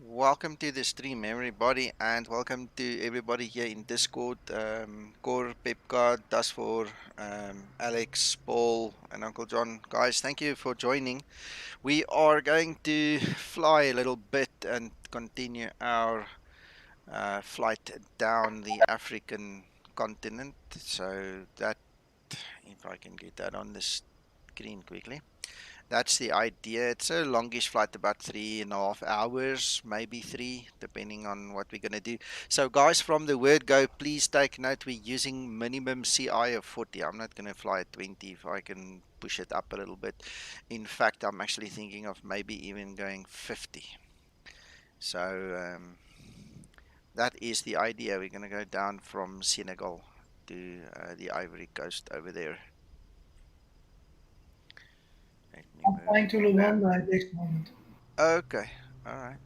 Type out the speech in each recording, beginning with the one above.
Welcome to the stream, everybody, and welcome to everybody here in Discord. Cor, Pepka, Dasfor, Alex, Paul, and Uncle John. Guys, thank you for joining. We are going to fly a little bit and continue our flight down the African continent. So that, if I can get that on the screen quickly. That's the idea. It's a longish flight, about 3.5 hours, maybe 3, depending on what we're going to do. So, guys, from the word go, please take note we're using minimum CI of 40. I'm not going to fly at 20 if I can push it up a little bit. In fact, I'm actually thinking of maybe even going 50. So, that is the idea. We're going to go down from Senegal to the Ivory Coast over there. I'm flying to Luanda at this moment. Okay, all right.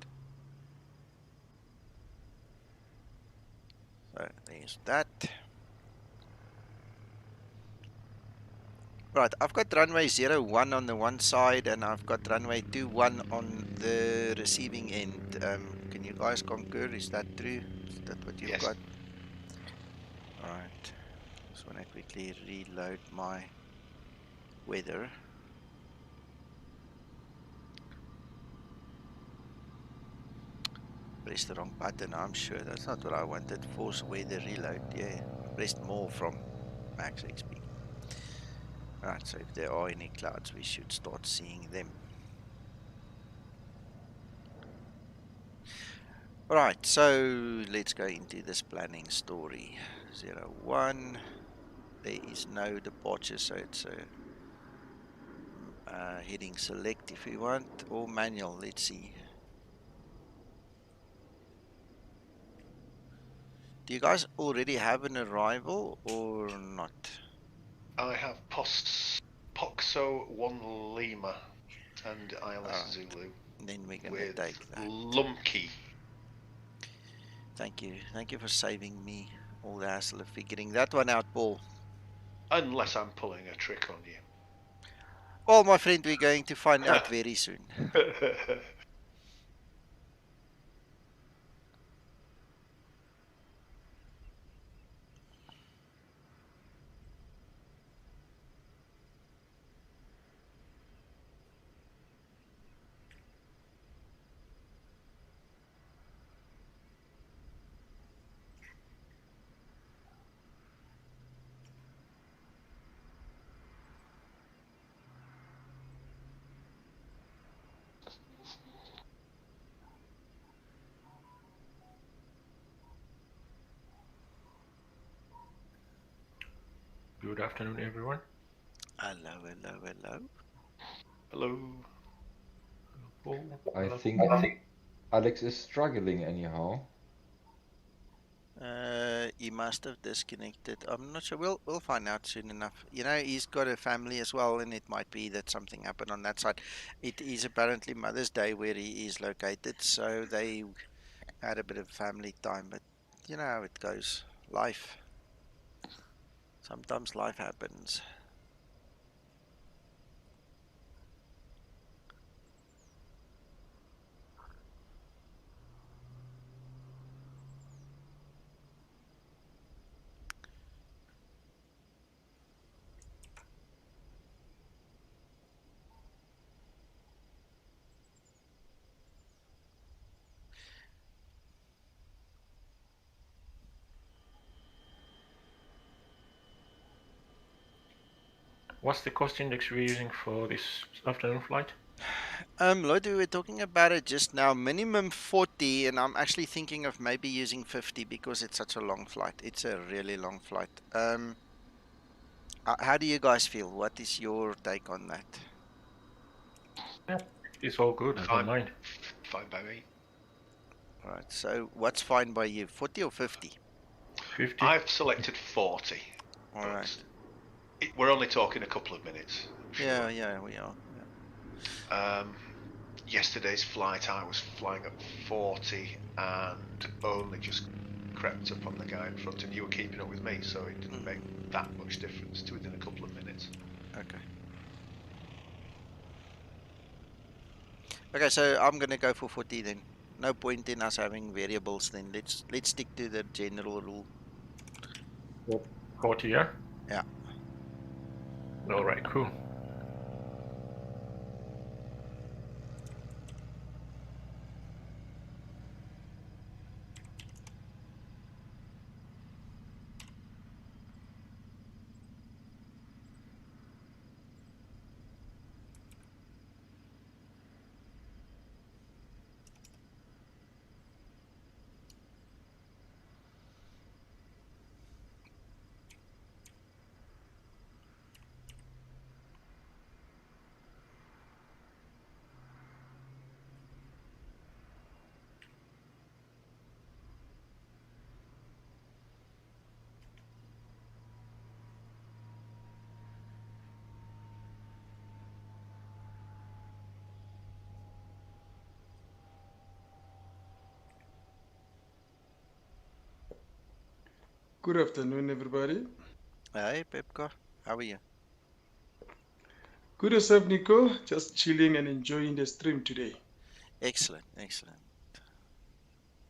So there's that. Right, I've got runway 01 on the one side and I've got runway 21 on the receiving end. Can you guys concur? Is that true? Is that what you've got? Alright. Just want to quickly reload my weather. Pressed the wrong button, I'm sure. That's not what I wanted. Force weather reload. Yeah, pressed more from max XP. Right, so if there are any clouds, we should start seeing them. Right, so let's go into this planning story. 01. There is no departure, so it's a heading select if you want, or manual. Let's see. Do you guys already have an arrival or not? I have POKSO 1 Lima and ILS Zulu. Then we're going to take that. Lumpy. Thank you. Thank you for saving me all the hassle of figuring that one out, Paul. Unless I'm pulling a trick on you. Well, my friend, we're going to find out very soon. Good afternoon, everyone. Hello, hello, hello. Hello. I think Alex is struggling anyhow. He must have disconnected. I'm not sure. We'll find out soon enough. You know, he's got a family as well, and it might be that something happened on that side. It is apparently Mother's Day where he is located, so they had a bit of family time. But you know how it goes. Life. Sometimes life happens. What's the cost index we're using for this afternoon flight? Lloyd, we were talking about it just now. Minimum 40, and I'm actually thinking of maybe using 50 because it's such a long flight. It's a really long flight. How do you guys feel? What is your take on that? Yeah, it's all good. I don't mind. Fine by me. All right. So what's fine by you? 40 or 50? 50. I've selected 40. All right. We're only talking a couple of minutes. Sure. Yeah, we are. Yeah. Yesterday's flight, I was flying at 40 and only just crept up on the guy in front, and you were keeping up with me, so it didn't make that much difference to within a couple of minutes. Okay. Okay, so I'm gonna go for 40 then. no point in us having variables then. Let's stick to the general rule. 40, yeah? Yeah. All right, cool. Good afternoon, everybody. Hey, Pepka, how are you? Good yourself, Nico. Just chilling and enjoying the stream today. Excellent, excellent.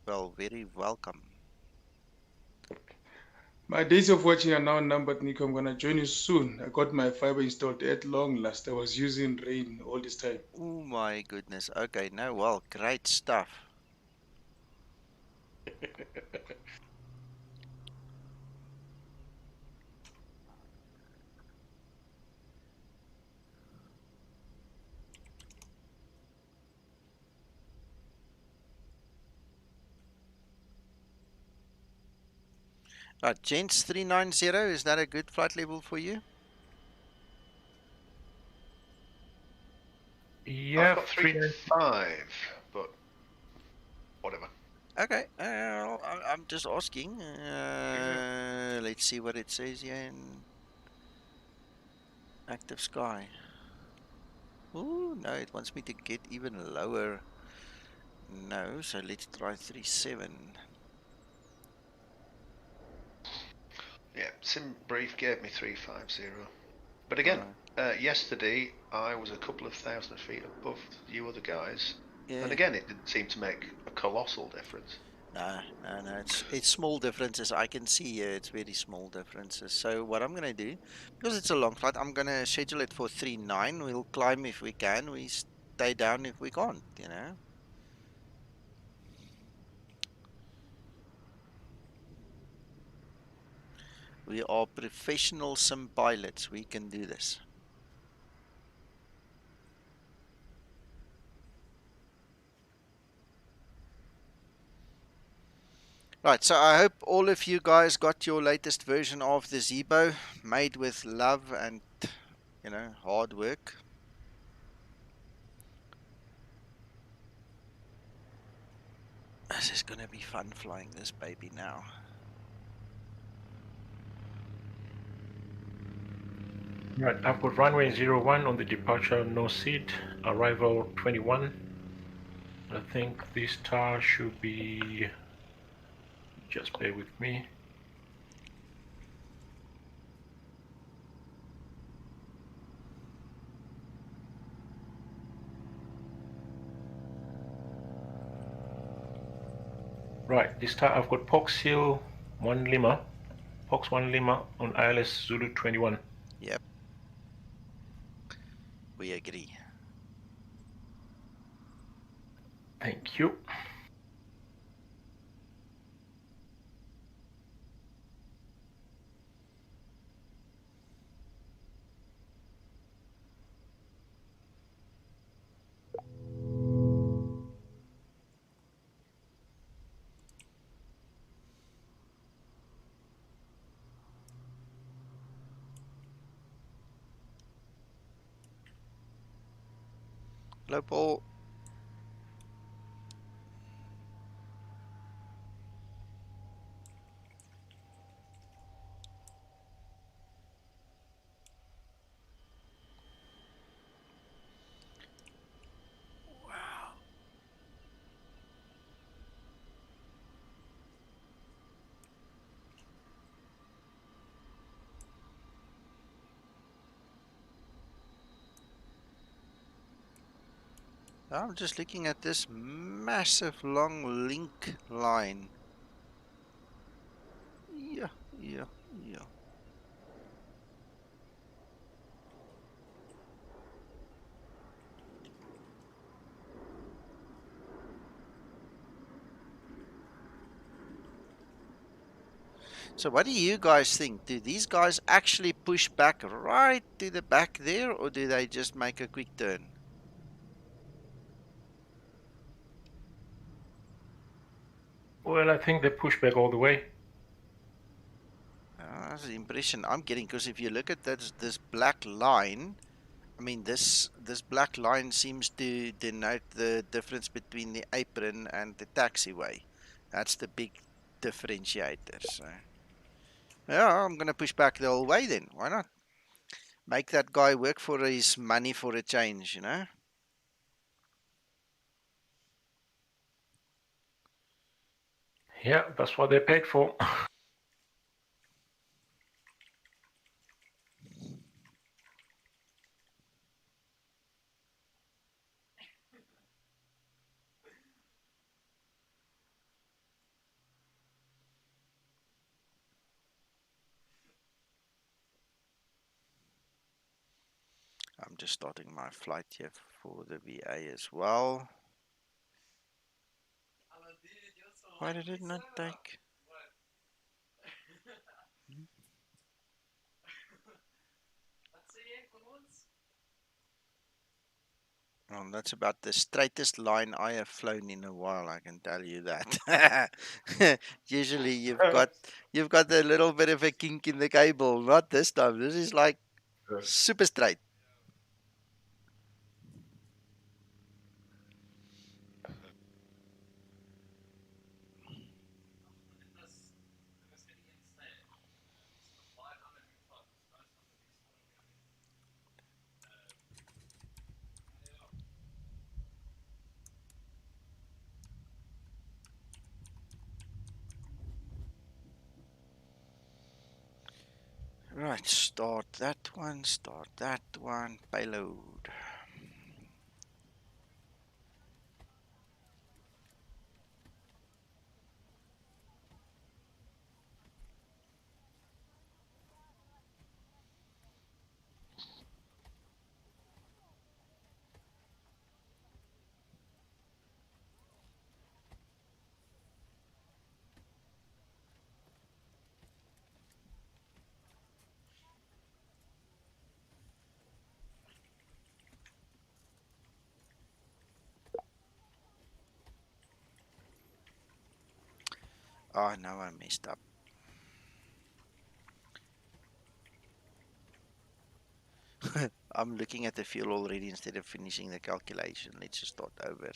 Well, very welcome. My days of watching are now numbered, Nico. I'm gonna join you soon. I got my fiber installed at long last. I was using rain all this time. Oh my goodness. Okay, no, well, great stuff. Right, Gents 390, is that a good flight level for you? Yeah, I've got 395, but whatever. Okay, I'm just asking. Let's see what it says here in active sky. Oh, no, it wants me to get even lower. No, so let's try 37. Yeah, Sim Brief gave me 350. But again, yesterday I was a couple of thousand feet above you other guys, Yeah. and again it didn't seem to make a colossal difference. No, it's small differences. I can see here it's very small differences. So what I'm gonna do, because it's a long flight, I'm gonna schedule it for 39. We'll climb if we can. We stay down if we can't, you know. We are professional sim pilots. We can do this. Right, so I hope all of you guys got your latest version of the Zibo, made with love and, you know, hard work. This is gonna be fun flying this baby now. Right, I've got runway 01 on the departure, no seat, arrival 21. I think this star should be, just bear with me. Right, this star I've got POKSO 1 Lima, POKS 1 Lima on ILS Zulu 21. Yep. We agree. Thank you. Hello, Paul. I'm just looking at this massive long link line. Yeah, yeah, yeah. So what do you guys think? Do these guys actually push back right to the back there, or do they just make a quick turn? Well, I think they push back all the way. That's the impression I'm getting, because if you look at this black line, I mean this black line seems to denote the difference between the apron and the taxiway. That's the big differentiator. So yeah, I'm gonna push back the whole way then. Why not? Make that guy work for his money for a change, you know? Yeah, that's what they paid for. I'm just starting my flight here for the VA as well. Why did it not take? Well, that's about the straightest line I have flown in a while, I can tell you that. Usually you've got a little bit of a kink in the cable. Not this time. This is like super straight. Right, start that one, payload. Oh, no, I messed up. I'm looking at the fuel already instead of finishing the calculation. Let's just start over.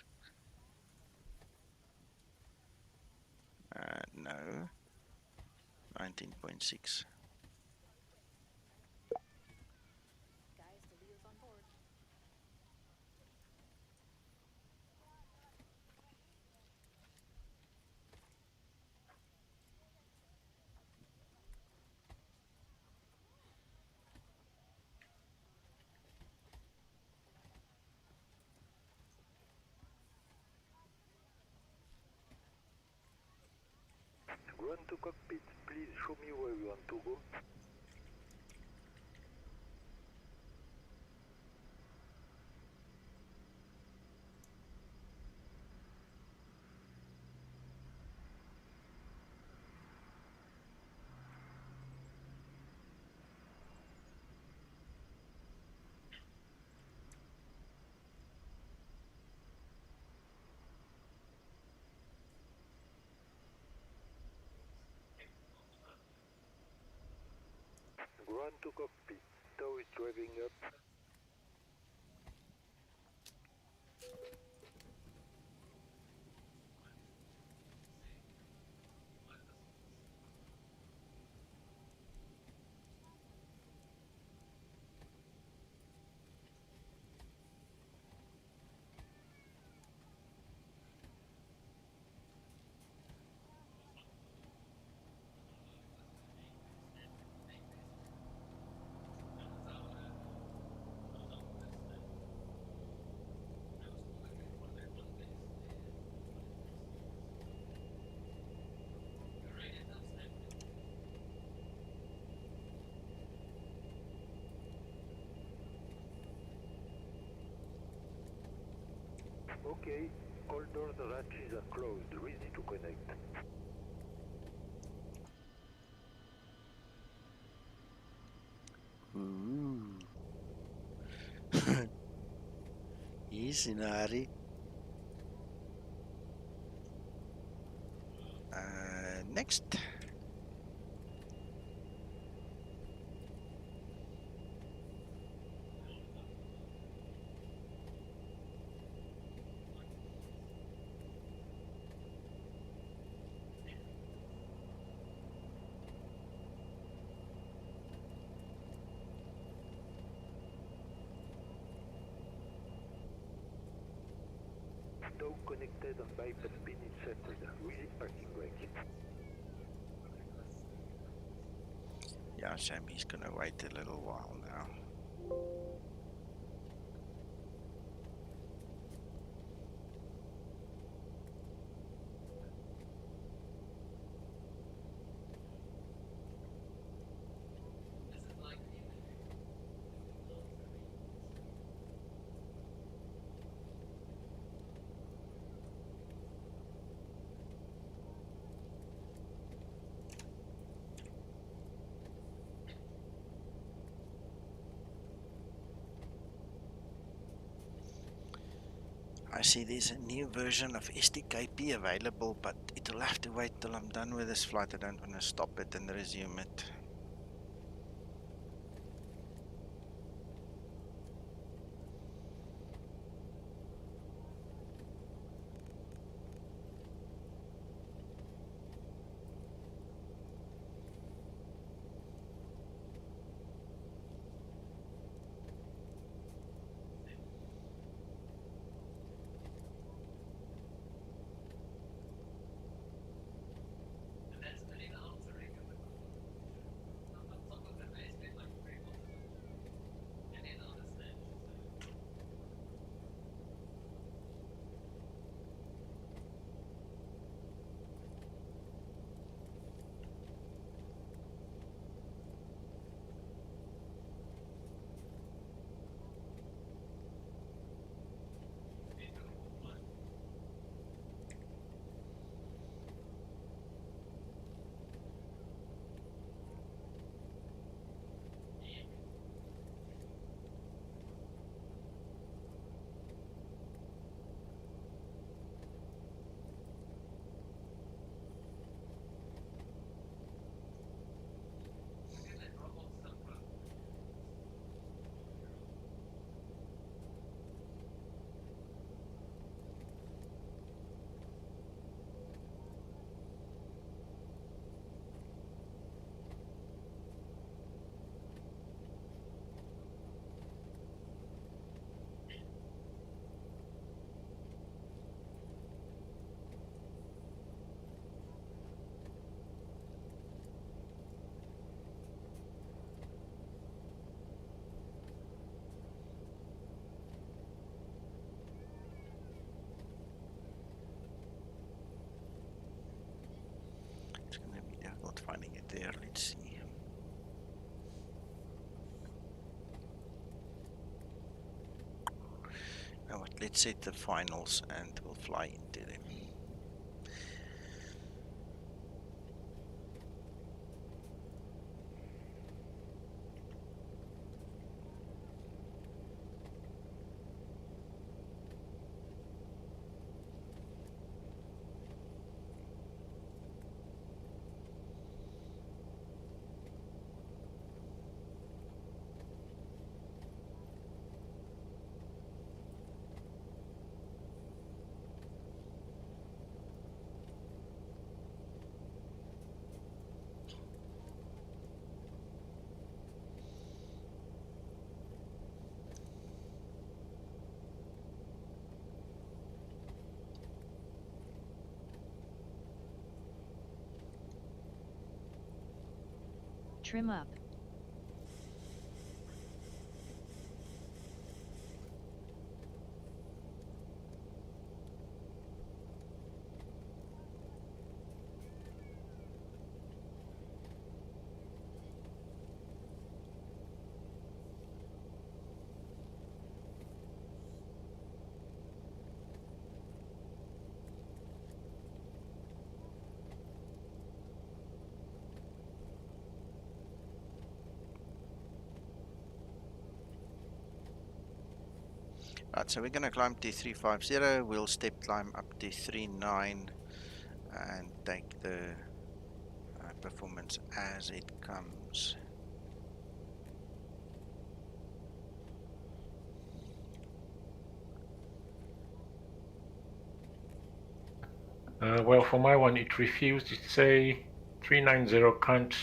No, 19.6. Go on to cockpit, please show me where you want to go. Go on to cockpit, tow is driving up. Okay, all doors and hatches are closed, ready to connect. Ooh. He's in a hurry. Next. Stove connected and bypass pin inserted. Release parking brake. Yeah, Sammy's gonna wait a little while now. I see there's a new version of SDKP available, but it'll have to wait till I'm done with this flight. I don't want to stop it and resume it. It's gonna be difficult finding it there. Let's see. Now what? Let's set the finals and we'll fly into them. Trim up. Right, so we're going to climb to 350. We'll step climb up to 39 and take the performance as it comes. Well, for my one, it refused. It say 390 can't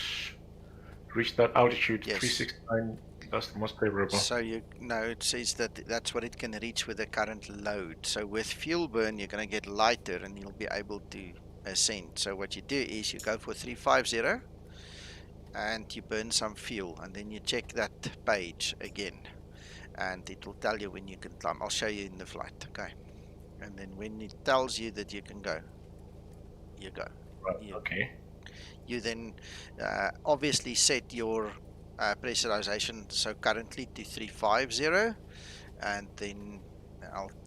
reach that altitude. Yes. 369, that's the most favorable. So it says that that's what it can reach with the current load. So with fuel burn, you're going to get lighter and you'll be able to ascend. So what you do is you go for 350 and you burn some fuel, and then you check that page again, and it will tell you when you can climb. I'll show you in the flight, okay? And then when it tells you that you can go, you go. Right, okay. You then obviously set your pressurization, so currently to 350, and then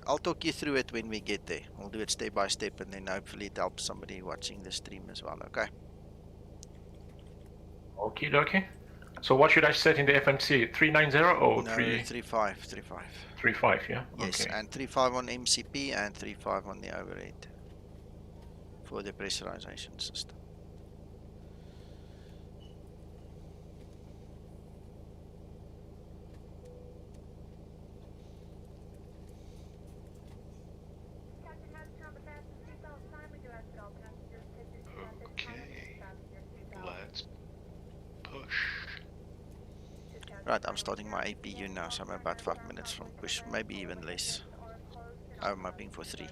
I'll talk you through it when we get there. We'll do it step by step, and then hopefully it helps somebody watching the stream as well, okay? Okay. So what should I set in the FMC? 390 or No, 335? 35, yeah? Yes, Okay. and 35 on MCP and 35 on the overhead for the pressurization system. Okay, let's push. Right, I'm starting my APU now, so I'm about 5 minutes from push, maybe even less. I'm hoping for 3.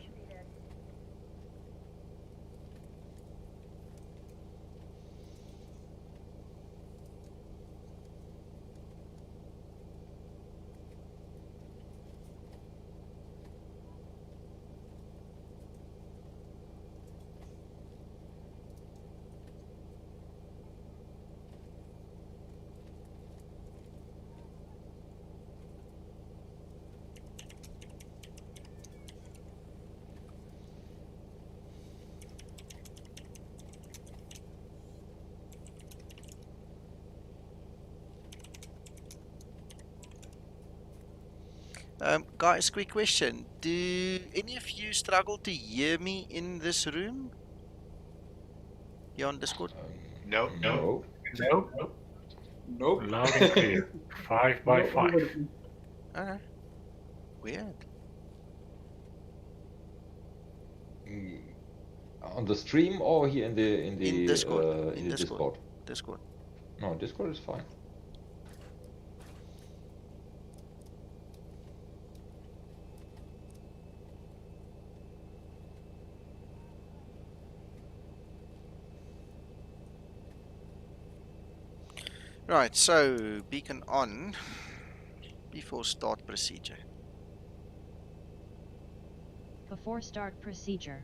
Guys, quick question. Do any of you struggle to hear me in this room? Here on Discord? No. Nope. Nope. Loud and clear. 5 by 5. Okay. Weird. On the stream or here in the In Discord. in the Discord? Discord. No, Discord is fine. Right, so beacon on before start procedure. Before start procedure.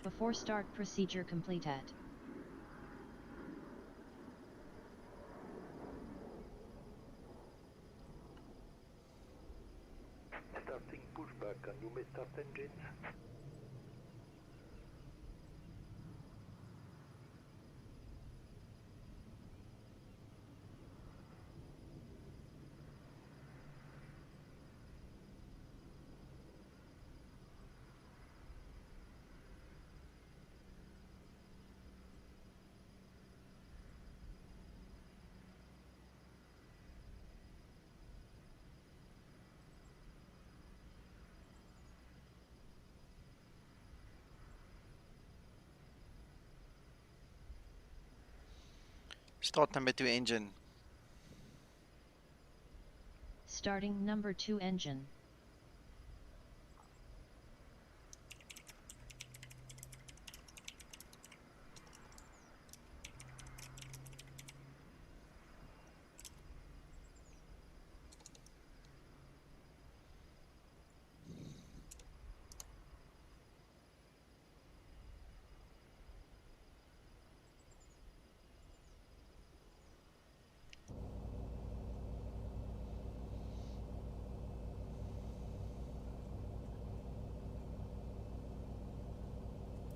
Before start procedure completed. Starting pushback, and you may start engines. Start number 2 engine. Starting number 2 engine.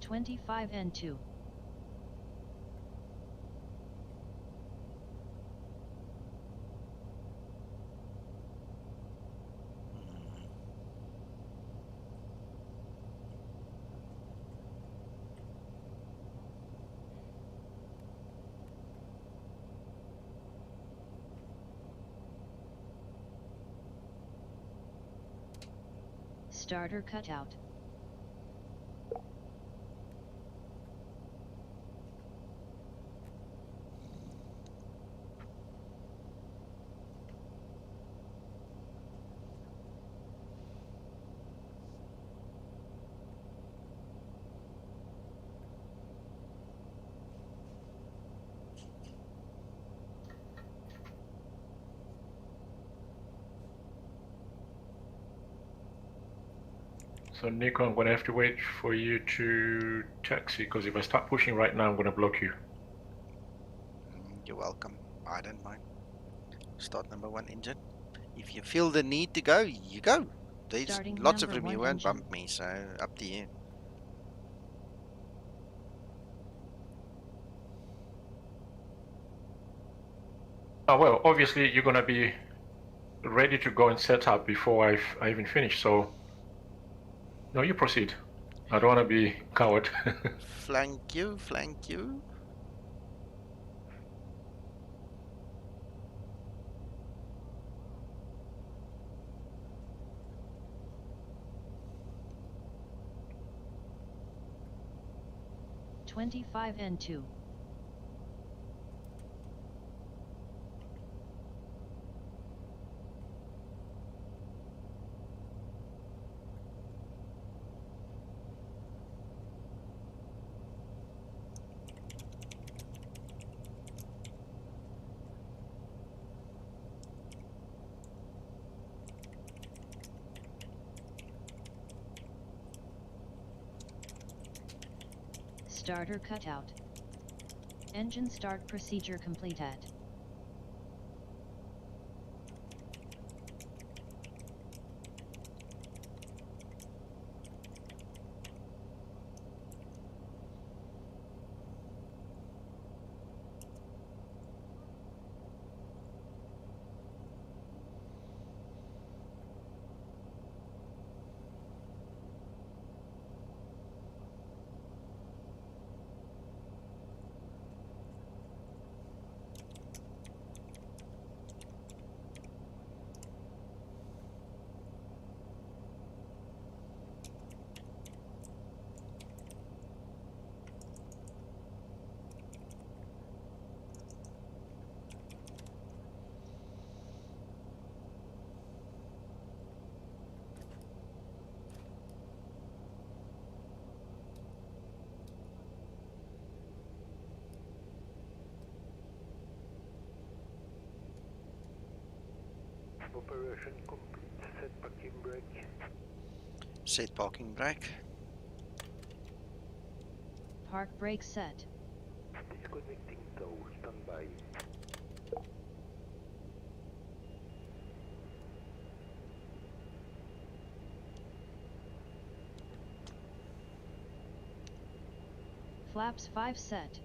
25N2. Starter cutout. So Nico, I'm gonna have to wait for you to taxi, because if I start pushing right now, I'm gonna block you. You're welcome. I don't mind. Start number 1 engine. If you feel the need to go, you go. There's Starting lots of number room. You 1 won't engine. bump me, so up to you. Oh, well, obviously you're gonna be ready to go and set up before I even finish, so no, you proceed. I don't want to be coward. Flank you, flank you. $25N2. Starter cutout. Engine start procedure completed. Operation complete. Set parking brake. Set parking brake. Park brake set. Disconnecting tow. Standby. Flaps 5 set.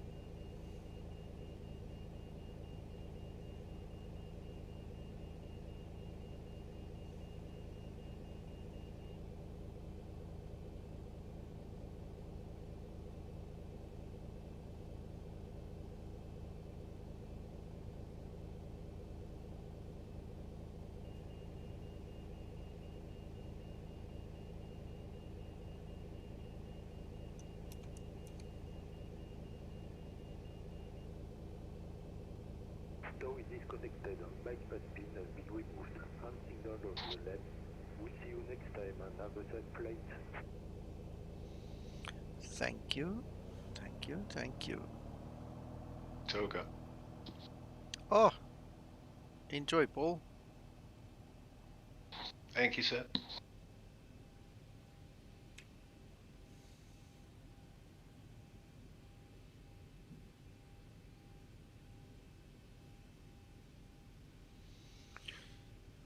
Tow is disconnected and bypass pin has been removed. Hand signal of the left. We'll see you next time and have a safe flight. Thank you. Thank you, thank you. Toga. Oh, enjoy, Paul. Thank you, sir.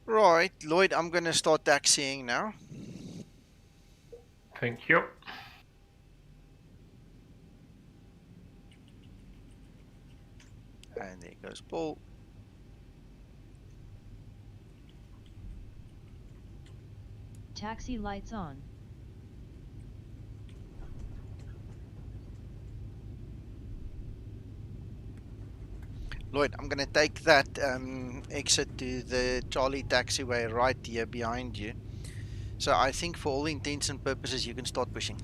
Right, Lloyd, I'm going to start taxiing now. Thank you. And there goes Paul. Taxi lights on. Lloyd, I'm going to take that exit to the Charlie taxiway right here behind you. So I think for all intents and purposes, you can start pushing.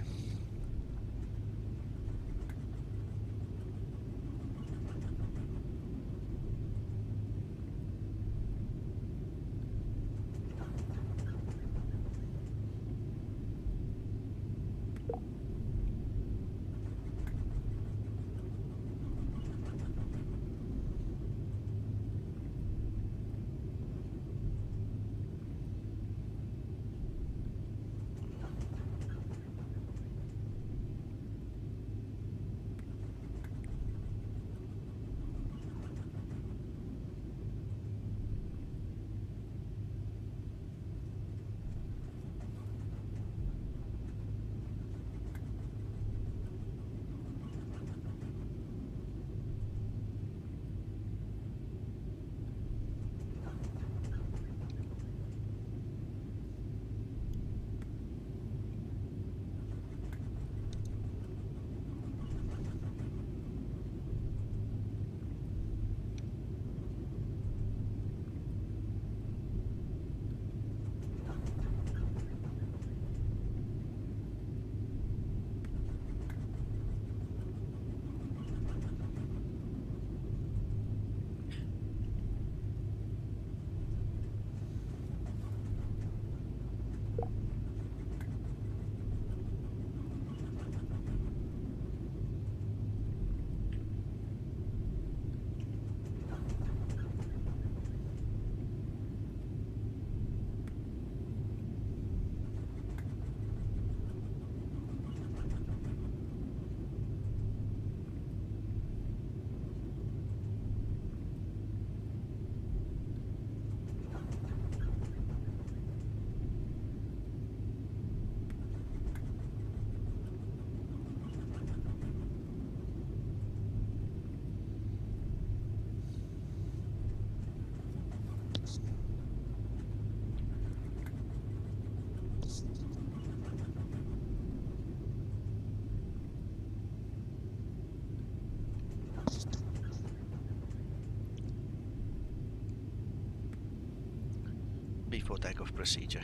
Before takeoff procedure.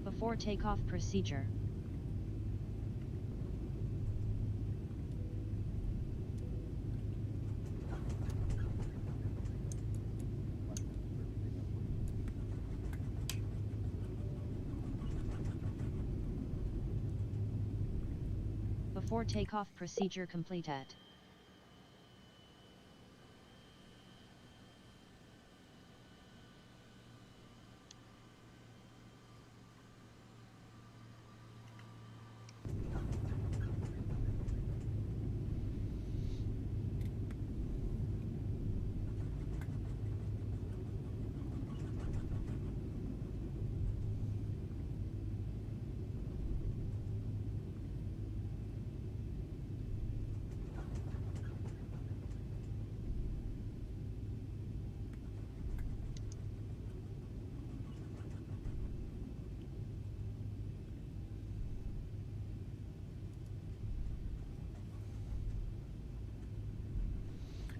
Before takeoff procedure. Before takeoff procedure completed.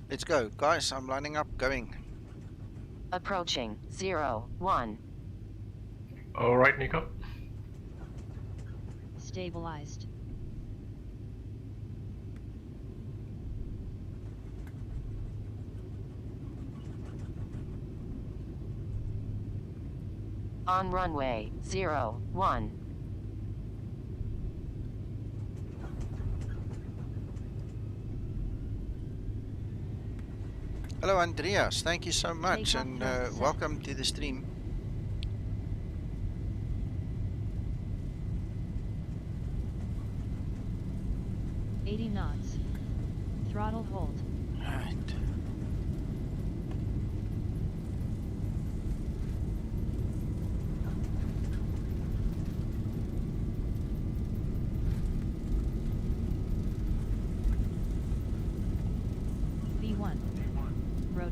Let's go. Guys, I'm lining up, going. Approaching 0-1. All right, Nico. Stabilized. On runway 01. Hello, Andreas. Thank you so much, Takeoff and thrust set. welcome to the stream. $80 knots. Throttle hold. Right.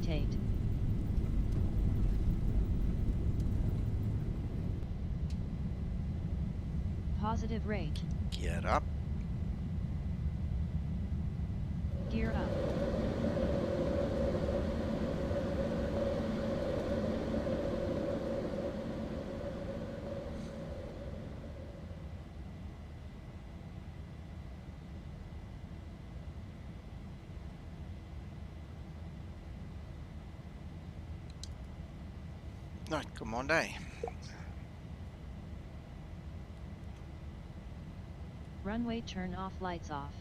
rotate. Positive rate. Gear up. Gear up. Right, come on, day. Runway turn off, lights off.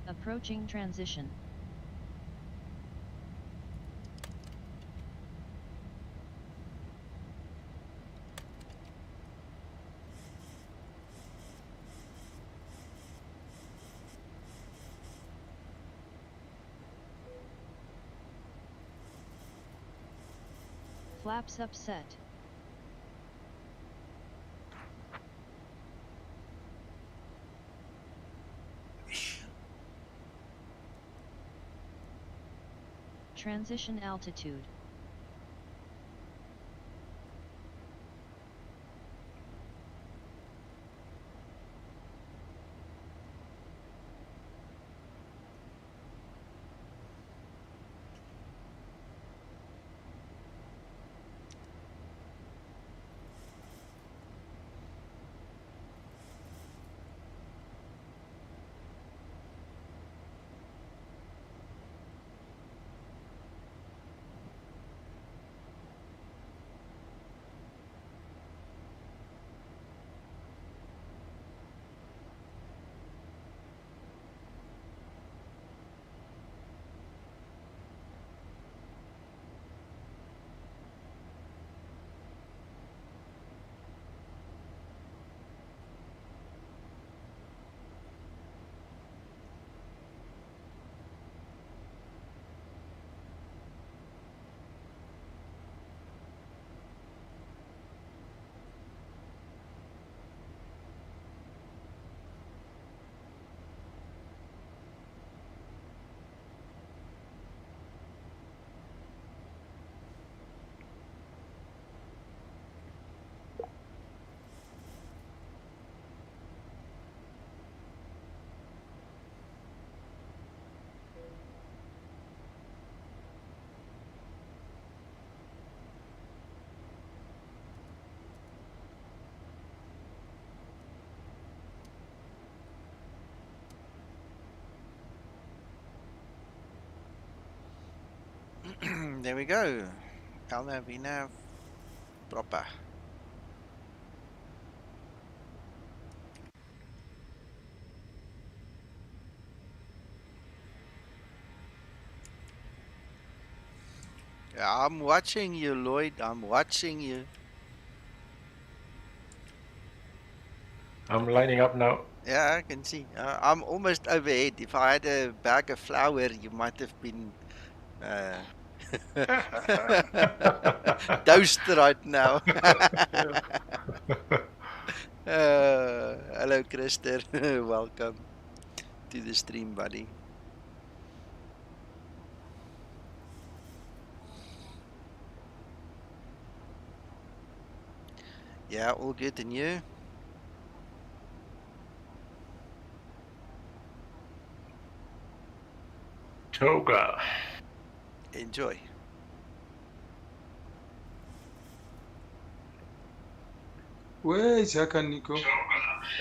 Approaching transition. Flaps upset. Transition altitude. There we go. LNAV, VNAV, proper. Yeah, I'm watching you, Lloyd. I'm watching you. I'm lining up now. Yeah, I can see. I'm almost overhead. If I had a bag of flour, you might have been dosed right now. Hello, Krister. Welcome to the stream, buddy. Yeah, all good. And you? Toga. Enjoy. Where is Hakan, Nico? I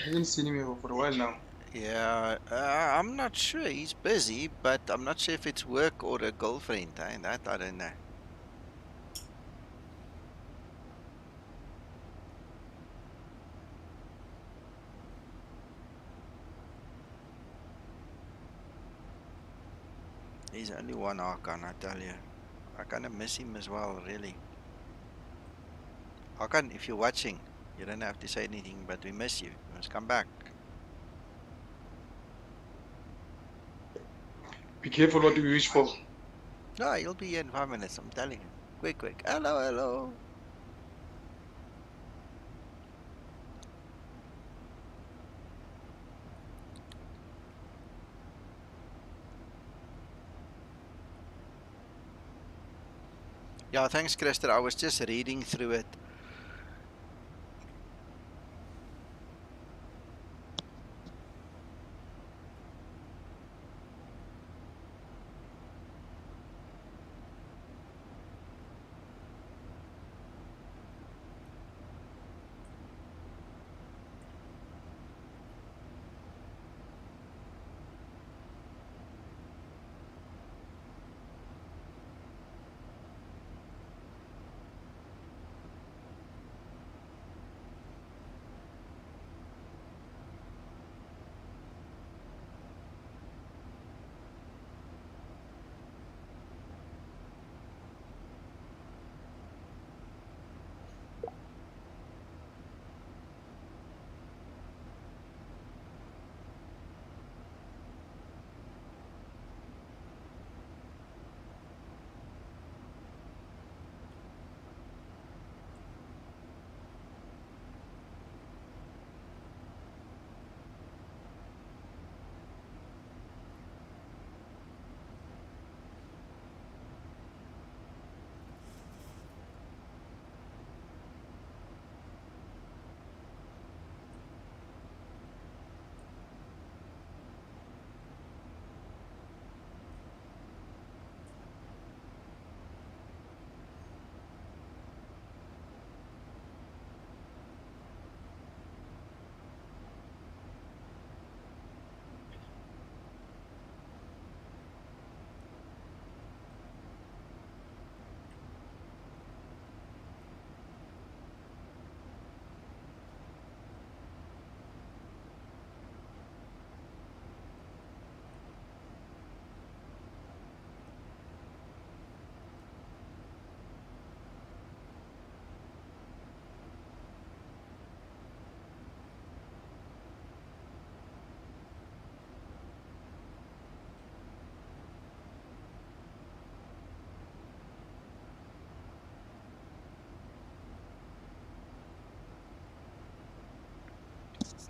haven't seen him for a while now. Yeah, I'm not sure. He's busy, but I'm not sure if it's work or a girlfriend. That I don't know. He's only one Hakan, I tell you. I kind of miss him as well, really. Hakan, if you're watching, you don't have to say anything, but we miss you. You must come back. Be careful what you wish for. No, he'll be here in 5 minutes, I'm telling you. Quick, quick. Hello, hello. Yeah, thanks, Christer. I was just reading through it.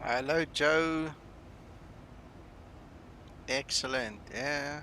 Hello, Joe. Excellent. Yeah.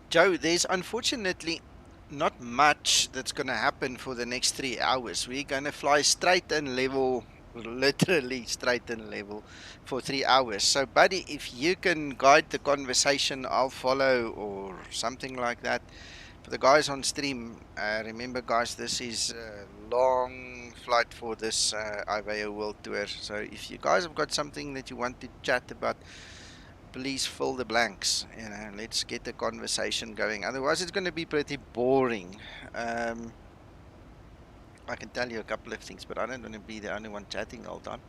Joe, there's unfortunately not much that's going to happen for the next 3 hours. We're going to fly straight and level, literally straight and level for 3 hours. So, buddy, if you can guide the conversation, I'll follow or something like that. For the guys on stream, remember, guys, this is a long flight for this IVAO World Tour. So, if you guys have got something that you want to chat about, please fill the blanks. You know, let's get the conversation going. Otherwise, it's going to be pretty boring. I can tell you a couple of things, but I don't want to be the only one chatting all the time.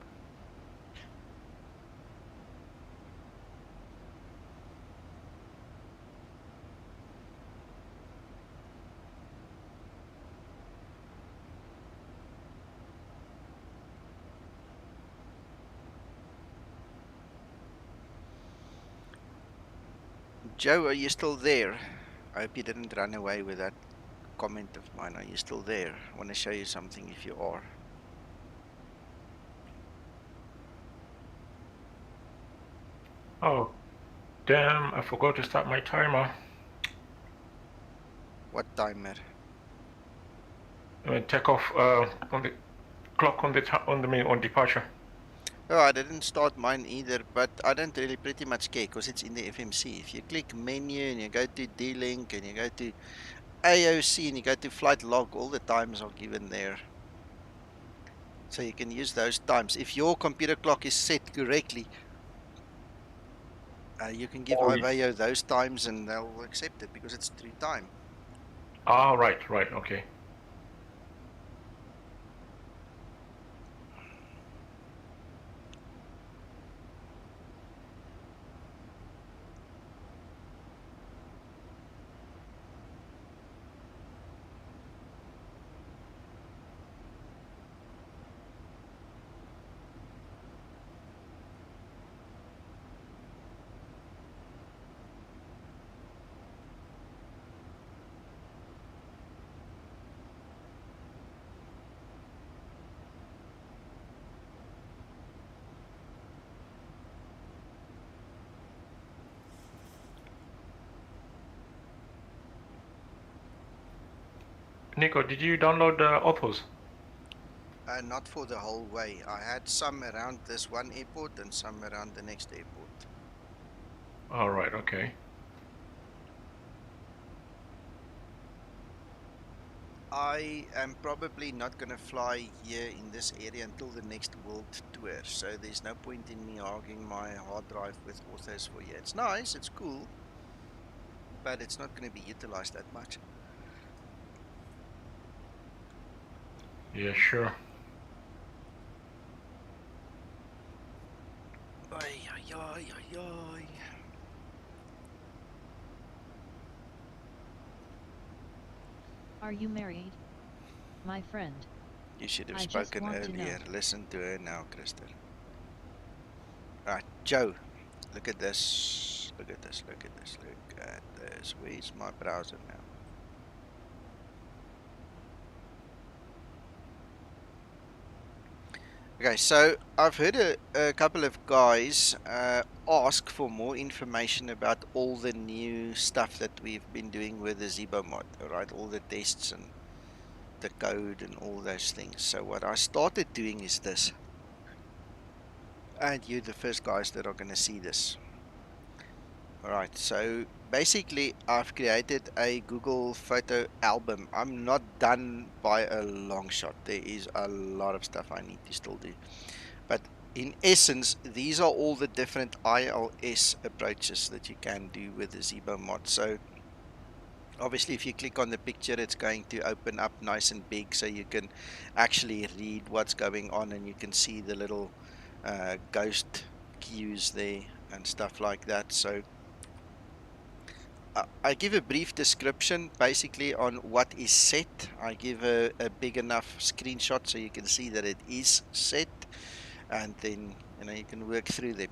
Joe, are you still there? I hope you didn't run away with that comment of mine. Are you still there? I want to show you something if you are. Oh, Damn, I forgot to start my timer. What timer? Takeoff on the clock on on departure. Oh, I didn't start mine either, but I don't really pretty much care because it's in the FMC. If you click menu and you go to D-Link and you go to AOC and you go to flight log, all the times are given there. So you can use those times. If your computer clock is set correctly, you can give IVAO those times and they'll accept it because it's through time. Ah, right, okay. Nico, did you download Authors? Not for the whole way. I had some around this one airport and some around the next airport. All right, okay. I am probably not going to fly here in this area until the next World Tour, so there's no point in me hogging my hard drive with authors for here. It's nice, it's cool, but it's not going to be utilized that much. Yeah, sure. Ay, ay, ay, ay, ay. Are you married, my friend? You should have I just spoken want to earlier. know. Listen to her now, Kristen. Right, Joe, look at this. Look at this, look at this, look at this. Where's my browser now? Okay, so I've heard a couple of guys ask for more information about all the new stuff that we've been doing with the Zibo Mod, right? All the tests and the code and all those things. So what I started doing is this. And you're the first guys that are going to see this. Alright, so basically I've created a Google photo album. I'm not done by a long shot. There is a lot of stuff I need to still do. But in essence, these are all the different ILS approaches that you can do with the Zibo mod. So obviously if you click on the picture, it's going to open up nice and big so you can actually read what's going on and you can see the little ghost cues there and stuff like that. So I give a brief description basically on what is set. I give a big enough screenshot so you can see that it is set, and then you can work through them.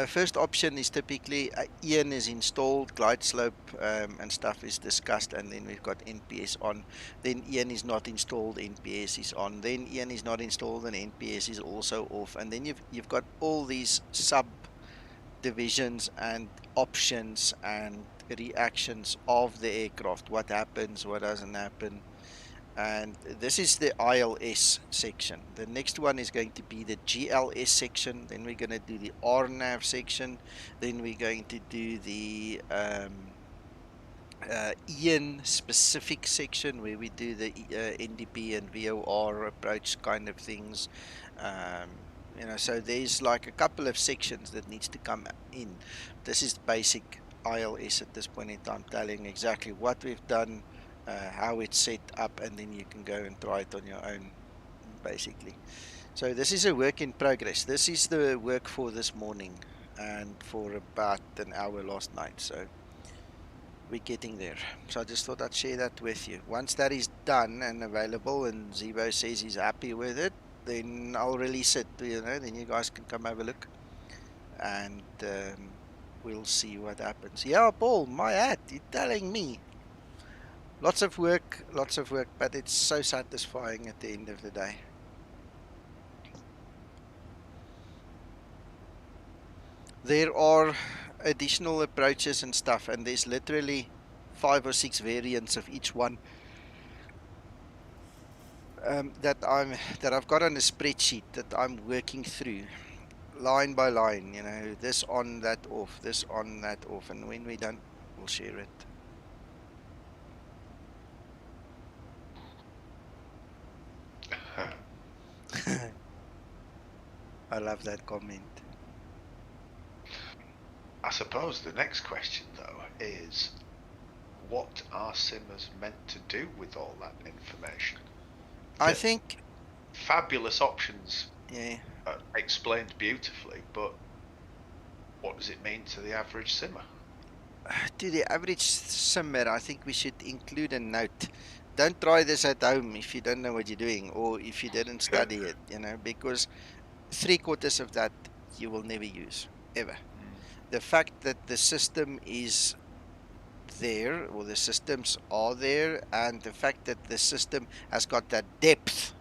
First option is typically Ian is installed, glide slope and stuff is discussed, and then we've got NPS on. Then Ian is not installed, NPS is on. Then Ian is not installed and NPS is also off. And then you've got all these sub divisions and options and reactions of the aircraft. What happens, what doesn't happen. And this is the ILS section. The next one is going to be the GLS section. Then we're going to do the RNAV section. Then we're going to do the Ian specific section where we do the NDP and VOR approach kind of things. So there's like a couple of sections that needs to come in. This is basic ILS at this point in time, telling exactly what we've done, how it's set up, and then you can go and try it on your own, basically. So this is a work in progress. This is the work for this morning and for about an hour last night. So we're getting there. So I just thought I'd share that with you. Once that is done and available and Zibo says he's happy with it, then I'll release it, then you guys can come have a look and we'll see what happens. Yeah, Paul, my hat, you're telling me. Lots of work, but it's so satisfying at the end of the day. there are additional approaches and stuff, and there's literally 5 or 6 variants of each one that I've got on a spreadsheet that I'm working through line by line. You know, this on, that off, this on, that off, and when we're done, we'll share it. I love that comment. I suppose the next question, though, is what are simmers meant to do with all that information? I think fabulous options, yeah, explained beautifully, but what does it mean to the average simmer? To the average simmer, I think we should include a note. Don't try this at home if you don't know what you're doing, or if you didn't study it, you know, because 3/4 of that you will never use, ever. The fact that the system is there, or the systems are there, and the fact that the system has got that depth,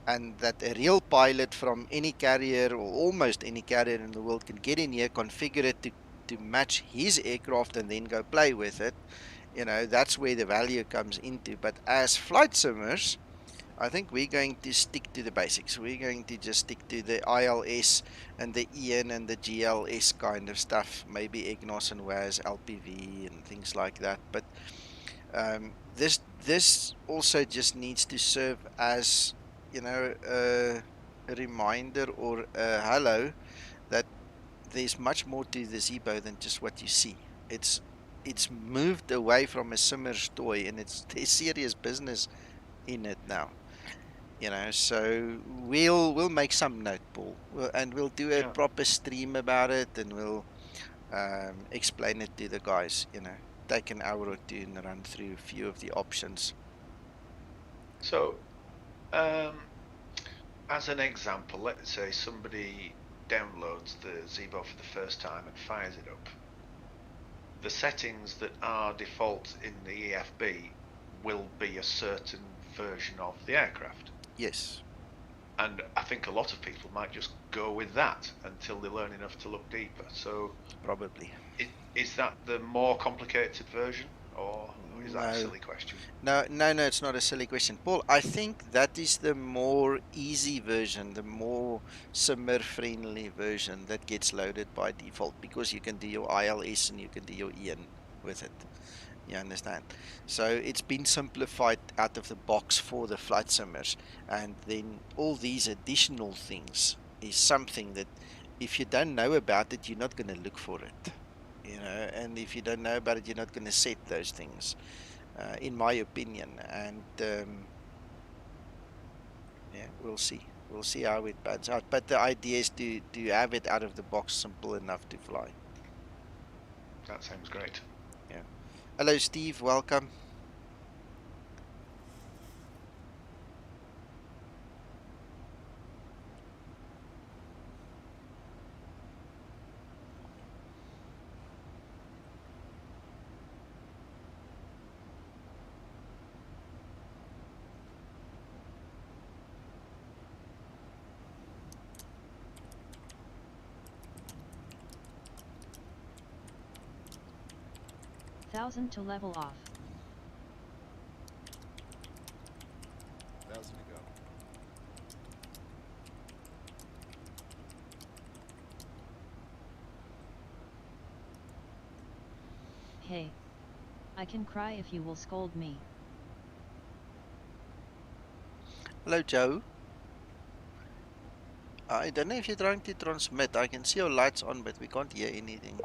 and that a real pilot from any carrier, or almost any carrier in the world, can get in here, configure it to match his aircraft, and then go play with it. You know, that's where the value comes into. But as flight simmers, I think we're going to stick to the basics. We're going to just stick to the ILS and the EN and the GLS kind of stuff, maybe EGNOS and WAS, LPV and things like that. But this also just needs to serve as, you know, a reminder or a hello that there's much more to the Zibo than just what you see. It's moved away from a simmer's toy, and there's serious business in it now. You know, so we'll make some note, Paul, and we'll do a proper stream about it, and we'll explain it to the guys. You know, take an hour or two and run through a few of the options. So, as an example, let's say somebody downloads the Zibo for the first time and fires it up. The settings that are default in the EFB will be a certain version of the aircraft. Yes. And I think a lot of people might just go with that until they learn enough to look deeper. So probably. Is that the more complicated version, or is that a silly question? No, it's not a silly question, Paul. I think that is the more easy version, the more simmer-friendly version that gets loaded by default, because you can do your ILS and you can do your EN with it. You understand? So it's been simplified out of the box for the flight simmers, and then all these additional things is something that if you don't know about it, you're not going to look for it. You know, and if you don't know about it, you're not going to set those things, in my opinion. And yeah, we'll see how it pans out. But the idea is to have it out of the box, simple enough to fly. That sounds great. Yeah. Hello, Steve. Welcome. $1,000 to level off. 1,000 to go. Hey. I can cry if you will scold me. Hello, Joe. I don't know if you're trying to transmit. I can see your lights on, but we can't hear anything.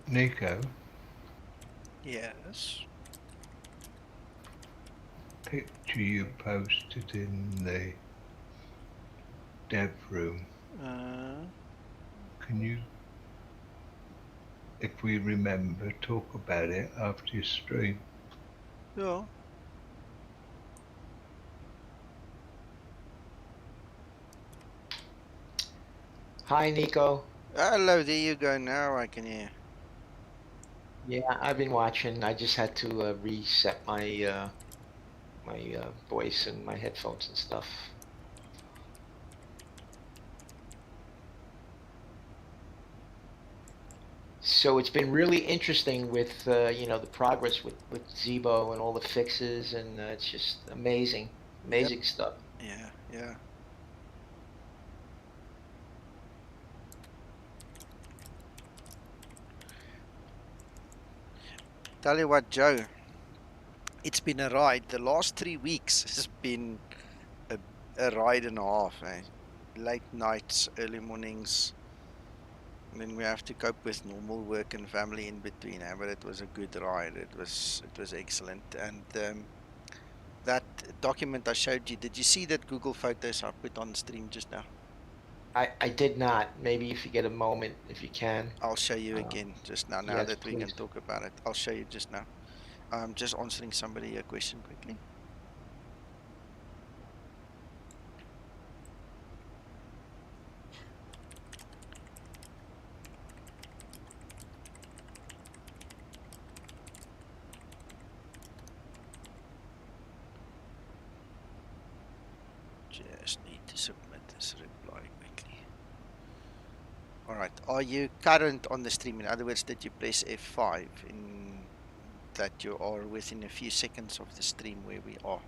Nico, Yes. picture you posted in the dev room. Can you, if we remember, talk about it after your stream? Yeah. Hi, Nico. Hello, there you go. Now I can hear. Yeah, I've been watching. I just had to reset my voice and my headphones and stuff. So it's been really interesting with you know, the progress with Zibo and all the fixes, and it's just amazing stuff. Yeah, yeah. Tell you what, Joe, it's been a ride. The last 3 weeks has been a ride and a half, eh? Late nights, early mornings, and then we have to cope with normal work and family in between. Eh? But it was a good ride. It was excellent. And that document I showed you, did you see that Google Photos I put on stream just now? I did not. Maybe if you get a moment, if you can. I'll show you again just now. Now Yes, that we please. can talk about it, I'll show you just now. I'm just answering somebody a question quickly. Just need to submit this reply quickly. Alright, are you current on the stream? In other words, did you press F5 in that you are within a few seconds of the stream where we are?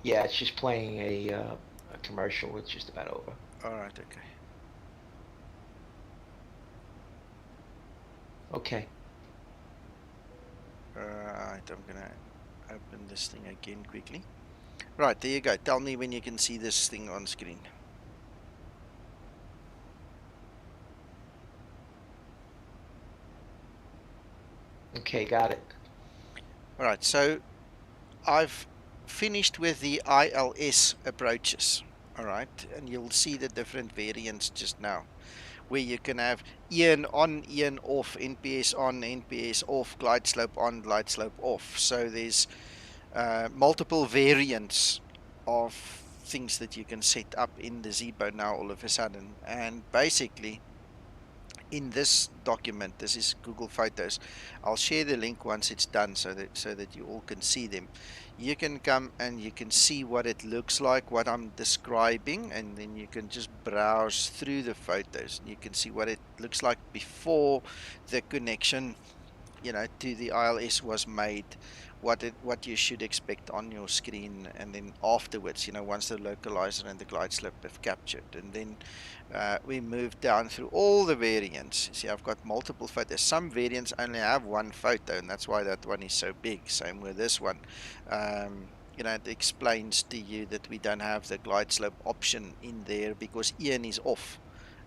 Yeah, it's just playing a commercial. It's just about over. Alright, okay. Okay. Alright, I'm gonna open this thing again quickly. Right, there you go. Tell me when you can see this thing on screen. Okay, got it. Alright, so I've finished with the ILS approaches. Alright, and you'll see the different variants just now, where you can have EN on, EN off, NPS on, NPS off, glide slope on, glide slope off. So there's multiple variants of things that you can set up in the Zibo now all of a sudden. And basically, in this document, this is Google Photos. I'll share the link once it's done so that you all can see them. You can come and you can see what it looks like, what I'm describing, and then you can just browse through the photos. You can see what it looks like before the connection, you know, to the ILS was made, what you should expect on your screen, and then afterwards, you know, once the localizer and the glide slope have captured, and then we move down through all the variants. See, I've got multiple photos. Some variants only have one photo, and that's why that one is so big. Same with this one. You know, it explains to you that we don't have the glide slope option in there because EN is off.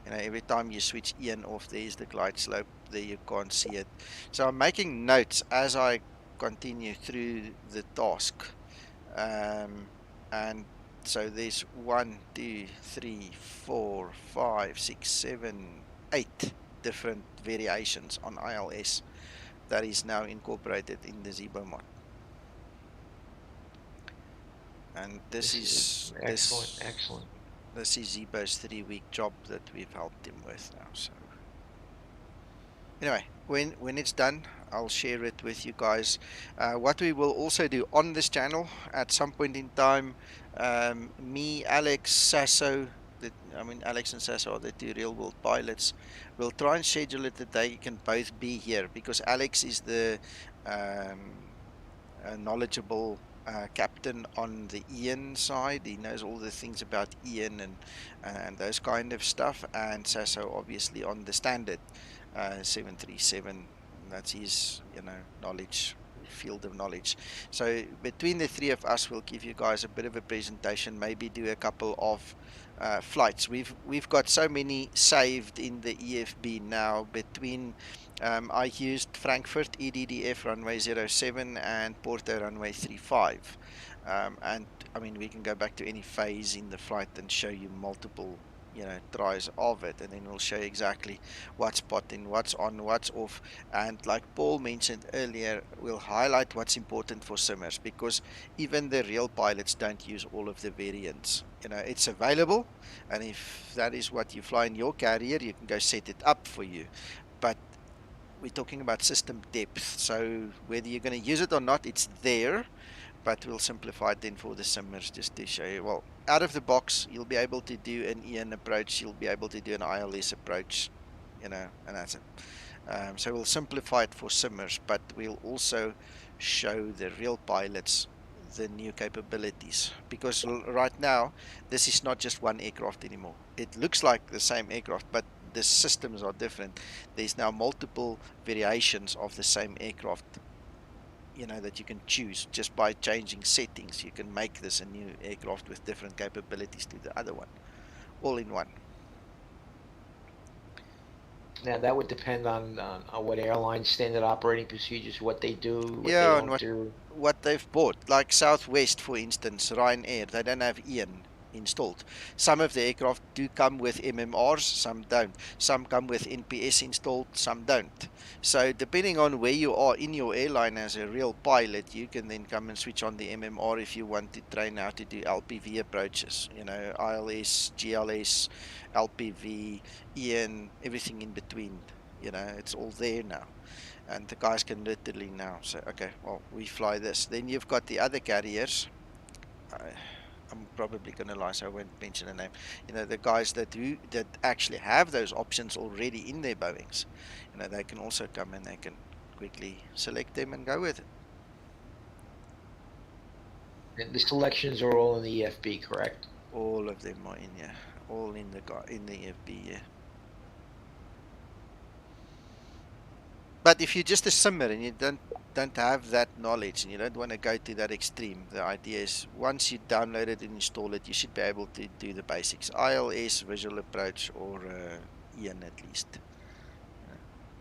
You know, every time you switch EN off, there's the glide slope. There you can't see it. So I'm making notes as I continue through the task. And so there's 1, 2, 3, 4, 5, 6, 7, 8 different variations on ILS that is now incorporated in the Zibo mod. And this is excellent. This is Zibo's 3-week job that we've helped him with now. So anyway, when it's done, I'll share it with you guys. What we will also do on this channel at some point in time, me, Alex, Sasso, Alex and Sasso are the two real world pilots. We'll try and schedule it that they can both be here because Alex is the knowledgeable captain on the EN side. He knows all the things about EN and those kind of stuff, and Sasso obviously on the standard 737. That's his, you know, knowledge, field of knowledge. So between the three of us, we'll give you guys a bit of a presentation, maybe do a couple of flights. We've got so many saved in the EFB now. Between I used Frankfurt EDDF runway 07 and Porto runway 35, and I mean we can go back to any phase in the flight and show you multiple tries of it, and then we'll show you exactly what's spotting, what's on, what's off. And like Paul mentioned earlier, we'll highlight what's important for simmers, because even the real pilots don't use all of the variants. It's available, and if that is what you fly in your carrier, you can go set it up for you. But we're talking about system depth, so whether you're going to use it or not, it's there. But we'll simplify it then for the simmers, just to show you. Well, out of the box, you'll be able to do an EN approach, you'll be able to do an ILS approach, and that's it. So we'll simplify it for simmers, but we'll also show the real pilots the new capabilities, because right now this is not just one aircraft anymore. It looks like the same aircraft, but the systems are different. There's now multiple variations of the same aircraft, that you can choose just by changing settings. You can make this a new aircraft with different capabilities to the other one, all in one. Now that would depend on what airline standard operating procedures, what they do, what Yeah, they and don't do. what they've bought. Like Southwest, for instance, Ryanair, they don't have Ian installed. Some of the aircraft do come with MMRs, some don't. Some come with NPS installed, some don't. So depending on where you are in your airline as a real pilot, you can then come and switch on the MMR if you want to train how to do LPV approaches, ILS, GLS, LPV, Ian, everything in between. It's all there now. And the guys can literally now say, okay, well, we fly this. Then you've got the other carriers. I'm probably going to lie, so I won't mention a name. The guys that actually have those options already in their Boeings. They can also come and they can quickly select them and go with it. And the selections are all in the EFB, correct? All of them are in here. All in the EFB, yeah. But if you're just a simmer and you don't have that knowledge and you don't want to go to that extreme, the idea is once you download it and install it, you should be able to do the basics. ILS, visual approach, or Ian at least.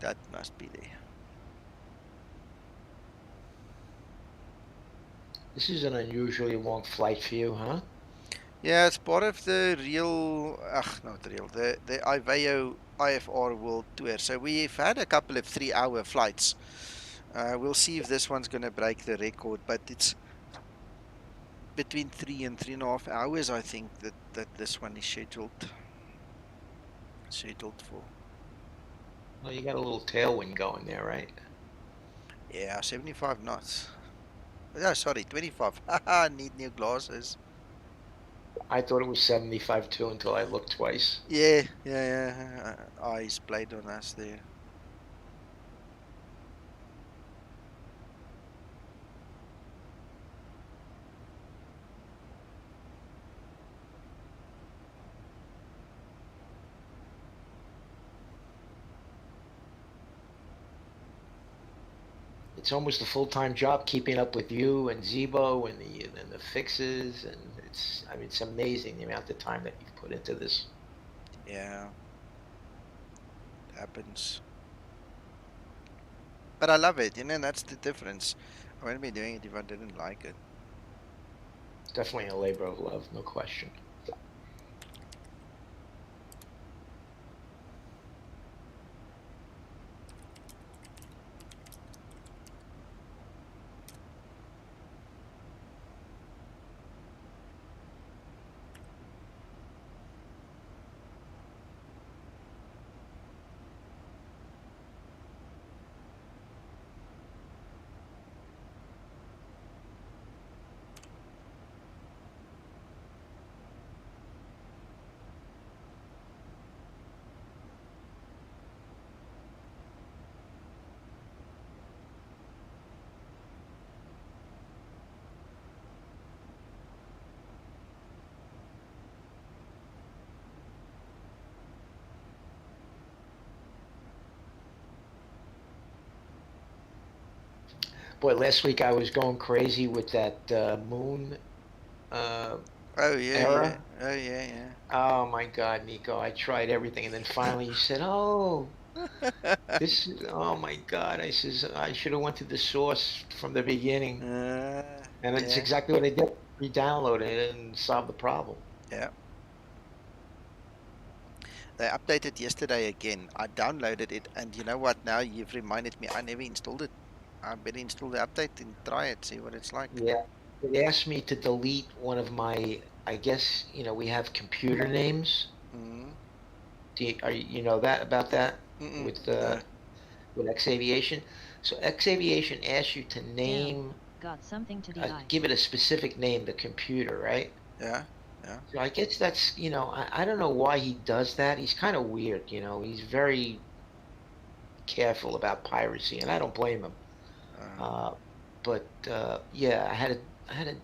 That must be there. This is an unusually long flight for you, huh? Yeah, it's part of the the IVAO IFR World Tour. So we've had a couple of 3-hour flights. We'll see if this one's going to break the record, but it's between 3 and 3.5 hours, I think, that this one is scheduled for. Well, you got a little tailwind going there, right? Yeah, 75 knots. Oh, sorry, 25. Haha, need new glasses. I thought it was 75 too until I looked twice. Yeah. Eyes played on us there. It's almost a full-time job keeping up with you and Zibo and the fixes, and it's amazing the amount of time that you've put into this. Yeah, it happens. But I love it, that's the difference. I wouldn't be doing it if I didn't like it. It's definitely a labor of love, no question. Boy, last week I was going crazy with that moon Oh yeah, error. yeah. Oh yeah, Oh my God, Nico! I tried everything, and then finally you said, "Oh, yeah. this is." Oh my God! I says I should have went to the source from the beginning, and it's Yeah, exactly what I did. Re-downloaded it and solved the problem. yeah. They updated yesterday again. I downloaded it, and you know what? Now you've reminded me. I never installed it. I better install the update and try it, see what it's like. Yeah, it asked me to delete one of my. I guess we have computer names. Mm. Are you know that about that Mm-mm. with No. with X Aviation? So X Aviation asks you to name, Got something to DI. give it a specific name, the computer, right? Yeah. Yeah. So I guess that's I don't know why he does that. He's kind of weird, He's very careful about piracy, and I don't blame him. But yeah, I had to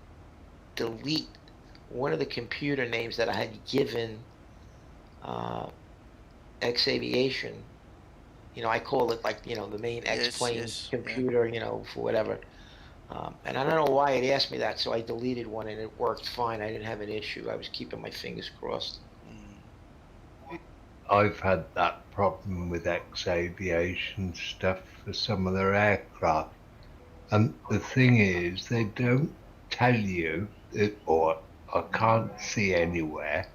delete one of the computer names that I had given X Aviation. I call it like the main X plane computer, for whatever. And I don't know why it asked me that, so I deleted one and it worked fine. I didn't have an issue. I was keeping my fingers crossed. I've had that problem with X Aviation stuff for some of their aircraft. And the thing is, they don't tell you, or I can't see anywhere,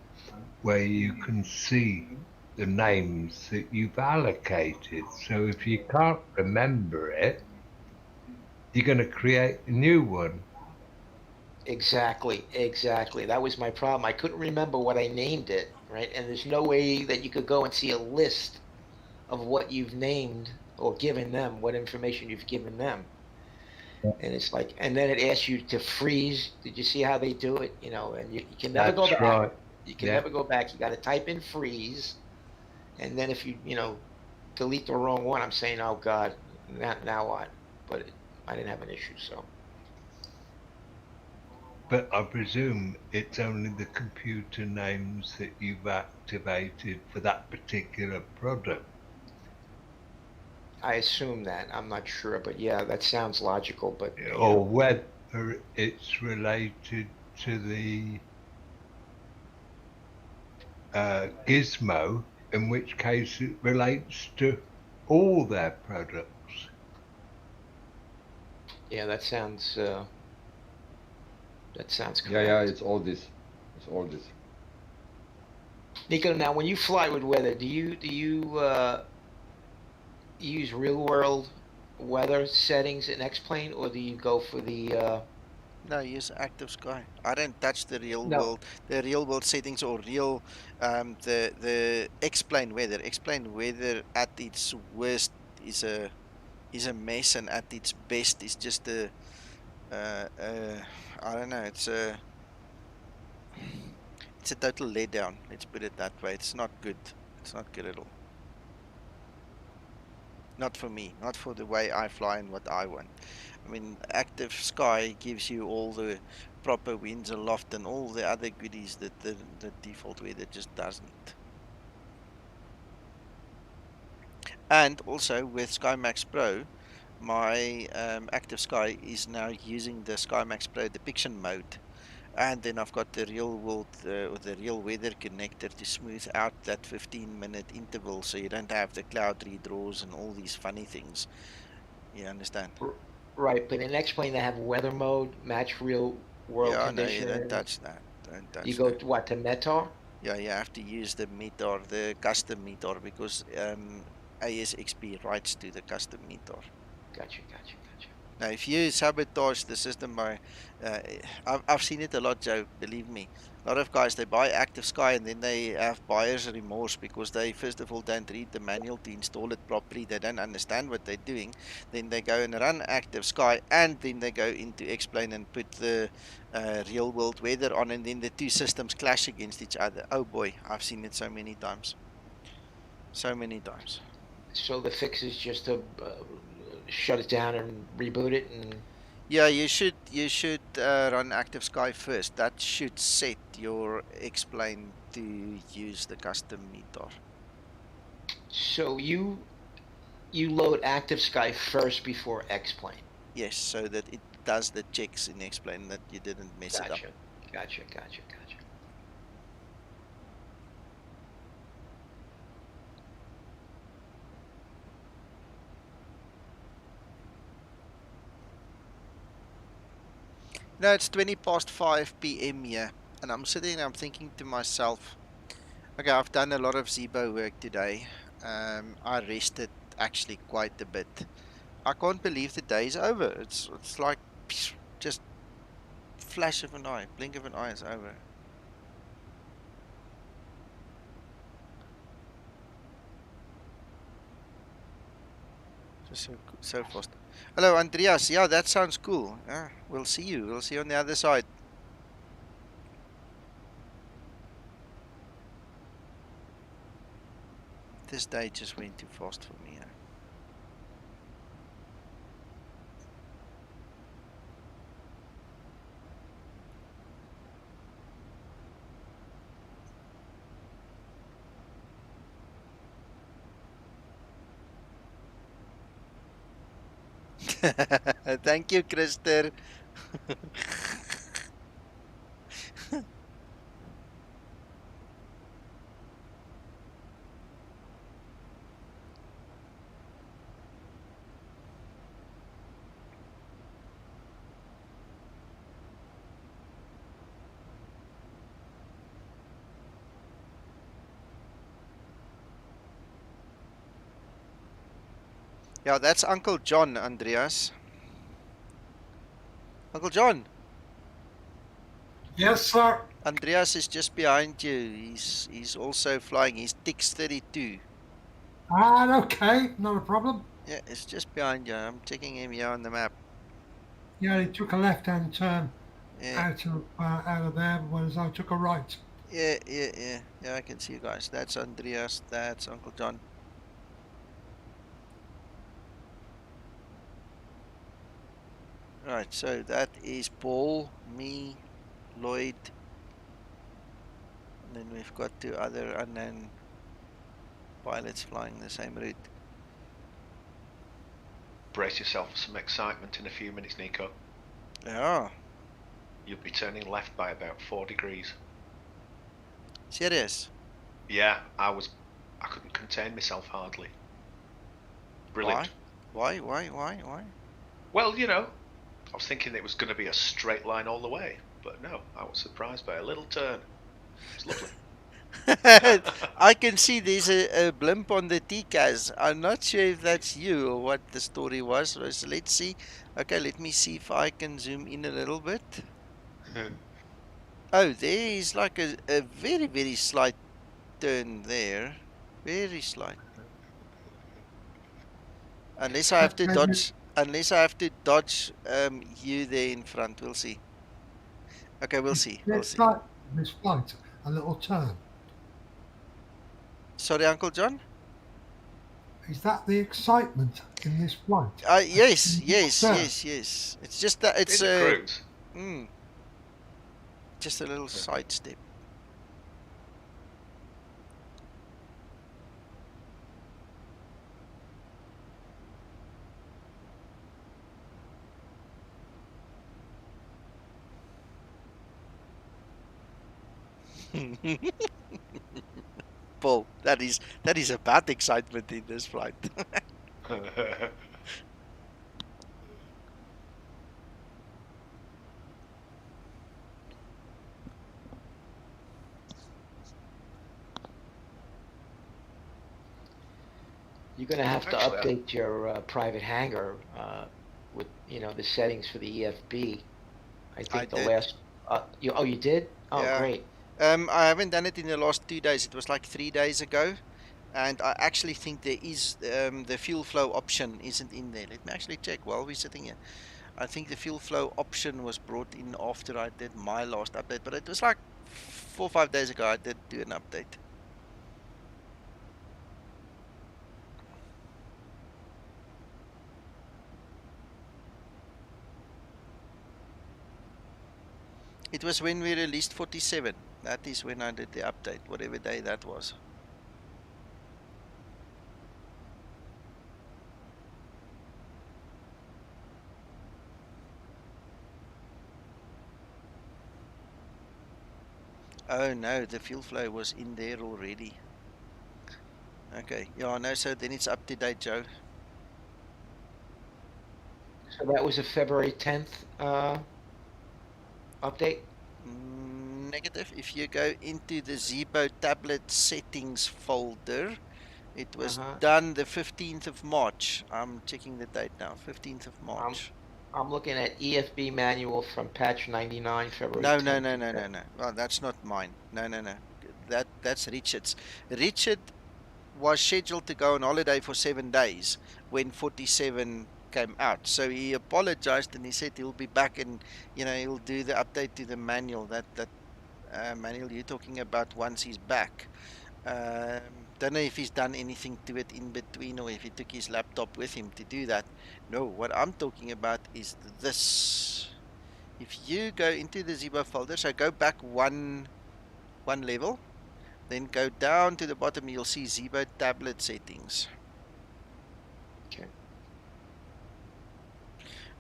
where you can see the names that you've allocated. So if you can't remember it, you're going to create a new one. Exactly. That was my problem. I couldn't remember what I named it, right? And there's no way that you could go and see a list of what you've named or given them, what information you've given them. And it's like, and then it asks you to freeze. Did you see how they do it? And you can never go back. Right. You can never go back. You got to type in freeze. And then if you, delete the wrong one, I'm saying, oh God, now what? But I didn't have an issue, so. But I presume it's only the computer names that you've activated for that particular product. I assume that. I'm not sure, but yeah, that sounds logical. But or whether it's related to the gizmo, in which case it relates to all their products. Yeah, that sounds correct. Yeah, it's all this. Nico, now when you fly with weather, do you use real world weather settings in X-Plane, or do you go for the No, use active sky. I don't touch the real world settings or real the X-Plane weather. X-Plane weather at its worst is a mess, and at its best is just a I don't know, it's a total letdown. Let's put it that way. It's not good. It's not good at all. Not for me, not for the way I fly and what I want. I mean, active sky gives you all the proper winds aloft and all the other goodies that the default weather just doesn't. And also with Skymax Pro, my active sky is now using the Skymax Pro depiction mode. And then I've got the real world or the real weather connector to smooth out that 15-minute interval, so you don't have the cloud redraws and all these funny things. You understand? Right, but in X-Plane they have weather mode, match real world conditions. No, you don't touch that. You go to what, to METAR? Yeah, you have to use the METAR, the custom METAR, because ASXP writes to the custom METAR. Gotcha. Now, if you sabotage the system by, I've seen it a lot, Joe, believe me. A lot of guys, they buy active sky and then they have buyer's remorse because they, first of all, don't read the manual to install it properly. They don't understand what they're doing. Then they go and run active sky, and then they go into X-Plane and put the real world weather on, and then the two systems clash against each other. Oh boy, I've seen it so many times. So the fix is just to shut it down and reboot it, and yeah, you should run active sky first. That should set your X-Plane to use the custom METAR. So you load active sky first before X-Plane? Yes, so that it does the checks in X-Plane that you didn't mess it up. Gotcha. No, it's 20 past 5 p.m. here, and I'm sitting and I'm thinking to myself, okay, I've done a lot of Zibo work today. I rested actually quite a bit. I can't believe the day's over. It's like just flash of an eye, blink of an eye is over. Just so fast. Hello, Andreas. Yeah, that sounds cool. Yeah, we'll see you. We'll see you on the other side. This day just went too fast for me. Thank you, Krister. Yeah, that's Uncle John, Andreas. Uncle John. Yes, sir. Andreas is just behind you. He's also flying. He's Tix 32. Ah, okay, not a problem. Yeah, it's just behind you. I'm checking him here on the map. Yeah, he took a left-hand turn Yeah, out of there, whereas I took a right. yeah. Yeah, I can see you guys. That's Andreas. That's Uncle John. Right, so that is Paul, me, Lloyd, and then we've got two other unknown pilots flying the same route. Brace yourself for some excitement in a few minutes, Nico. Yeah. You'll be turning left by about 4 degrees. Serious? Yeah, I couldn't contain myself hardly. Brilliant. Why? Well, you know, I was thinking it was going to be a straight line all the way, but no, I was surprised by a little turn. It's lovely. I can see there's a blimp on the TCAS. I'm not sure if that's you or what the story was. So let's see. Okay, let me see if I can zoom in a little bit. Oh, there is like a very, very slight turn there. Very slight. Unless I have to dodge you there in front. We'll see. Okay, we'll see. This flight, a little turn. Sorry, Uncle John? Is that the excitement in this flight? Yes. It's just that it's a cruise. Just a little sidestep. Paul, that is a bad excitement in this flight. You're going to have to update your private hangar with the settings for the EFB. I think the last. You did? Oh, yeah. Great. I haven't done it in the last 2 days. It was like 3 days ago, and I actually think there is the fuel flow option isn't in there. Let me actually check while we're sitting here. I think the fuel flow option was brought in after I did my last update, but it was like 4 or 5 days ago. I did do an update. It was when we released 47. That is when I did the update, whatever day that was. Oh no, the fuel flow was in there already. Okay, yeah, no, so then it's up to date, Joe. So that was a February 10th update? Negative. If you go into the Zibo tablet settings folder, it was done the 15th of March. I'm checking the date now, 15th of March. I'm looking at EFB manual from patch 99, February No, 10th. no. Well, that's not mine. No. That's Richard's. Richard was scheduled to go on holiday for 7 days when 47 came out. So he apologized and he said he'll be back and he'll do the update to the manual. That manual you're talking about once he's back. Don't know if he's done anything to it in between or if he took his laptop with him to do that. No, what I'm talking about is this. If you go into the Zibo folder, so go back one level, then go down to the bottom, you'll see Zibo tablet settings. Okay.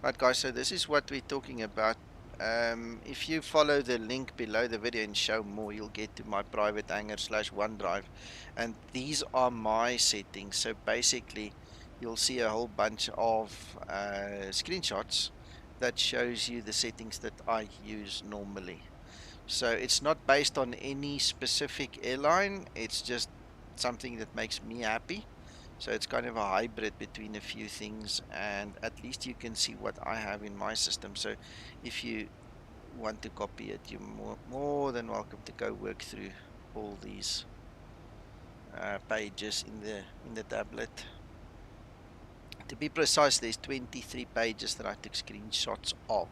Right, guys, so this is what we're talking about. If you follow the link below the video and show more, you'll get to my private hangar / OneDrive. And these are my settings. So basically, you'll see a whole bunch of screenshots that shows you the settings that I use normally. So it's not based on any specific airline. It's just something that makes me happy. So it's kind of a hybrid between a few things, and at least you can see what I have in my system. So if you want to copy it, you're more than welcome to go work through all these pages in the tablet. To be precise, there's 23 pages that I took screenshots of.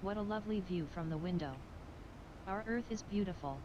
What a lovely view from the window. Our Earth is beautiful.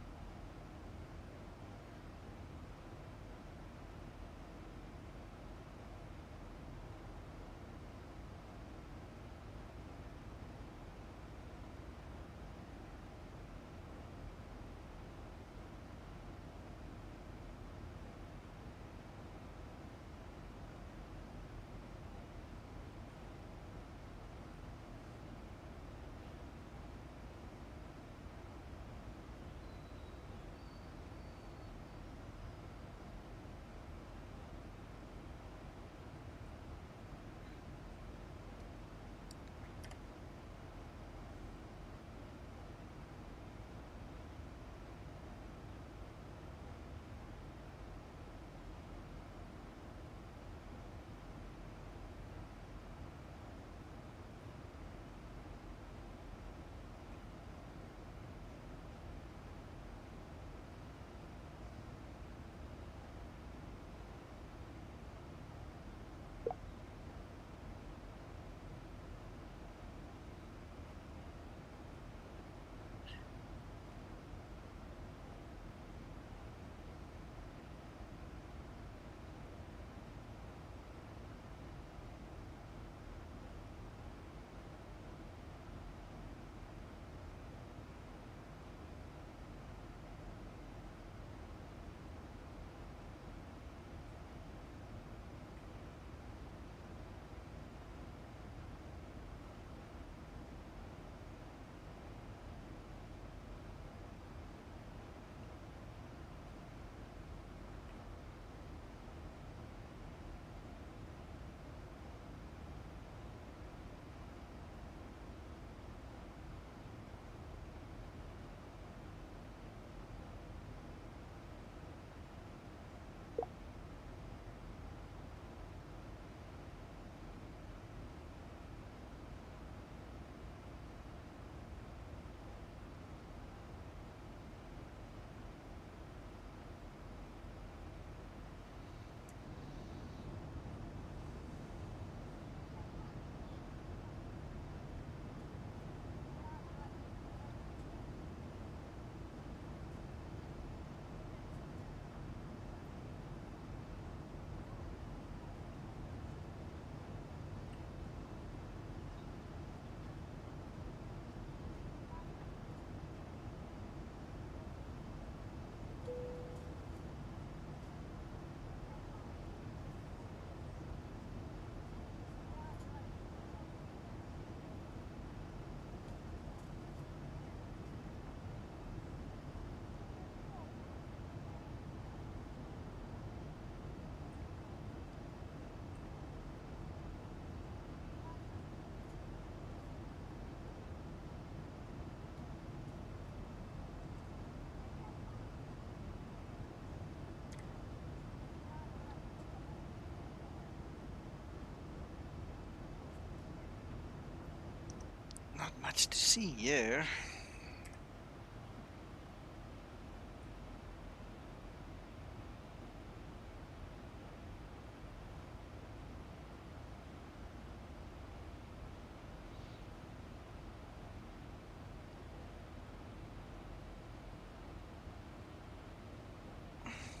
Not much to see here.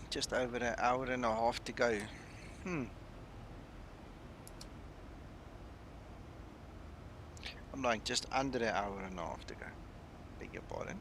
Just over an hour and a half to go. I'm like just under an hour and a half to go. Beg your pardon.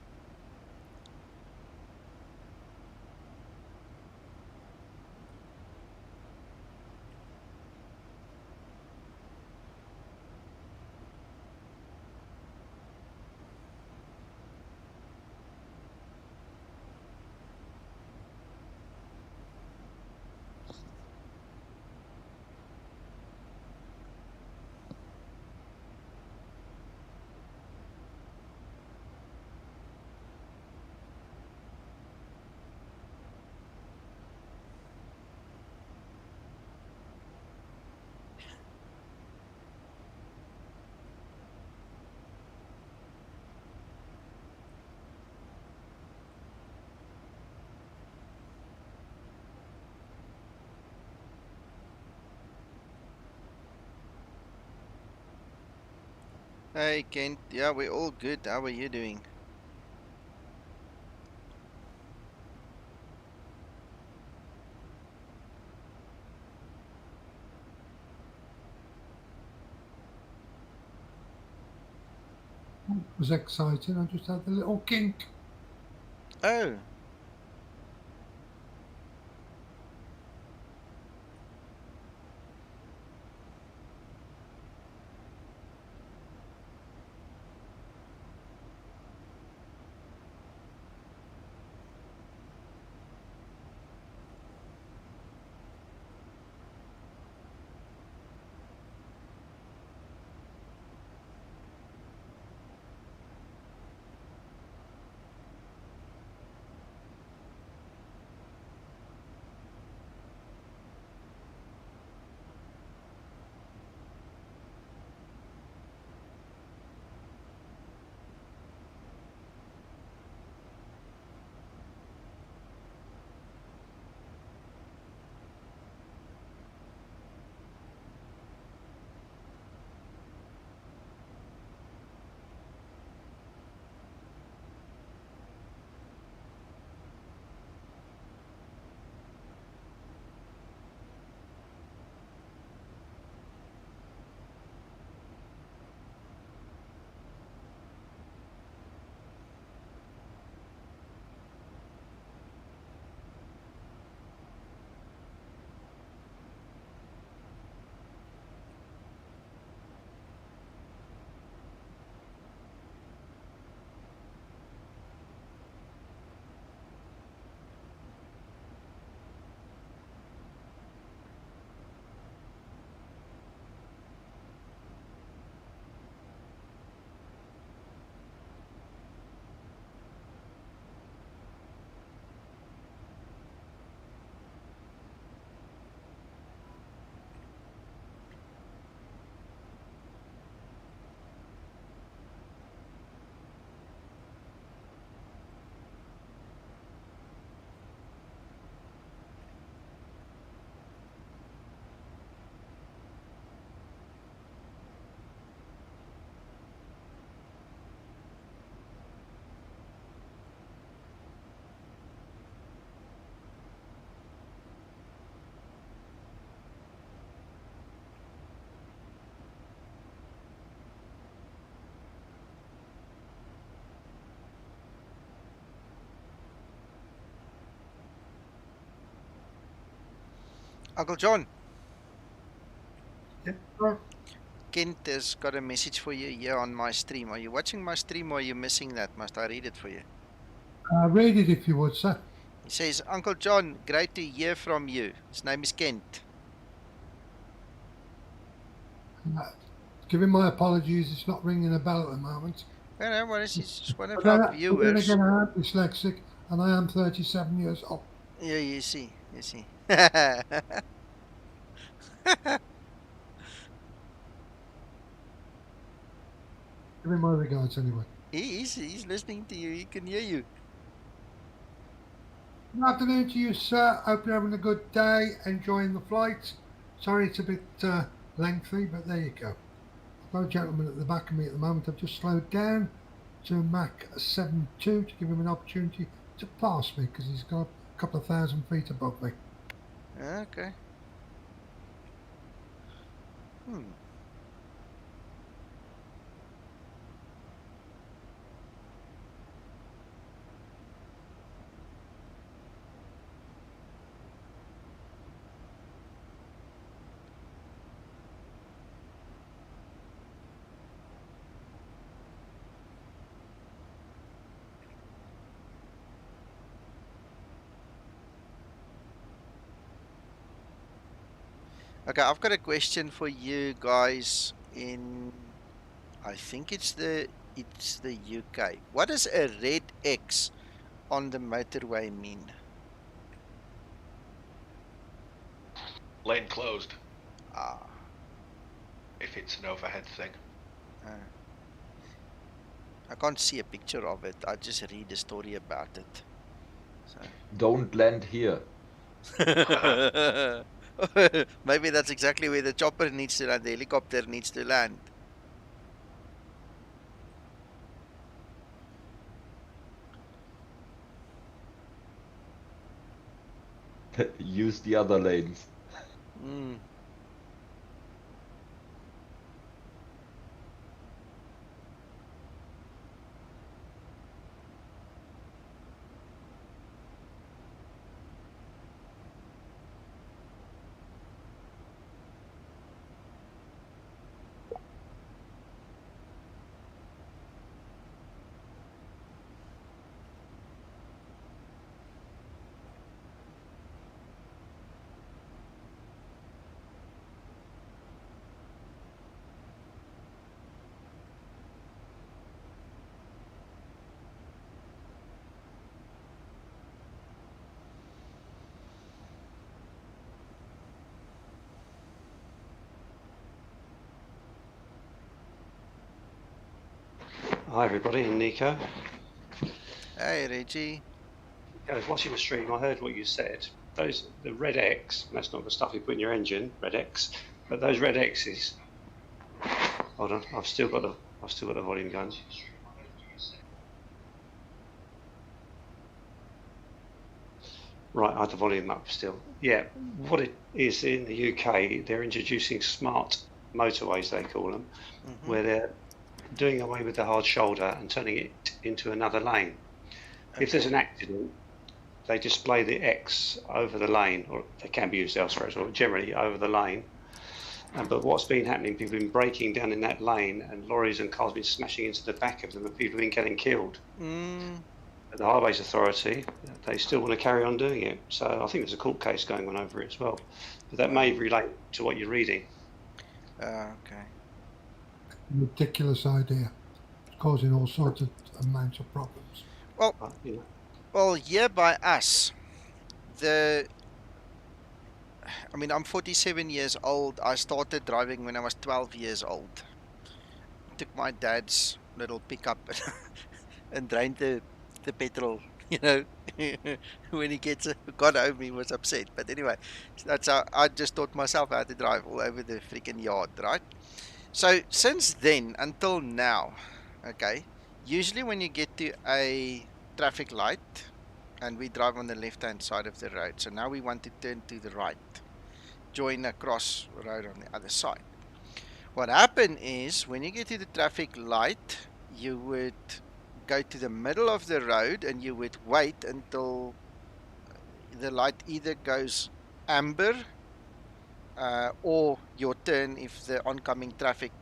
Hey Kent, yeah, we're all good. How are you doing? It was exciting. I just had a little kink. Oh. Uncle John. Yeah, sure. Kent has got a message for you here on my stream. Are you watching my stream or are you missing that? Must I read it for you? Read it if you would, sir. He says, Uncle John, great to hear from you. His name is Kent. Give him my apologies. It's not ringing a bell at the moment. No, no worries. He's just one of But then, our but then viewers. again, I am dyslexic and I am 37 years old. Yeah, you see. You see. Give him my regards anyway. He's listening to you. He can hear you. Good afternoon to you, sir. Hope you're having a good day, enjoying the flight. Sorry it's a bit lengthy, but there you go. I've got a gentleman at the back of me at the moment. I've just slowed down to Mach 7.2 to give him an opportunity to pass me because he's got a couple of 1,000 feet above me. Okay. Okay, I've got a question for you guys in, I think it's the UK. What does a red X on the motorway mean? Lane closed. Ah. If it's an overhead thing. I can't see a picture of it. I just read a story about it. So. Don't land here. Maybe that's exactly where the chopper needs to land. The helicopter needs to land. use the other lanes. Mm. Hi everybody, I'm Nico. Hey, Reggie. I was watching the stream, I heard what you said. The red X, that's not the stuff you put in your engine, red X, but those red X's. Hold on, I've still got the volume going. Right, I had the volume up still. Yeah, what it is in the UK, they're introducing smart motorways, they call them, where they're doing away with the hard shoulder and turning it into another lane. Okay. If there's an accident, they display the X over the lane, or they can be used elsewhere as well, generally over the lane. But what's been happening, people have been breaking down in that lane, and lorries and cars have been smashing into the back of them, and people have been getting killed. The Highways Authority, they still want to carry on doing it. So I think there's a court case going on over it as well. But that may relate to what you're reading. Okay. Ridiculous idea. It's causing all sorts of amounts of problems. Well, well, here by us, I mean, I'm 47 years old. I started driving when I was 12 years old. Took my dad's little pickup and drained the petrol, you know. When he got home, he was upset. But anyway, that's how I just taught myself how to drive all over the freaking yard, right? So since then until now, okay, usually when you get to a traffic light, and we drive on the left-hand side of the road, so now we want to turn to the right, join a cross road on the other side. What happened is, when you get to the traffic light, you would go to the middle of the road and you would wait until the light either goes amber or your turn. If the oncoming traffic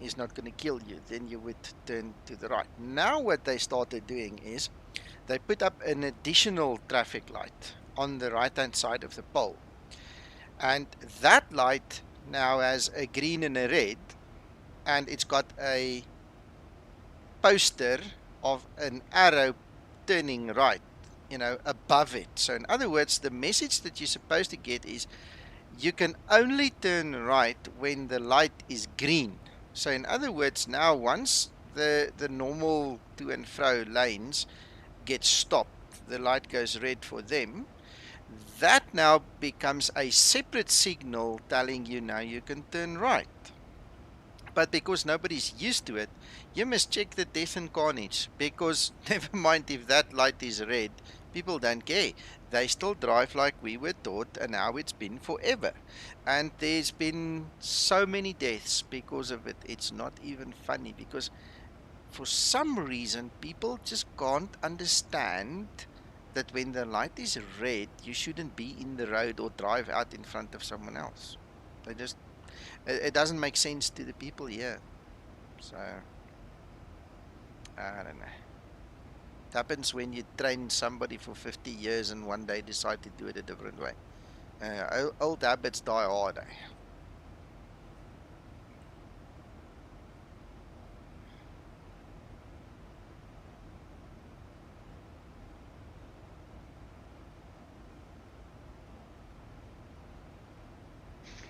is not going to kill you, then you would turn to the right. Now what they started doing is they put up an additional traffic light on the right hand side of the pole, and that light now has a green and a red, and it's got a poster of an arrow turning right, you know, above it. So in other words, the message that you're supposed to get is you can only turn right when the light is green. So in other words, now once the normal to and fro lanes get stopped, the light goes red for them, that now becomes a separate signal telling you now you can turn right. But because nobody's used to it, you must check the death and carnage, because never mind if that light is red, people don't care. They still drive like we were taught, and how it's been forever. And there's been so many deaths because of it. It's not even funny, because for some reason people just can't understand that when the light is red, you shouldn't be in the road or drive out in front of someone else. They just, it doesn't make sense to the people here. So I don't know. It happens when you train somebody for 50 years and one day decide to do it a different way. Old habits die hard.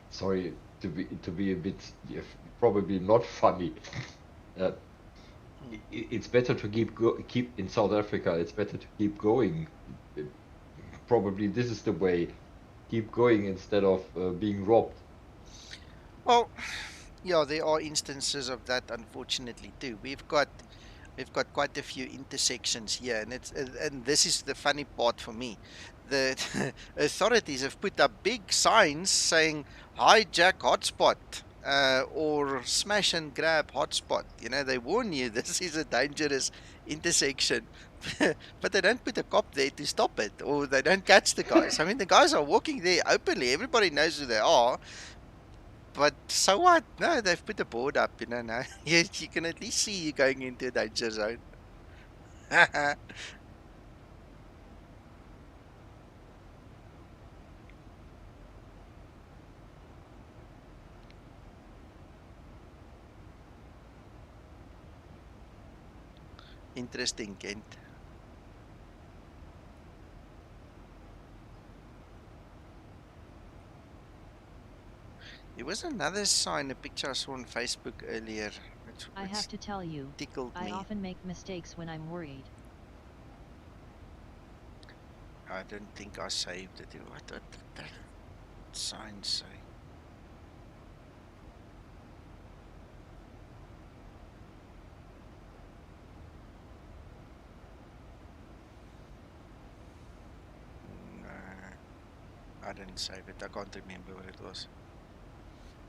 Sorry to be a bit probably not funny. It's better to keep in South Africa. It's better to keep going. Probably this is the way. Keep going instead of being robbed. Well, yeah, there are instances of that, unfortunately, too. We've got We've got quite a few intersections here, and this is the funny part for me. The authorities have put up big signs saying hijack hotspot or smash and grab hotspot. You know, they warn you this is a dangerous intersection, but they don't put a cop there to stop it, or they don't catch the guys. I mean, the guys are walking there openly. Everybody knows who they are. But so what? No, they've put a board up, you know, now. You can at least see you going into a danger zone. Interesting, Kent. There was another sign, a picture I saw on Facebook earlier. I have to tell you, tickled I me. often make mistakes when I'm worried. I don't think I saved it. What did that sign say? No, I didn't save it. I can't remember what it was.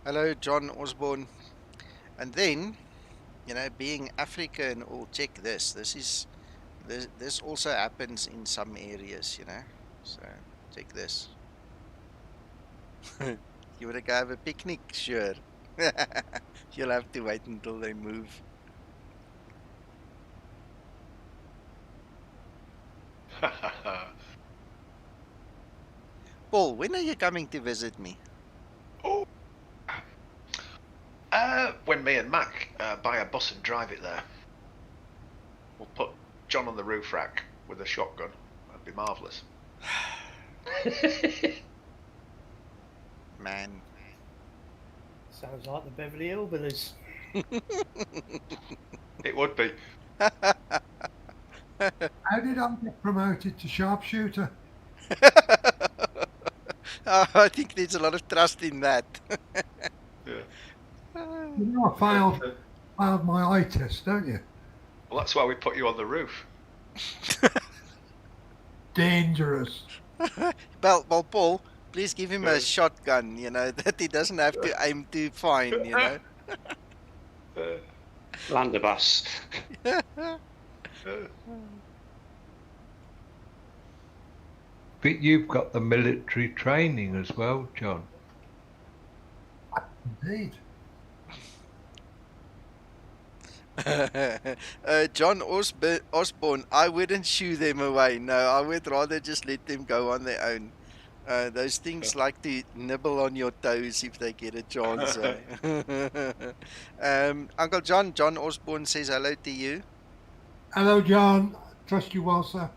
Hello, John Osborne. And then, you know, being Africa and all, check this. This also happens in some areas, you know. So check this. You want to go have a picnic? Sure. You'll have to wait until they move. Paul, when are you coming to visit me? Oh. When me and Mac buy a bus and drive it there. We'll put John on the roof rack with a shotgun. That'd be marvellous. Man. Sounds like the Beverly Hillbillies. It would be. How did I get promoted to sharpshooter? I think there's a lot of trust in that. Yeah. You know, I failed my eye test, don't you? Well, that's why we put you on the roof. Dangerous. Well, Paul, please give him a shotgun, you know, that he doesn't have to aim too fine, you know. Blunderbuss. But you've got the military training as well, John. Indeed. John Osborne, I wouldn't shoo them away. No, I would rather just let them go on their own. Those things like to nibble on your toes if they get a chance. Uncle John Osborne says hello to you. Hello, John. Trust you well, sir.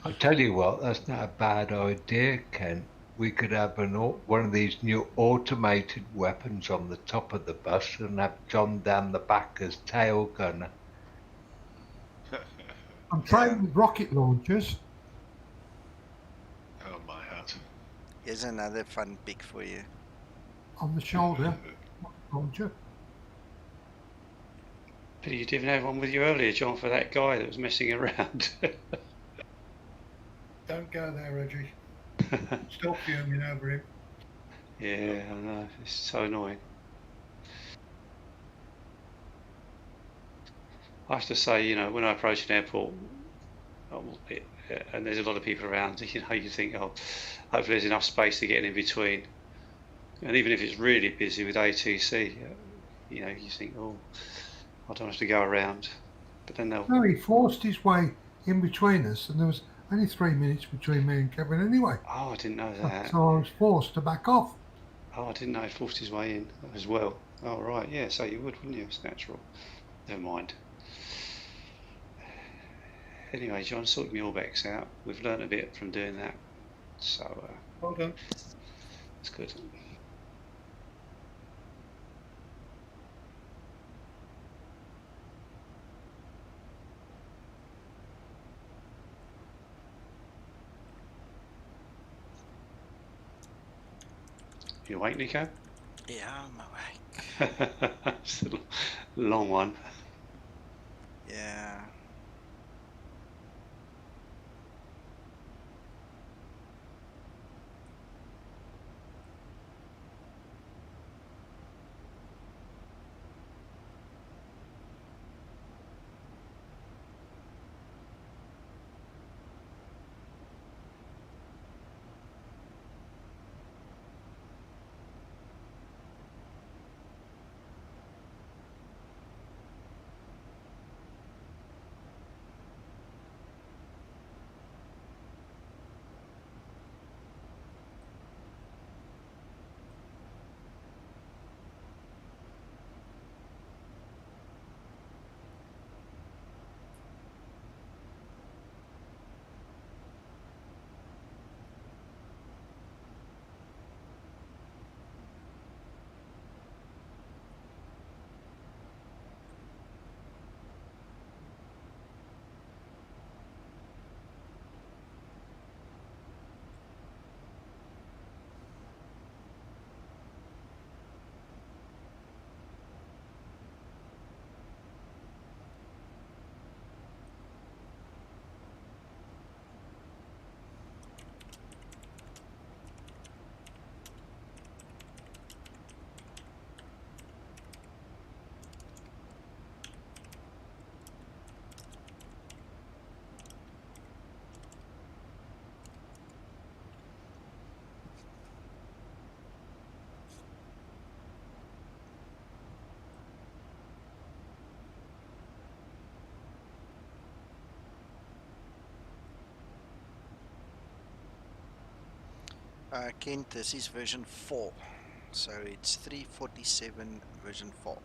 I tell you what, that's not a bad idea, Ken. We could have one of these new automated weapons on the top of the bus and have John down the back as tail gunner. I'm trained with rocket launchers. Oh, my hat. Here's another fun pick for you. On the shoulder. Launcher. But you didn't have one with you earlier, John, for that guy that was messing around. Don't go there, Reggie. Still fuming over him. Yeah, I know. It's so annoying. I have to say, you know, when I approach an airport, and there's a lot of people around, you know, you think, oh, hopefully there's enough space to get in between. And even if it's really busy with ATC, you know, you think, oh, I don't have to go around. But then they'll... No, he forced his way in between us, and there was only 3 minutes between me and Kevin anyway. Oh, I didn't know that. So I was forced to back off. Oh, I didn't know he forced his way in as well. Oh, right, yeah, so you would, wouldn't you? It's natural. Never mind. Anyway, John, sorting your backs out. We've learned a bit from doing that. So, well done. It's good. You awake, Nico? Yeah, I'm awake. It's a long one. Yeah. Kent, this is version 4. So it's 347 version 4.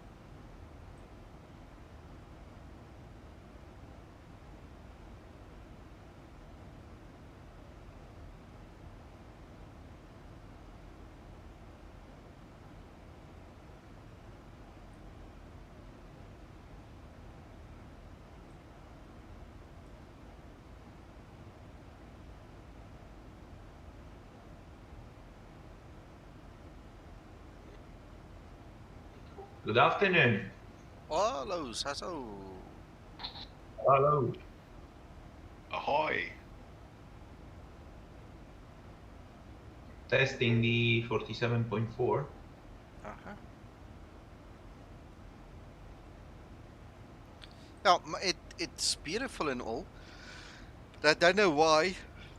Good afternoon. Hello, Sasso. Hello. Ahoy. Testing the 47.4. Uh-huh. Yeah, it's beautiful and all. But I don't know why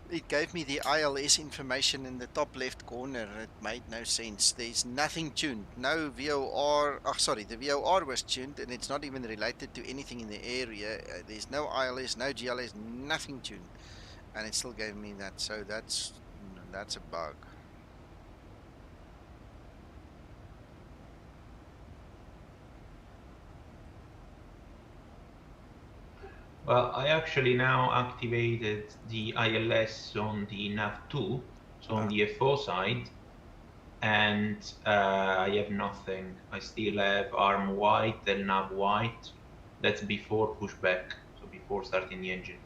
it gave me the ILS information in the top left corner. It made no sense. There's nothing tuned. No VOR. Oh, sorry, the VOR was tuned, and it's not even related to anything in the area. There's no ILS, no GLS, nothing tuned, and it still gave me that. So that's a bug. Well, I actually now activated the ILS on the nav2, so on the FO side, and I have nothing. I still have arm white and nav white. That's before pushback, so before starting the engine.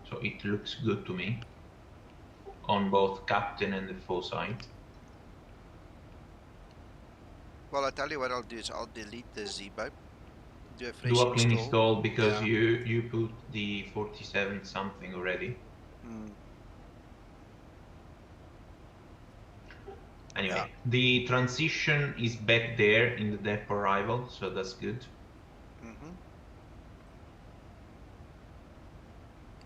So it looks good to me on both captain and the FO side. Well, I'll tell you what I'll do is I'll delete the Zibo, do a fresh Do a clean install. install because Yeah. you put the 47 something already. Anyway, the transition is back there in the depth arrival, so that's good.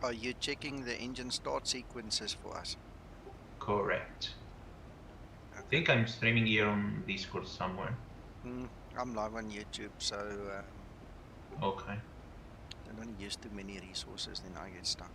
Are you checking the engine start sequences for us? Correct. I think I'm streaming here on Discord somewhere. I'm live on YouTube, so Okay. don't want to use too many resources, then I get stuck.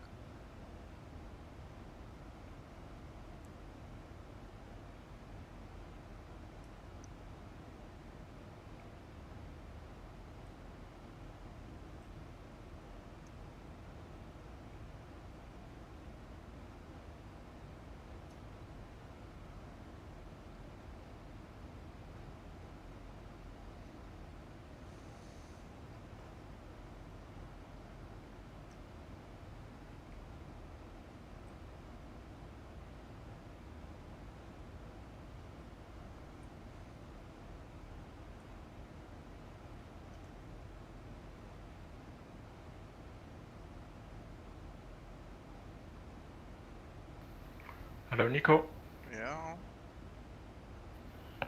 Hello, Nico. Yeah.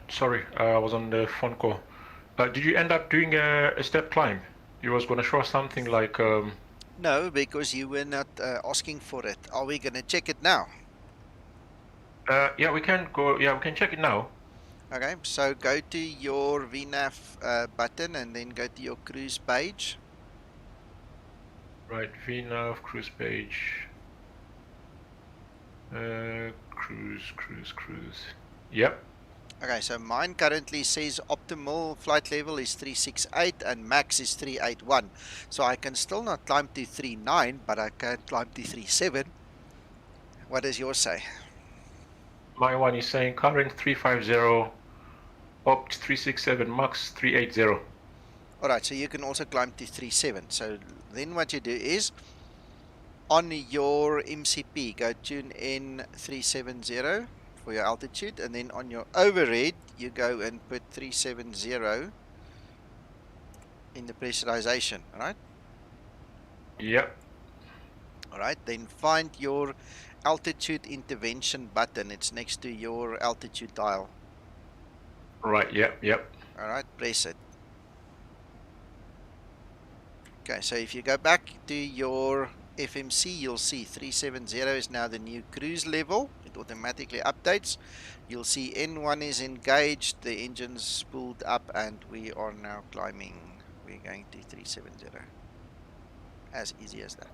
Sorry, I was on the phone call. Did you end up doing a step climb? You was going to show us something like... No, because you were not asking for it. Are we going to check it now? Yeah, we can go. Yeah, we can check it now. Okay, so go to your VNAV button and then go to your cruise page. Right, VNAV cruise page. Cruise. Yep. Okay, so mine currently says optimal flight level is 368 and max is 381. So I can still not climb to 39, but I can climb to 37. What does yours say? My one is saying current 350, opt 367, max 380. Alright, so you can also climb to 37. So then what you do is, on your MCP, go tune in 370 for your altitude, and then on your overhead, you go and put 370 in the pressurization, alright? Yep. Alright, then find your altitude intervention button. It's next to your altitude dial. Right, yep. Alright, press it. Okay, so if you go back to your FMC, you'll see 370 is now the new cruise level. It automatically updates. You'll see N1 is engaged, the engine's spooled up, and we are now climbing. We're going to 370. As easy as that.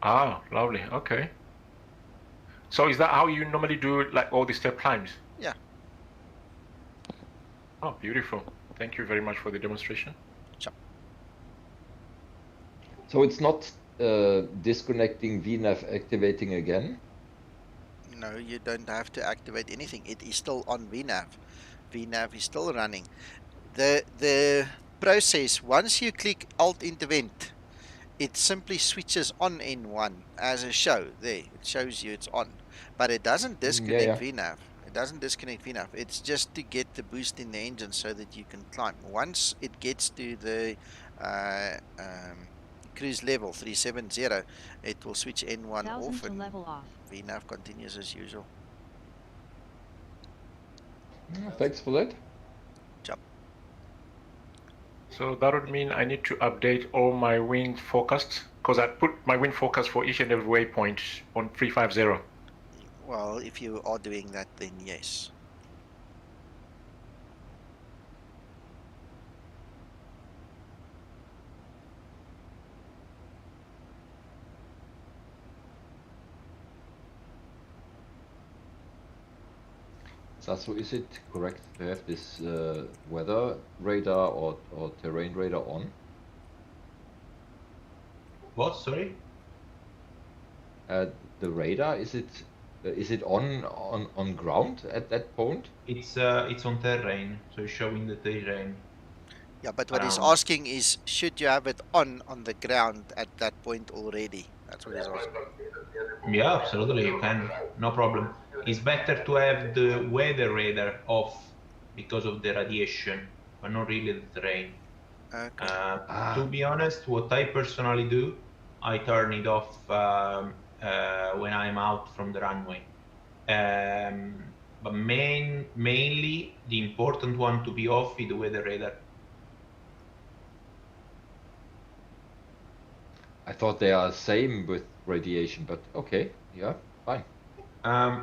Ah, lovely. Okay. So is that how you normally do like all the step climbs? Yeah. Oh, beautiful. Thank you very much for the demonstration. Sure. So it's not disconnecting VNAV activating again? No, you don't have to activate anything. It is still on VNAV. VNAV is still running. The process, once you click Alt Intervent, it simply switches on N1 as a show. There, it shows you it's on. But it doesn't disconnect VNAV. It doesn't disconnect VNAV. It's just to get the boost in the engine so that you can climb. Once it gets to the cruise level 370, it will switch N1 off and level off. VNAV continues as usual. Thanks for that. So that would mean I need to update all my wind forecasts, because I put my wind forecast for each and every waypoint on 350. Well, if you are doing that, then yes. So is it correct to have this weather radar or terrain radar on? What? Sorry? The radar, is it on ground at that point? It's on terrain, so it's showing the terrain. Yeah, but what he's asking is, should you have it on the ground at that point already? That's what he's asking. Yeah, absolutely, you can. No problem. It's better to have the weather radar off because of the radiation, but not really the terrain. Okay. To be honest, what I personally do, I turn it off when I'm out from the runway. But mainly, the important one to be off is the weather radar. I thought they are same with radiation, but okay, yeah, fine.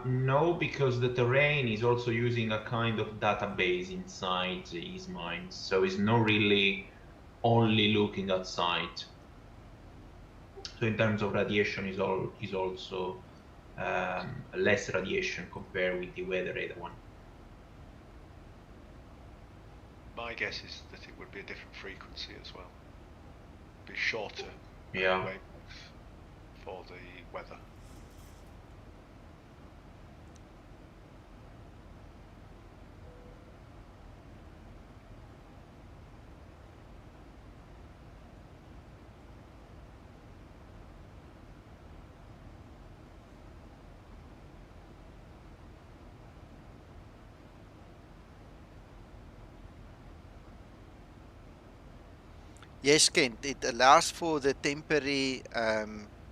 No, because the terrain is also using a kind of database inside his mind, so it's not really only looking outside. So in terms of radiation, is also less radiation compared with the weather radar one. My guess is that it would be a different frequency as well. Be shorter. Yeah. Wavelength for the weather. Yes, Kent, it allows for the temporary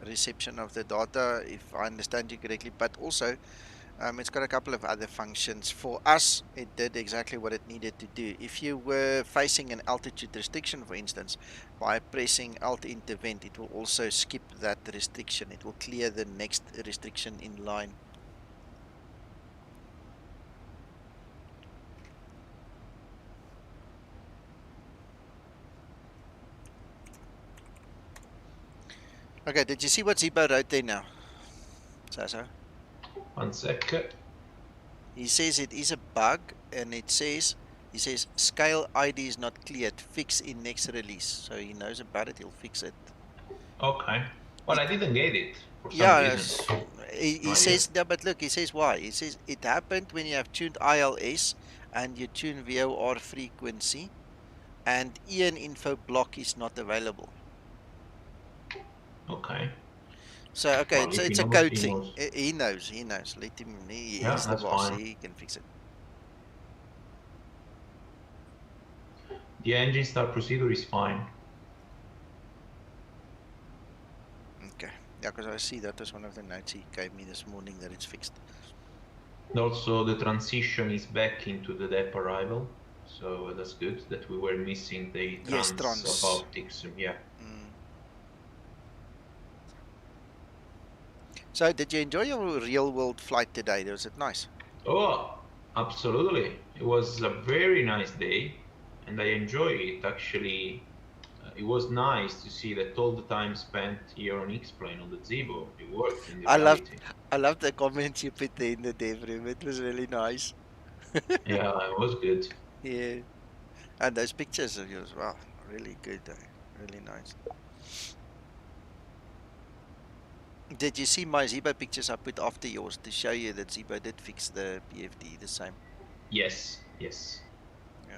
reception of the data, if I understand you correctly, but also It's got a couple of other functions. For us, it did exactly what it needed to do. If you were facing an altitude restriction, for instance, by pressing Alt Intervent, it will also skip that restriction. It will clear the next restriction in line. Okay, did you see what Zibo wrote there now? Sasso? 1 sec. He says it is a bug, and he says scale ID is not cleared. Fix in next release. So he knows about it. He'll fix it. Okay. Well, I didn't get it for some Yeah, reason. he says no, but look, he says why. He says it happened when you have tuned ILS and you tune VOR frequency, and EN info block is not available. Okay. So okay, Well, it's a code thing. He knows. Let him. He's the boss. Fine. He can fix it. The engine start procedure is fine. Okay. Yeah, because I see that was one of the notes he gave me this morning, that it's fixed. Also, the transition is back into the DEP arrival, so that's good. That we were missing the trans of optics. Yeah. So, did you enjoy your real world flight today? Was it nice? Oh, absolutely. It was a very nice day, and I enjoy it. Actually, it was nice to see that all the time spent here on X-Plane on the Zibo, it worked in the reality. I loved the comments you put there in the dev room. It was really nice. Yeah, it was good. Yeah, and those pictures of yours, wow, really good, really nice. Did you see my Zibo pictures I put after yours to show you that Zibo did fix the PFD the same? Yes, yes. Yeah.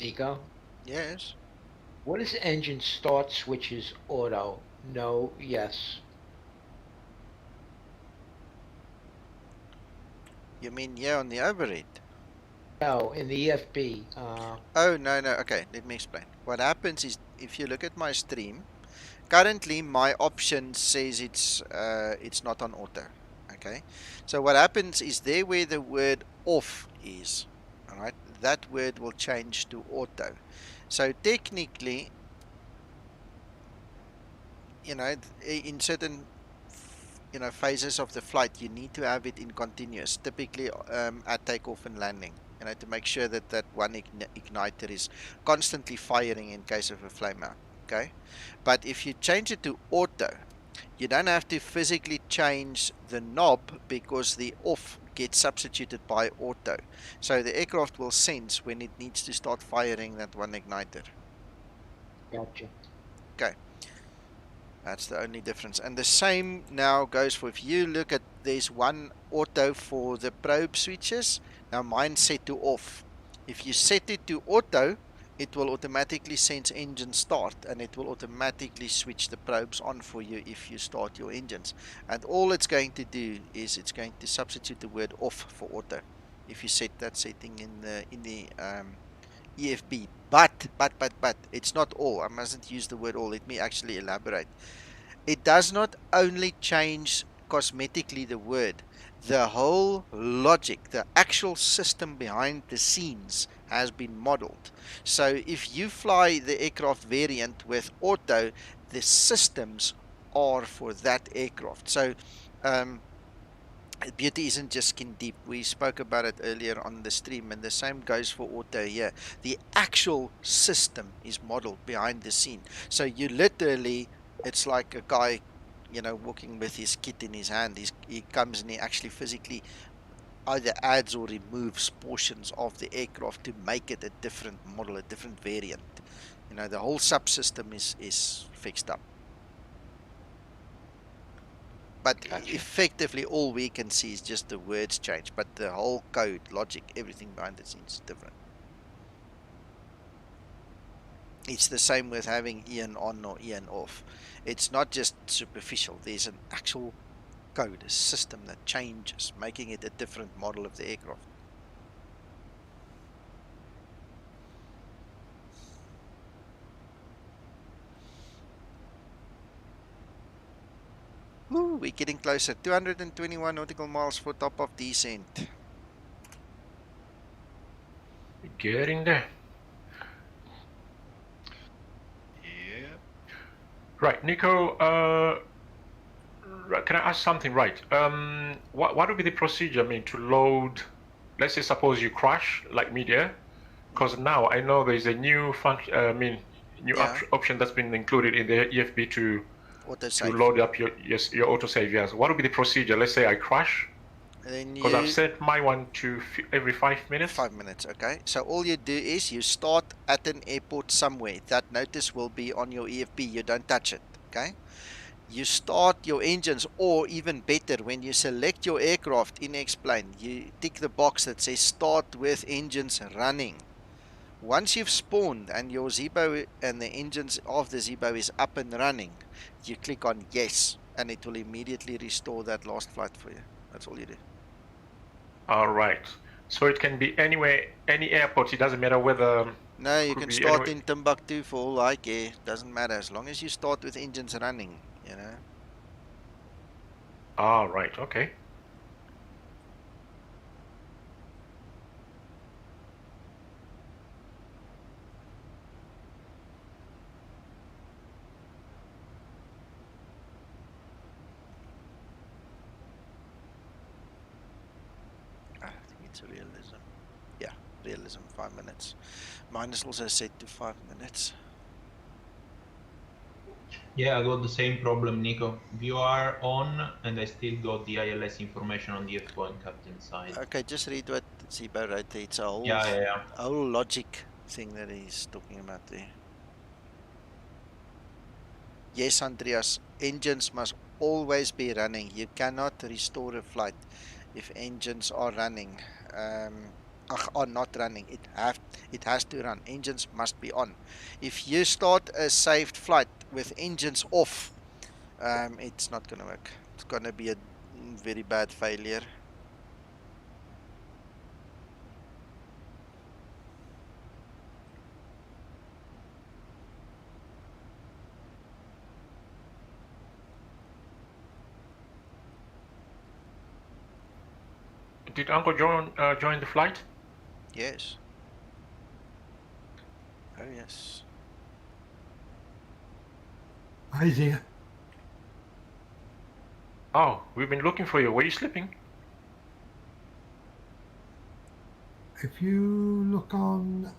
Nico? Yes. What is engine start switches auto? No, yes. You mean yeah on the overhead? No, in the EFB. Oh, no, no. Okay, let me explain. What happens is, if you look at my stream, currently my option says it's not on auto. Okay, so what happens is there where the word off is, all right, that word will change to auto. So technically, you know, in certain phases of the flight, you need to have it in continuous, typically at takeoff and landing, to make sure that that one igniter is constantly firing in case of a flame out. Okay, but if you change it to auto, you don't have to physically change the knob, because the off gets substituted by auto, so the aircraft will sense when it needs to start firing that one igniter. Gotcha. Okay, that's the only difference. And the same now goes for, if you look at, there's one auto for the probe switches. Now mine's set to off. If you set it to auto, it will automatically sense engine start, and it will automatically switch the probes on for you if you start your engines. And all it's going to do is it's going to substitute the word off for auto if you set that setting in the EFB. But it's not all. I mustn't use the word all. Let me actually elaborate. It does not only change cosmetically the word. The whole logic, the actual system behind the scenes has been modeled. So if you fly the aircraft variant with auto, the systems are for that aircraft. So beauty isn't just skin deep. We spoke about it earlier on the stream, and the same goes for auto here. The actual system is modeled behind the scene. So you literally, it's like a guy, walking with his kit in his hand. He comes and he actually physically either adds or removes portions of the aircraft to make it a different model, a different variant. The whole subsystem is fixed up. But gotcha. Effectively, all we can see is just the words change, but the whole code, logic, everything behind the scenes is different. It's the same with having EN on or EN off. It's not just superficial. There's an actual code, a system that changes, making it a different model of the aircraft. Ooh, we're getting closer. 221 nautical miles for top of descent. Getting there. Yeah. Right, Nico. Can I ask something? Right. What would be the procedure? I mean, to load. Let's say, suppose you crash like media, because now I know there is a new function. Option that's been included in the EFB to load up your autosave. Yes. What would be the procedure? Let's say I crash. Because I've set my one to every 5 minutes. 5 minutes, okay. So all you do is you start at an airport somewhere. That notice will be on your EFB. You don't touch it, okay. You start your engines, or even better, when you select your aircraft in X-Plane, you tick the box that says start with engines running. Once you've spawned and your Zibo and the engines of the Zibo is up and running, you click on yes, and it will immediately restore that last flight for you. That's all you do. All right. So it can be anywhere, any airport. It doesn't matter whether. No, you can start in Timbuktu for all I care. Doesn't matter, as long as you start with engines running. All right. Okay. I think it's realism. Yeah, realism, 5 minutes. Mine is also set to 5 minutes. Yeah, I got the same problem, Nico. You are on, and I still got the ILS information on the F1 captain side. Okay, just read what Zibo wrote there. It's a whole, whole logic thing that he's talking about there. Yes, Andreas, engines must always be running. You cannot restore a flight if engines are running. Are not running. It has to run. Engines must be on. If you start a saved flight with engines off, it's not going to work. It's going to be a very bad failure. Did Uncle John join the flight? Yes. Oh yes. He's here. Oh, we've been looking for you. Were you sleeping? If you look on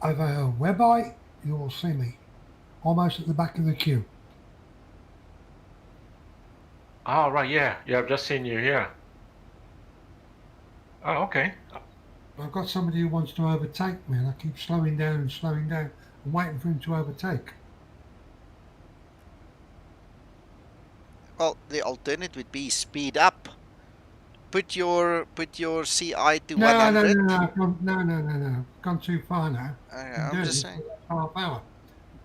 over website, you will see me almost at the back of the queue. Oh, right, yeah. Yeah, I've just seen you here. Oh, okay. I've got somebody who wants to overtake me, and I keep slowing down and slowing down and waiting for him to overtake. Well, the alternate would be speed up. Put your CI to No, 100. no. I've gone too far now. Okay, I'm I'm doing just this saying. for half hour.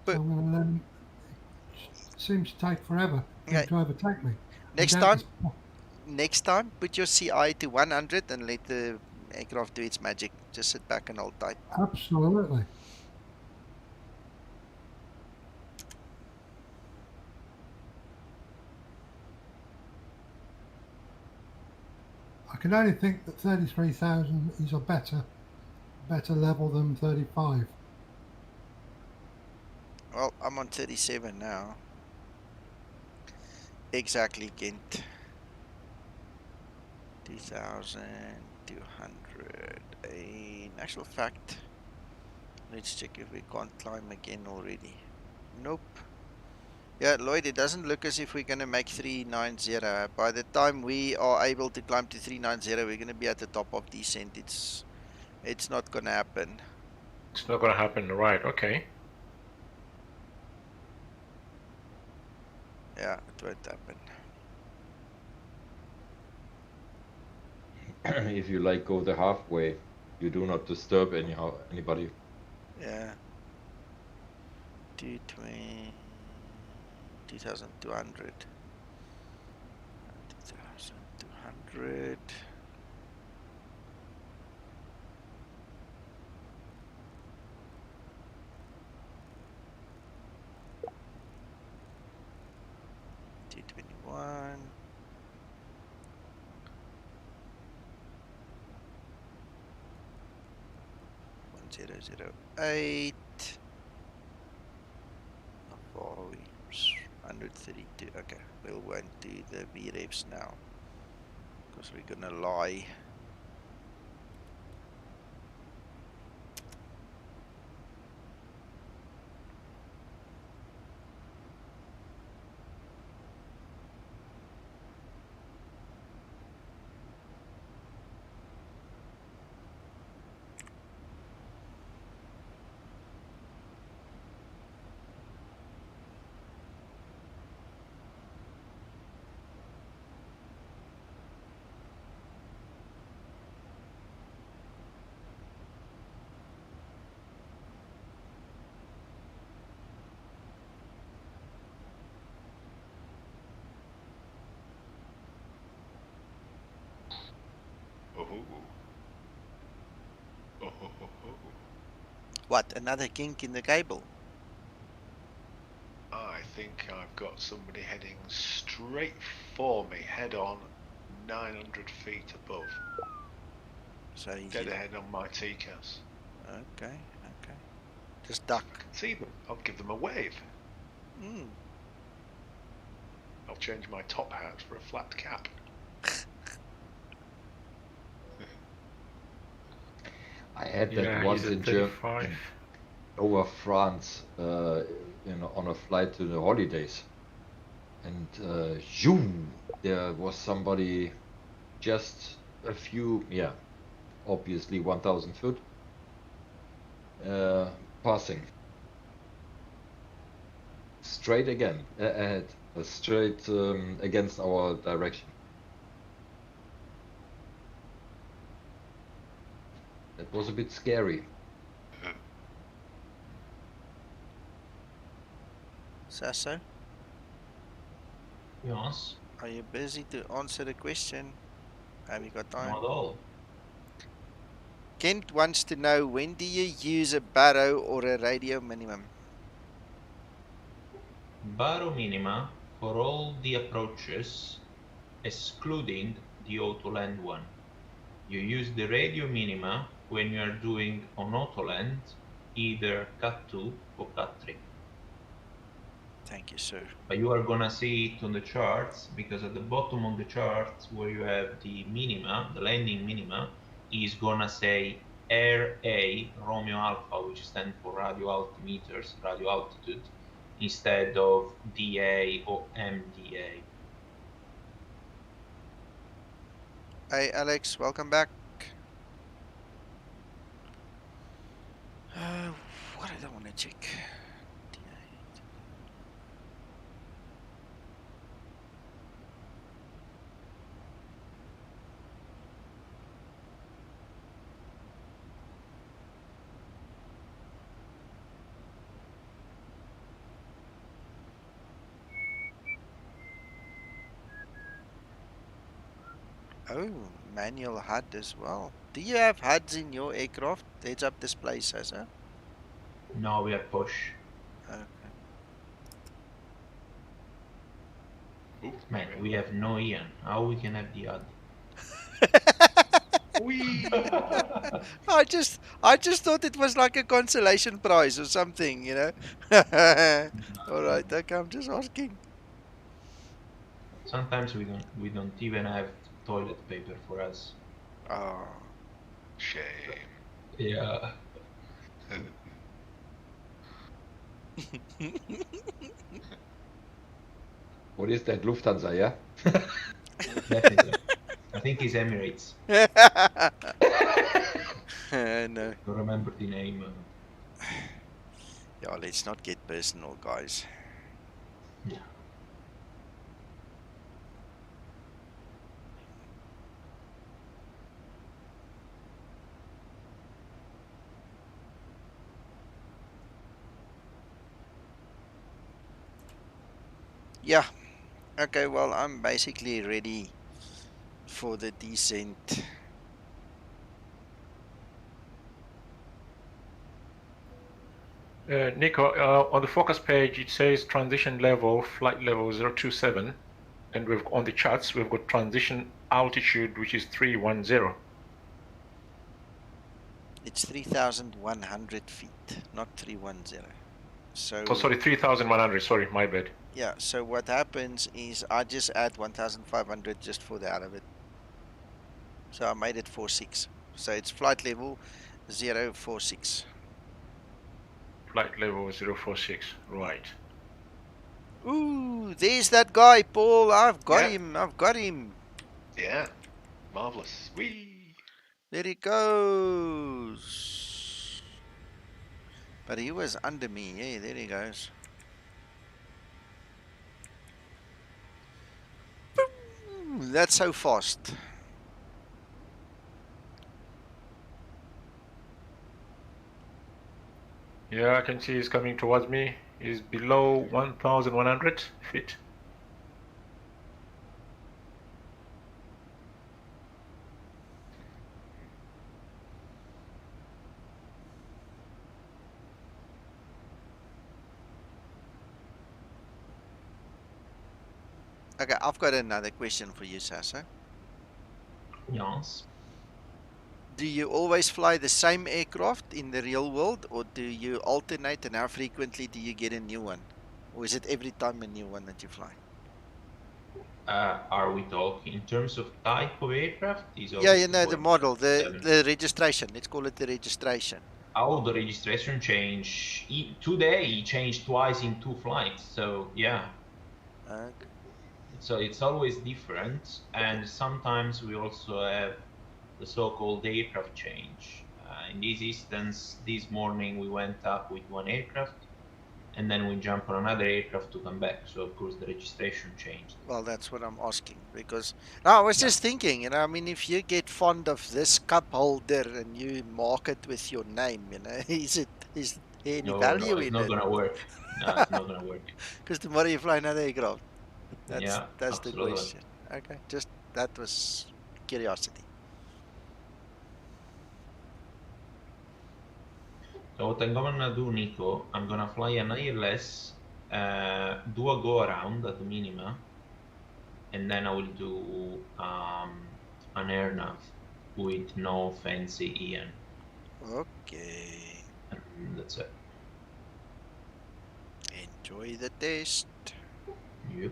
But So I'm going to let him. It seems to take forever for him okay, to overtake me. next time, put your CI to 100 and let the aircraft do its magic. Just sit back and hold tight. Absolutely. I can only think that 33,000 is a better level than 35. Well, I'm on 37 now. Exactly, Kent. 2,200. In actual fact, let's check if we can't climb again already. Nope. Yeah, Lloyd, it doesn't look as if we're going to make 390. By the time we are able to climb to 390, we're going to be at the top of descent. It's not going to happen. It's not going to happen, right? Okay. Yeah, it won't happen. If you like go the halfway, you do not disturb anybody. Yeah. 220, 2,200. 2,200. One 1008. How far are we? 132. Okay, we'll won't do the VREFs now because we're gonna lie. What, another kink in the cable? I think I've got somebody heading straight for me, head on, 900 feet above. So dead ahead on my TCAS. Okay. Just duck. I can see them. I'll give them a wave. I'll change my top hat for a flat cap. I had that once in Germany, over France, on a flight to the holidays, and there was somebody just a few, obviously 1,000 foot, passing straight ahead, straight against our direction. It was a bit scary. Sasso? Yes? Are you busy to answer the question? Have you got time? Not at all. Kent wants to know, when do you use a baro or a radio minimum? Baro minima for all the approaches, excluding the auto land one. You use the radio minima when you are doing on auto land, either Cat 2 or Cat 3. Thank you, sir. But you are gonna see it on the charts, because at the bottom of the charts where you have the minima, the landing minima, is gonna say RA Romeo Alpha, which stands for radio altimeters, radio altitude, instead of DA or MDA. Hey, Alex, welcome back. What I don't want to check. Oh, manual HUD as well. Do you have HUDs in your aircraft? Heads-up display, sir? No, we have push. Okay. Oops, man, we have no Ian. How we can have the odd? I just thought it was like a consolation prize or something, you know. All right, okay, I'm just asking. Sometimes we don't even have toilet paper for us. Oh, shame. Yeah. What is that, Lufthansa, yeah? I think it's Emirates. No. Don't remember the name. Yeah, let's not get personal, guys. Yeah. Yeah. Okay, well, I'm basically ready for the descent. Nico, on the focus page, it says transition level, flight level 027. And we've on the charts, we've got transition altitude, which is 310. It's 3,100 feet, not 310. So. Oh, sorry, 3,100. Sorry, my bad. Yeah, so what happens is I just add 1,500 just for the out of it. So I made it 46. So it's flight level 046. Flight level 046, right. Ooh, there's that guy, Paul. I've got Yeah. him. I've got him. Yeah, marvelous. Whee! There he goes. But he was under me. Yeah, there he goes. Boom. That's so fast. Yeah, I can see he's coming towards me. He's below 1,100 feet. Okay, I've got another question for you, Sasa. Yes. Do you always fly the same aircraft in the real world, or do you alternate, and how frequently do you get a new one? Or is it every time a new one that you fly? Are we talking in terms of type of aircraft? Yeah, you know, the model, the registration. Let's call it the registration. Oh, the registration change. Today he changed twice in 2 flights, so yeah. Okay. So it's always different, and sometimes we also have the so-called aircraft change. In this instance, this morning we went up with one aircraft, and then we jump on another aircraft to come back. So of course the registration changed. Well, that's what I'm asking, because now I was just thinking, you know, I mean, if you get fond of this cup holder and you mark it with your name, you know, is there any value in it? No, it's not gonna work. No, it's not gonna work. Because tomorrow you fly another aircraft. That's the absolutely. question. Okay, just that was curiosity. So what I'm gonna do, Nico, I'm gonna fly an ILS do a go around at the minima, and then I will do an air nav with no fancy Ian. Okay. And that's it. Enjoy the test. Yep.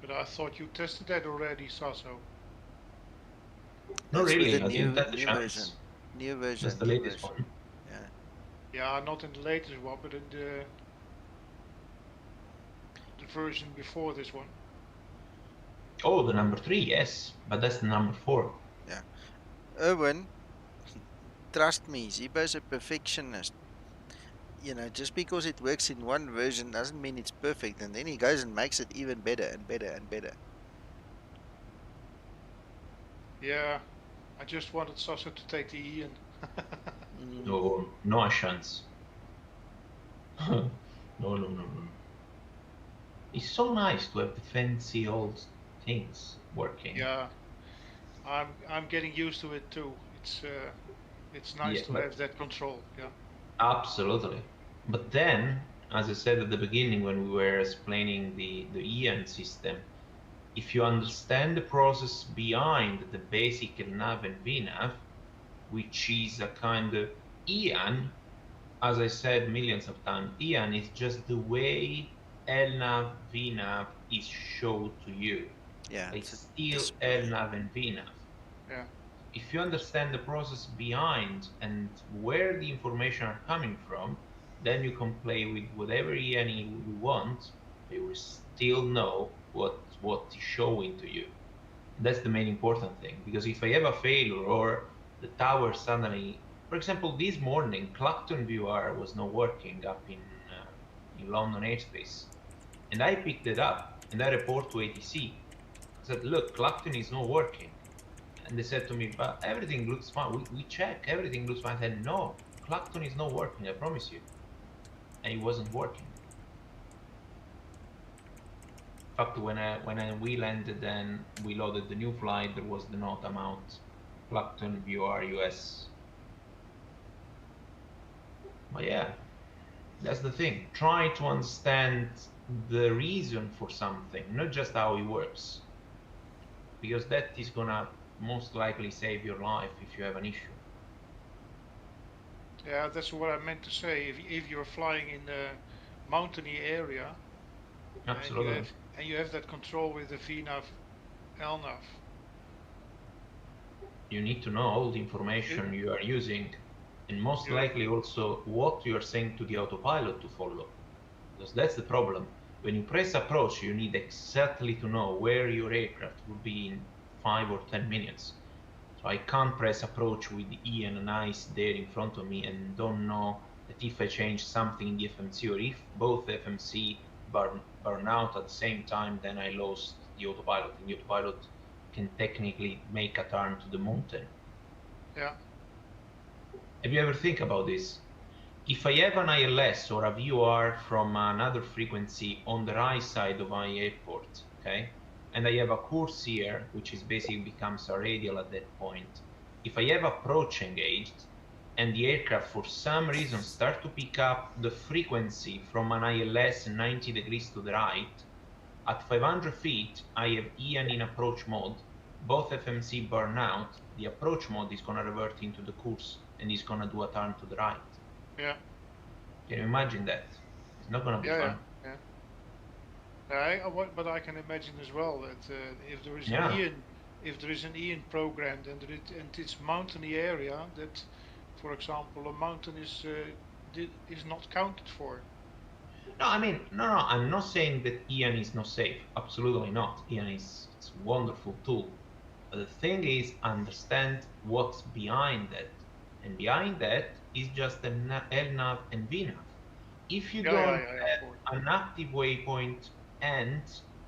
But I thought you tested that already, Sasso. Not That's with really. the I didn't have the new chance. version. New version. That's the new latest version. one. Yeah. Yeah, not in the latest one, but in the version before this one. Oh, the number 3, yes, but that's the number 4. Yeah. Erwin, trust me, Zibo's a perfectionist. You know, just because it works in one version doesn't mean it's perfect, and then he goes and makes it even better and better and better. Yeah, I just wanted Sasso to take the Ian. No, no chance. No. It's so nice to have the fancy old things working. Yeah, I'm getting used to it too. It's nice to have that control. Yeah. Absolutely. But then, as I said at the beginning when we were explaining the Ian system, if you understand the process behind the basic LNAV and VNAV, which is a kind of Ian, as I said millions of times, Ian is just the way LNAV, VNAV is shown to you. Yeah, it's still LNAV and VNAV. Yeah. If you understand the process behind and where the information are coming from, then you can play with whatever Ian you want. You will still know what is showing to you. That's the main important thing, because if I have a failure or the tower suddenly, for example, this morning Clacton viua was not working up in London airspace, and I picked it up and I report to ATC. I said, look, Clacton is not working. And they said to me, but everything looks fine. We check, everything looks fine. I said, no, Clacton is not working, I promise you. And it wasn't working. In fact, when we landed and we loaded the new flight, there was the note amount, Clacton viua US. But yeah, that's the thing. Try to understand the reason for something, not just how it works. Because that is gonna most likely save your life if you have an issue. Yeah, that's what I meant to say. If you're flying in a mountainy area, absolutely, and you have that control with the VNAV, LNAV, you need to know all the information you are using, and most likely also what you are saying to the autopilot to follow. Because that's the problem. When you press approach, you need exactly to know where your aircraft will be in 5 or 10 minutes. So I can't press approach with Ian and ice there in front of me and don't know that if I change something in the FMC or if both FMC burn out at the same time, then I lost the autopilot, and the autopilot can technically make a turn to the mountain. Yeah. Have you ever think about this? If I have an ILS or a VOR from another frequency on the right side of my airport, okay, and I have a course here, which is basically becomes a radial at that point. If I have approach engaged, and the aircraft for some reason start to pick up the frequency from an ILS 90 degrees to the right, at 500 feet, I have Ian in approach mode, both FMC burn out, the approach mode is gonna revert into the course and is gonna do a turn to the right. Yeah. Can you imagine that? It's not gonna be fun. But I can imagine as well that if there is an Ian programmed and it's mountainy area, that, for example, a mountain is not counted for. No, I mean, no, I'm not saying that Ian is not safe. Absolutely not. Ian is a wonderful tool. But the thing is, understand what's behind that. And behind that is just an LNAV and VNAV. If you don't have an active waypoint and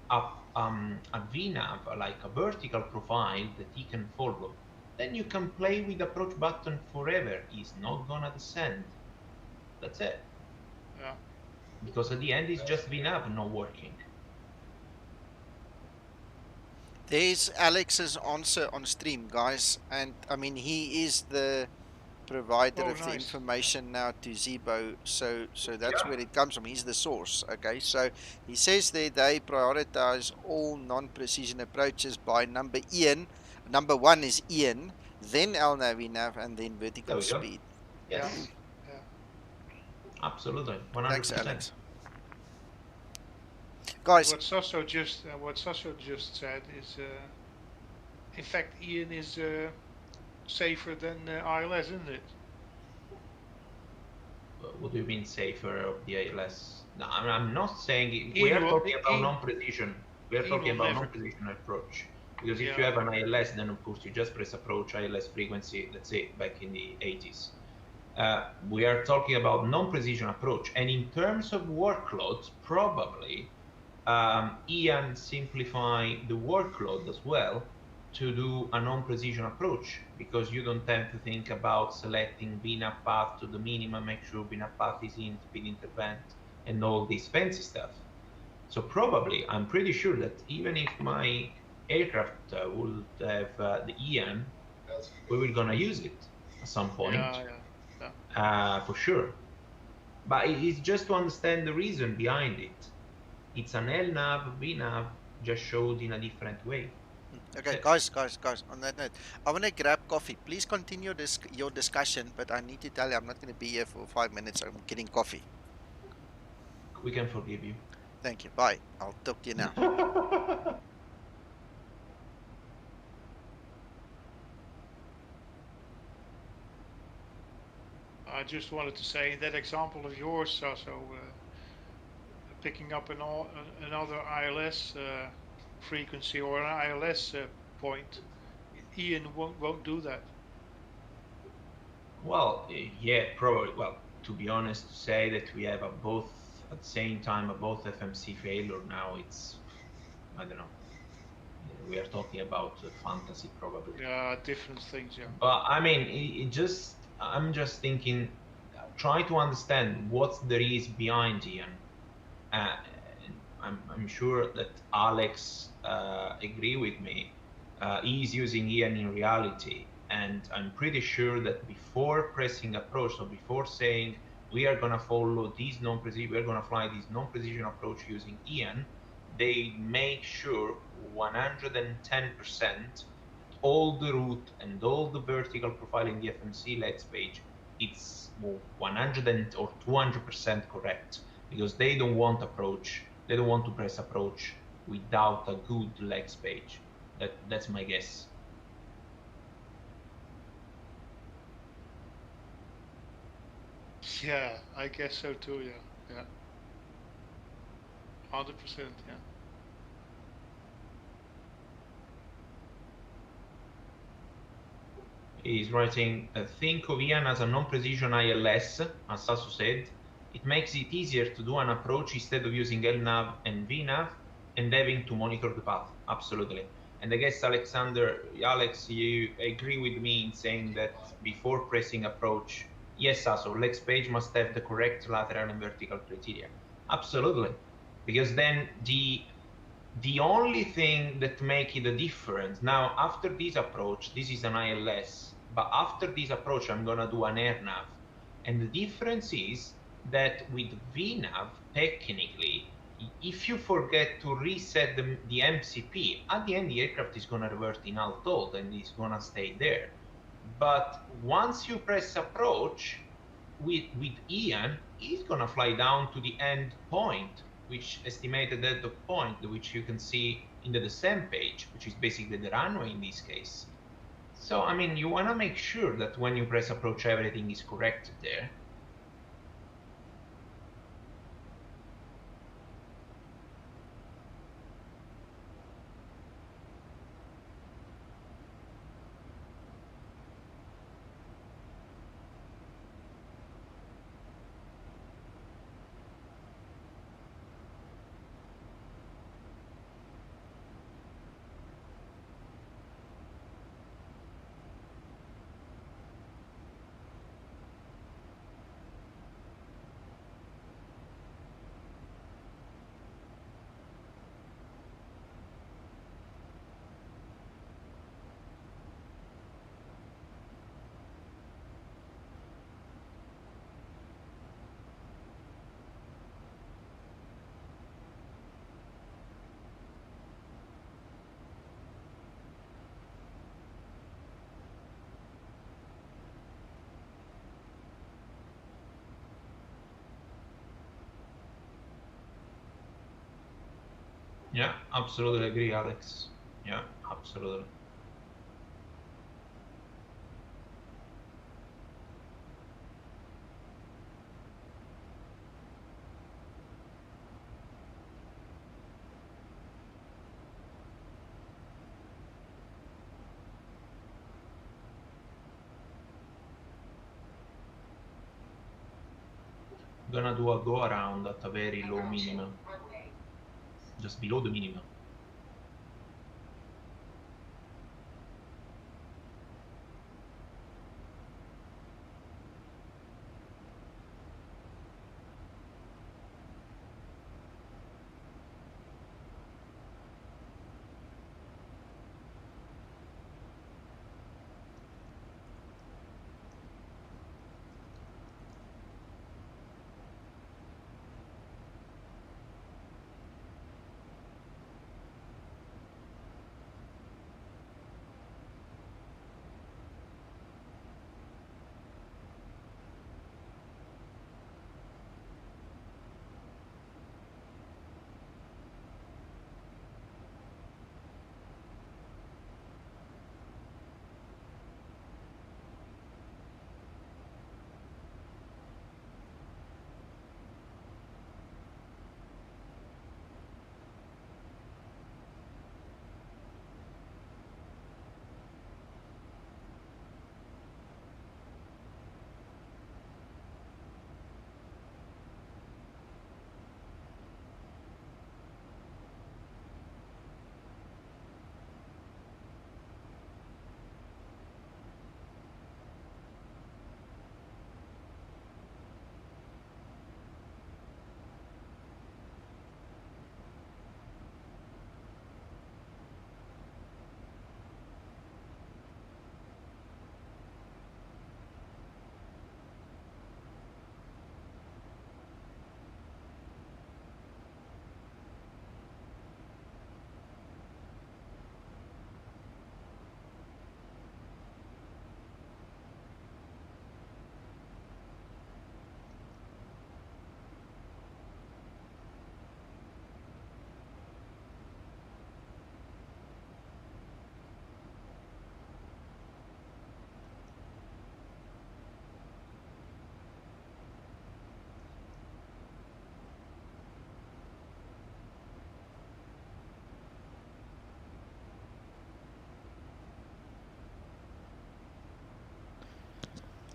a VNAV, like a vertical profile that he can follow, then you can play with approach button forever. He's not gonna descend. That's it. Yeah. Because at the end, it's just VNAV not working. There's Alex's answer on stream, guys, and I mean he is the provider Oh, of the nice. information now to Zibo, so that's where it comes from. He's the source. Okay, so he says there they prioritize all non-precision approaches by number one is Ian, then LNAV and then There vertical we go. speed. Yes. Yeah. Absolutely, 100%. Thanks, Alex. Guys, what Sasso just said is, in fact, Ian is safer than ILS, isn't it? What do you mean safer of the ILS? No, I'm not saying it. We are talking about non-precision. We are talking about non-precision approach. Because if you have an ILS, then of course you just press approach, ILS frequency, that's it, back in the 80s. We are talking about non-precision approach. And in terms of workloads, probably Ian simplify the workload as well to do a non-precision approach, because you don't have to think about selecting VNAV path to the minimum, make sure VNAV path is in, speed intervent, and all this fancy stuff. So probably, I'm pretty sure that even if my aircraft would have the Ian, we were gonna use it at some point, for sure. But it's just to understand the reason behind it. It's an LNAV, VNAV, just showed in a different way. Okay, guys, on that note, I want to grab coffee. Please continue your discussion, but I need to tell you I'm not going to be here for 5 minutes. I'm getting coffee. We can forgive you. Thank you. Bye. I'll talk to you now. I just wanted to say that example of yours, so picking up another ILS frequency or an ILS point, Ian won't do that. Well, yeah, probably. Well, to be honest, to say that we have both at the same time both FMC failure now, it's, I don't know. We are talking about fantasy probably. Yeah, different things. Yeah. But I mean, I'm just thinking, try to understand what there is behind Ian. I'm sure that Alex agree with me. He's using Ian in reality, and I'm pretty sure that before pressing approach, so before saying we are gonna follow these non-precision, we're gonna fly this non-precision approach using Ian, they make sure 110% all the route and all the vertical profile in the FMC legs page, it's 100 or 200% correct, because they don't want approach. They don't want to press approach without a good legs page. That's my guess. Yeah, I guess so too. Yeah. 100%. Yeah. He's writing, think of Ian as a non-precision ILS, as Sasu said. It makes it easier to do an approach instead of using LNAV and VNAV and having to monitor the path. Absolutely. And I guess, Alex, you agree with me in saying that before pressing approach, yes, Sasu, legs page must have the correct lateral and vertical criteria. Absolutely. Because then the only thing that make it a difference, now after this approach, this is an ILS, but after this approach, I'm gonna do an AirNav. And the difference is that with VNav, technically, if you forget to reset the MCP, at the end, the aircraft is gonna revert in alt and it's gonna stay there. But once you press approach, with Ian, he's gonna fly down to the end point, which estimated at the point, which you can see in the descent page, which is basically the runway in this case. So, I mean, you want to make sure that when you press approach, everything is correct there. Yeah, absolutely agree, Alex. Yeah, absolutely. Gonna do a go around at a very low minimum, just below the minimum.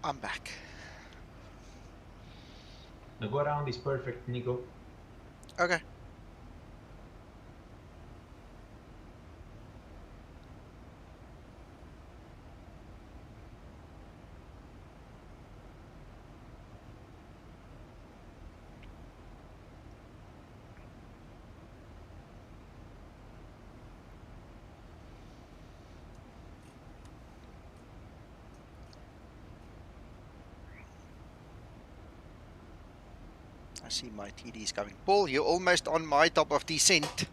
I'm back. The go around is perfect, Nico. Okay. I see my TD is coming. Paul, you're almost on my top of descent.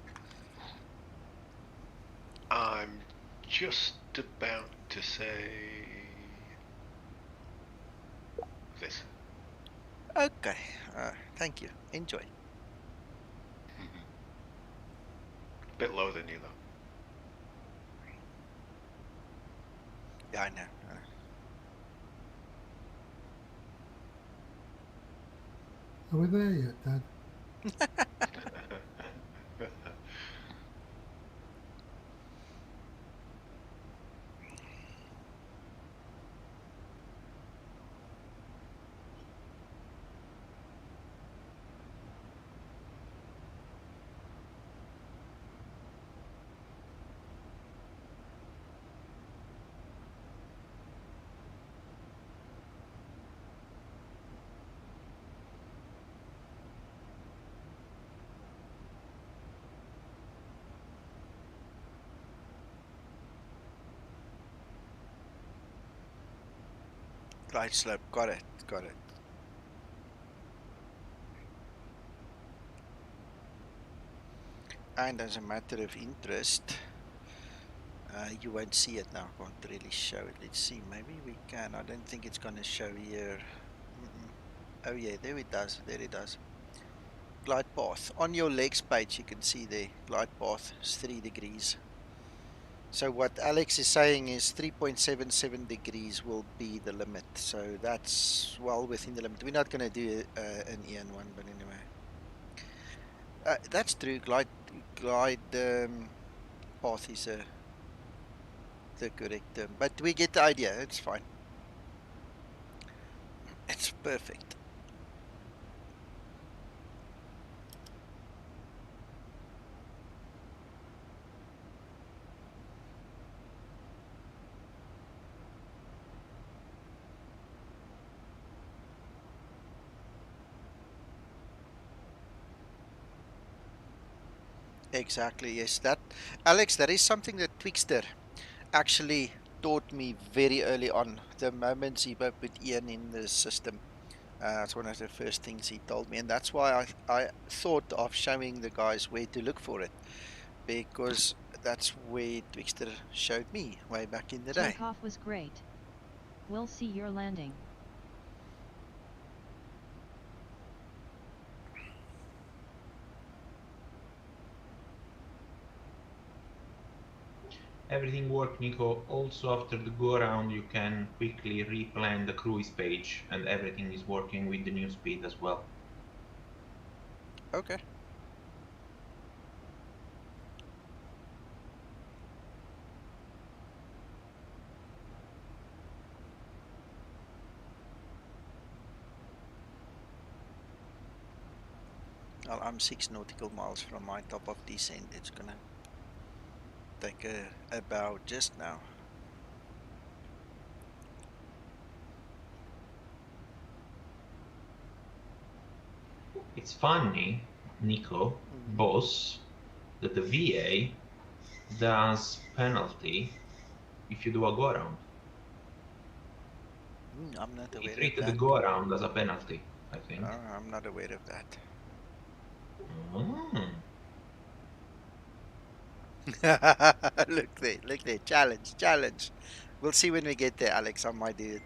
I'm just about to say this. Okay. Thank you. Enjoy. Bit lower than you though. Yeah, I know. Are we there yet, Dad? Right slope. Got it. Got it. And as a matter of interest, you won't see it now. I can't really show it. Let's see. Maybe we can. I don't think it's going to show here. Oh yeah, there it does. There it does. glide path. On your legs page, you can see the glide path is 3 degrees. So what Alex is saying is 3.77 degrees will be the limit. So that's well within the limit. We're not going to do an EN one, but anyway. That's true. Glide path is the correct term. But we get the idea. It's fine. It's perfect. Exactly, yes. That, Alex, that is something that Twixter actually taught me very early on. The moment Zibo put Ian in the system, that's one of the first things he told me, and that's why I thought of showing the guys where to look for it, because that's where Twixter showed me way back in the day. Takeoff was great. We'll see your landing. Everything worked, Nico. Also, after the go around, you can quickly replan the cruise page, and everything is working with the new speed as well. Okay. Well, I'm 6 nautical miles from my top of descent. It's gonna take a bow just now. It's funny, Nico, boss, that the VA does penalty if you do a go around. I'm not aware He of treated that. the go around as a penalty, I think. I'm not aware of that. Look there, challenge. We'll see when we get there, Alex. I might do it.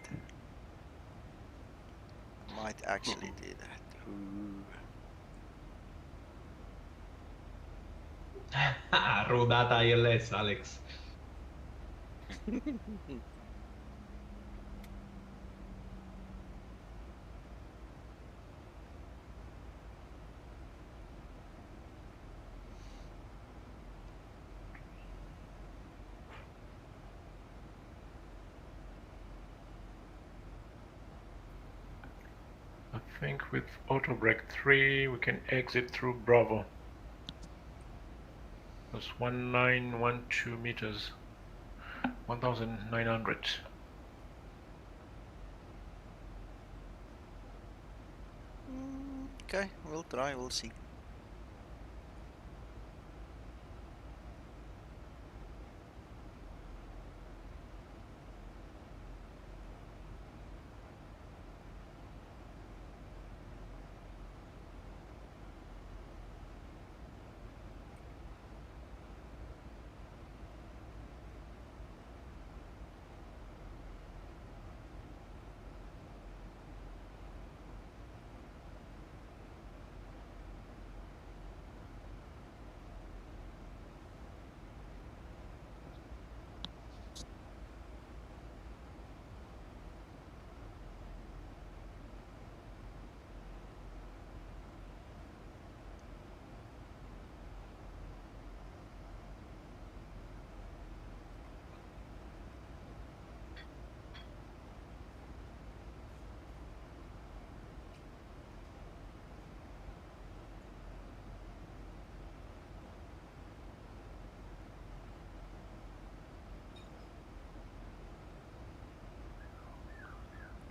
I might actually do that. Ooh. Rodata ILS, Alex. I think with auto brake 3 we can exit through Bravo. That's 1912 meters. 1900. Okay, we'll try, we'll see.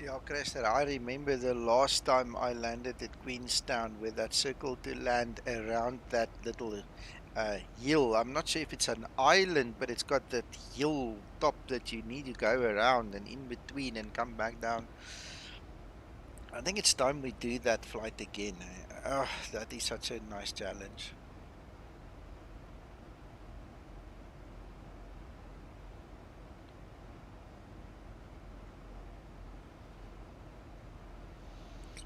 Yeah, Crester, I remember the last time I landed at Queenstown with that circle to land around that little hill. I'm not sure if it's an island, but it's got that hill top that you need to go around and in between and come back down. I think it's time we do that flight again. Oh, that is such a nice challenge.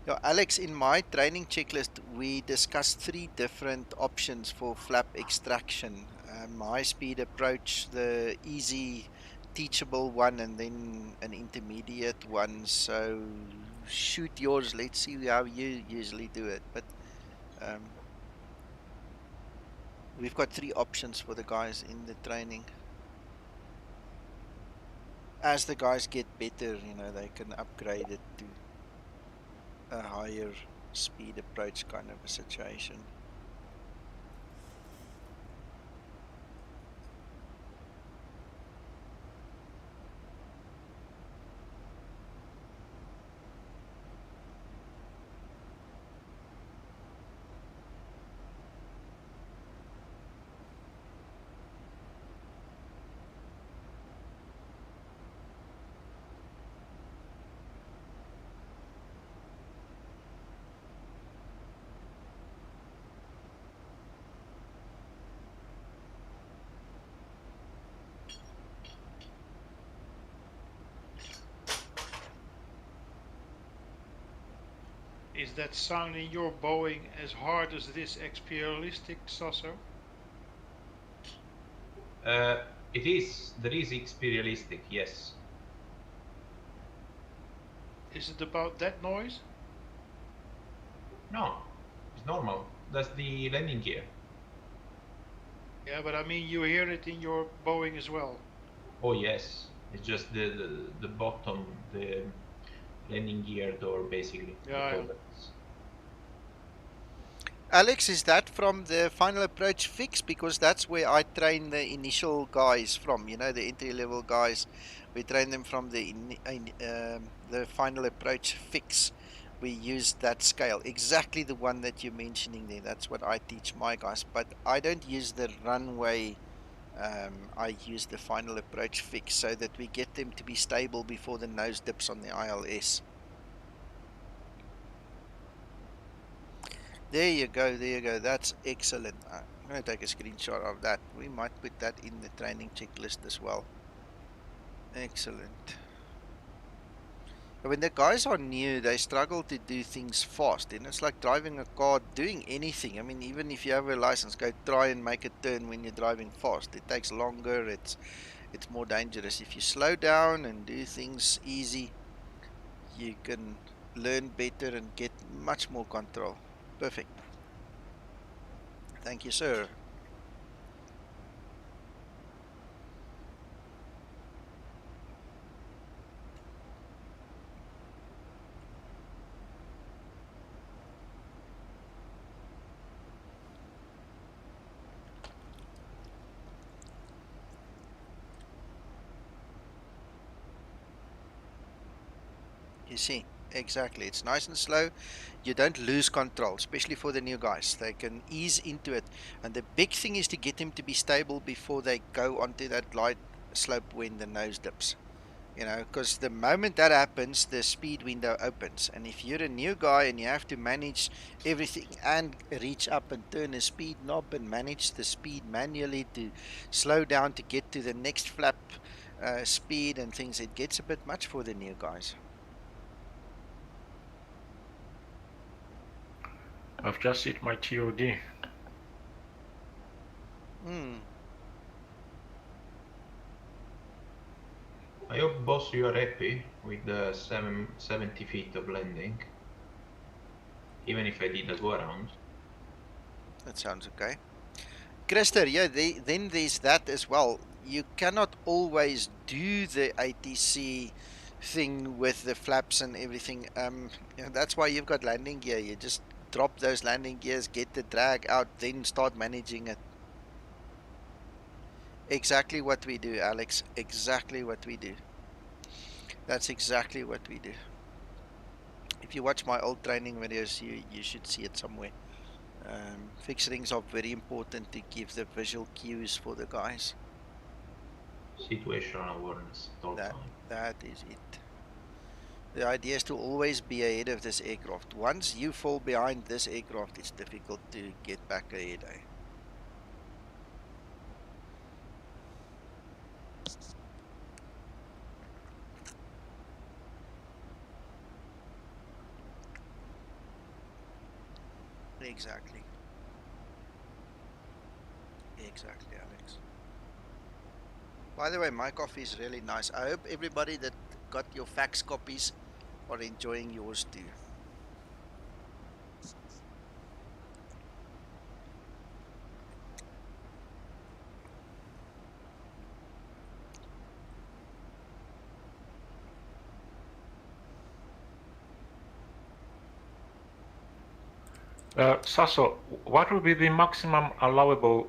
Yeah, Alex, in my training checklist, we discussed 3 different options for flap extraction. High speed approach, the easy teachable one, and then an intermediate one. So shoot yours. Let's see how you usually do it. But we've got 3 options for the guys in the training. As the guys get better, you know, they can upgrade it to a higher speed approach kind of a situation. Is that sound in your Boeing as hard as this XP-realistic, Sasso? It is. There is XP realistic, yes. Is it about that noise? No, it's normal. That's the landing gear. Yeah, but I mean, you hear it in your Boeing as well. Oh yes, it's just the bottom, the landing gear door, basically. Yeah. Alex, is that from the final approach fix? Because that's where I train the initial guys from, you know, the entry-level guys. We train them from the final approach fix. We use that scale, exactly the one that you're mentioning there. That's what I teach my guys, but I don't use the runway. I use the final approach fix so that we get them to be stable before the nose dips on the ILS. There you go, there you go. That's excellent. I'm going to take a screenshot of that. We might put that in the training checklist as well. Excellent. When the guys are new, they struggle to do things fast. And it's like driving a car, doing anything. I mean, even if you have a license, go try and make a turn when you're driving fast. It takes longer. It's more dangerous. If you slow down and do things easy, you can learn better and get much more control. Perfect. Thank you, sir. You see, exactly. It's nice and slow. You don't lose control, especially for the new guys. They can ease into it. And the big thing is to get them to be stable before they go onto that glide slope when the nose dips. You know, because the moment that happens, the speed window opens. And if you're a new guy and you have to manage everything and reach up and turn a speed knob and manage the speed manually to slow down to get to the next flap speed and things, it gets a bit much for the new guys. I've just hit my TOD. I hope, boss, you are happy with the 70 feet of landing, even if I did a go around. That sounds okay. Christer, yeah, then there's that as well. You cannot always do the ATC thing with the flaps and everything. You know, that's why you've got landing gear. You just drop those landing gears, get the drag out, then start managing it. Exactly what we do, Alex. Exactly what we do. That's exactly what we do. If you watch my old training videos, you should see it somewhere. Fixed rings are very important to give the visual cues for the guys. Situational awareness at all time. That is it. The idea is to always be ahead of this aircraft. Once you fall behind this aircraft, it's difficult to get back ahead. Exactly. Exactly, Alex. By the way, my coffee is really nice. I hope everybody that got your fax copies are enjoying yours too. Sasso, what will be the maximum allowable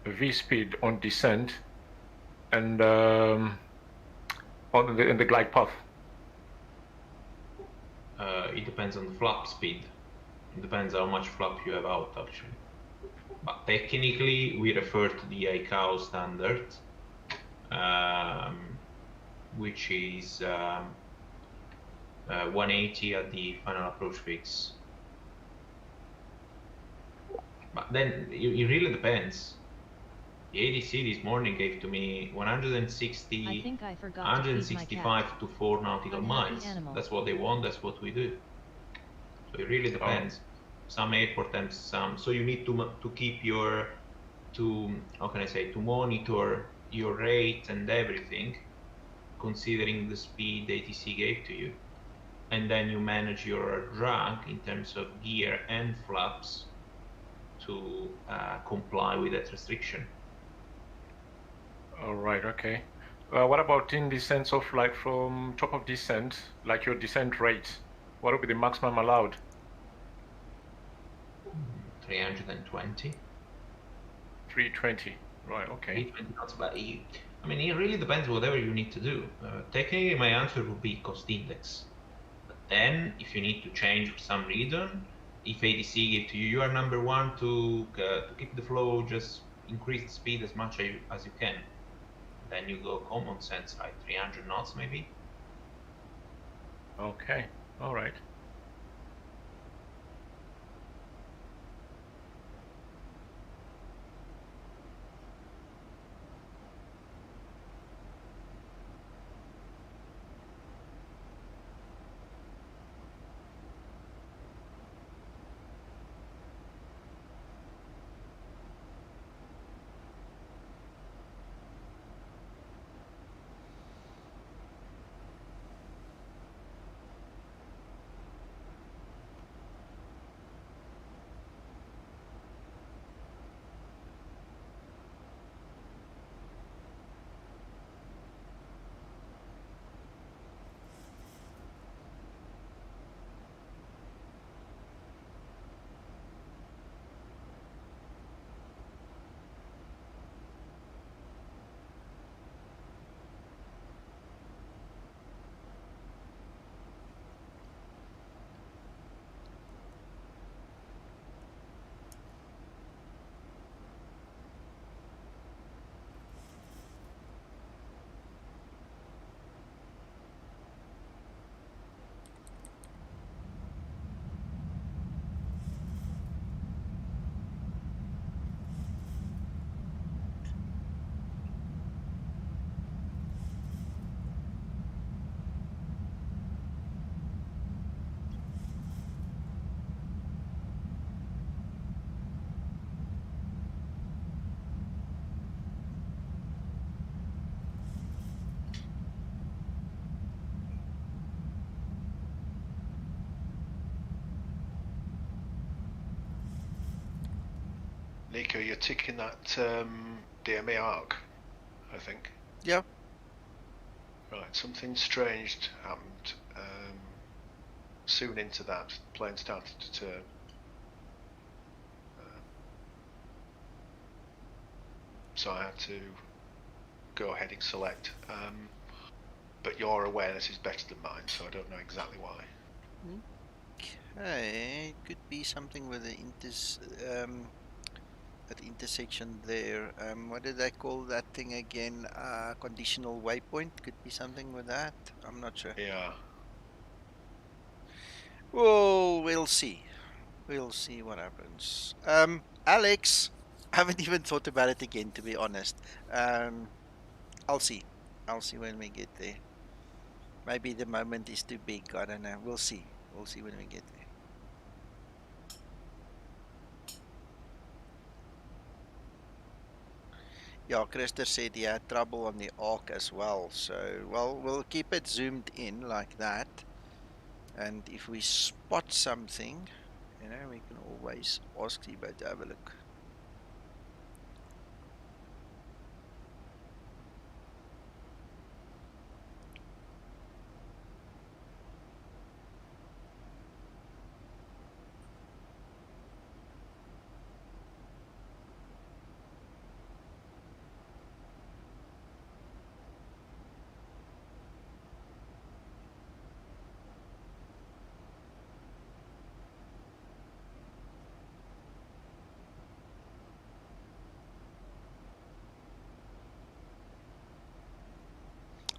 V speed on descent and on in the glide path? It depends on the flap speed. It depends how much flap you have out, actually. But technically, we refer to the ICAO standard, which is 180 at the final approach fix. But then it really depends. The ADC this morning gave to me 160, I think I forgot 165 to 4 nautical miles. That's what they want, that's what we do. So it really depends. Some airport and some. So you need to keep your, how can I say, to monitor your rate and everything, considering the speed the ATC gave to you. And then you manage your drag in terms of gear and flaps to comply with that restriction. All right, okay. What about in the sense of like from top of descent, like your descent rate? What would be the maximum allowed? 320. 320, right, okay. 320 knots, but I mean, it really depends whatever you need to do. Technically, my answer would be cost index. But then, if you need to change for some reason, if ADC gave to you, you are number one to keep the flow, just increase the speed as much as you can. Then you go common sense, right? 300 knots maybe. Okay, all right. Nico, you're ticking that DMA arc, I think. Yeah. Right, something strange happened. Soon into that, the plane started to turn. So I had to go heading select. But your awareness is better than mine, so I don't know exactly why. Okay, it could be something with the that intersection there. What did I call that thing again? Conditional waypoint. Could be something with that. I'm not sure. Yeah. Oh, we'll see. We'll see what happens. Alex, I haven't even thought about it again, to be honest. I'll see. I'll see when we get there. Maybe the moment is too big. I don't know. We'll see. We'll see when we get there. Yeah, Christer said he had trouble on the arc as well. So, well, we'll keep it zoomed in like that. And if we spot something, you know, we can always ask Zibo to have a look.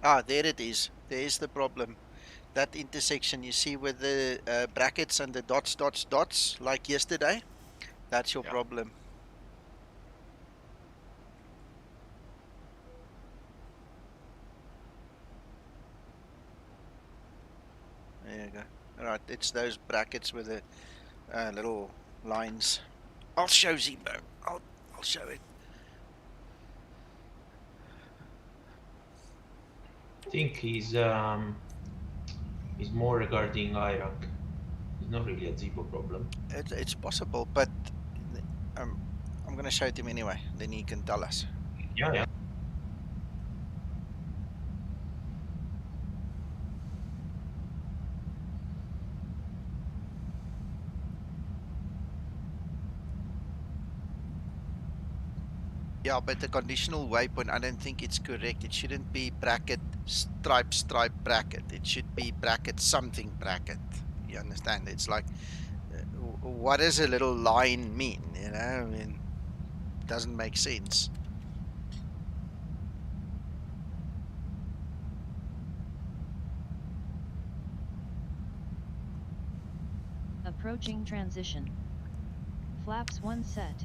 Ah, there it is. There's the problem. That intersection, you see with the brackets and the dots, dots, dots, like yesterday? That's your problem. There you go. Alright, it's those brackets with the little lines. I'll show Zibo. I'll show it. I think he's more regarding Iraq. It's not really a Zibo problem. It's possible, but I'm going to show it him anyway. Then he can tell us. Yeah, yeah. Yeah, but the conditional waypoint, I don't think it's correct. It shouldn't be bracket, stripe, stripe, bracket. It should be bracket, something, bracket. You understand? It's like, what does a little line mean? You know, I mean, it doesn't make sense. Approaching transition. Flaps 1 set.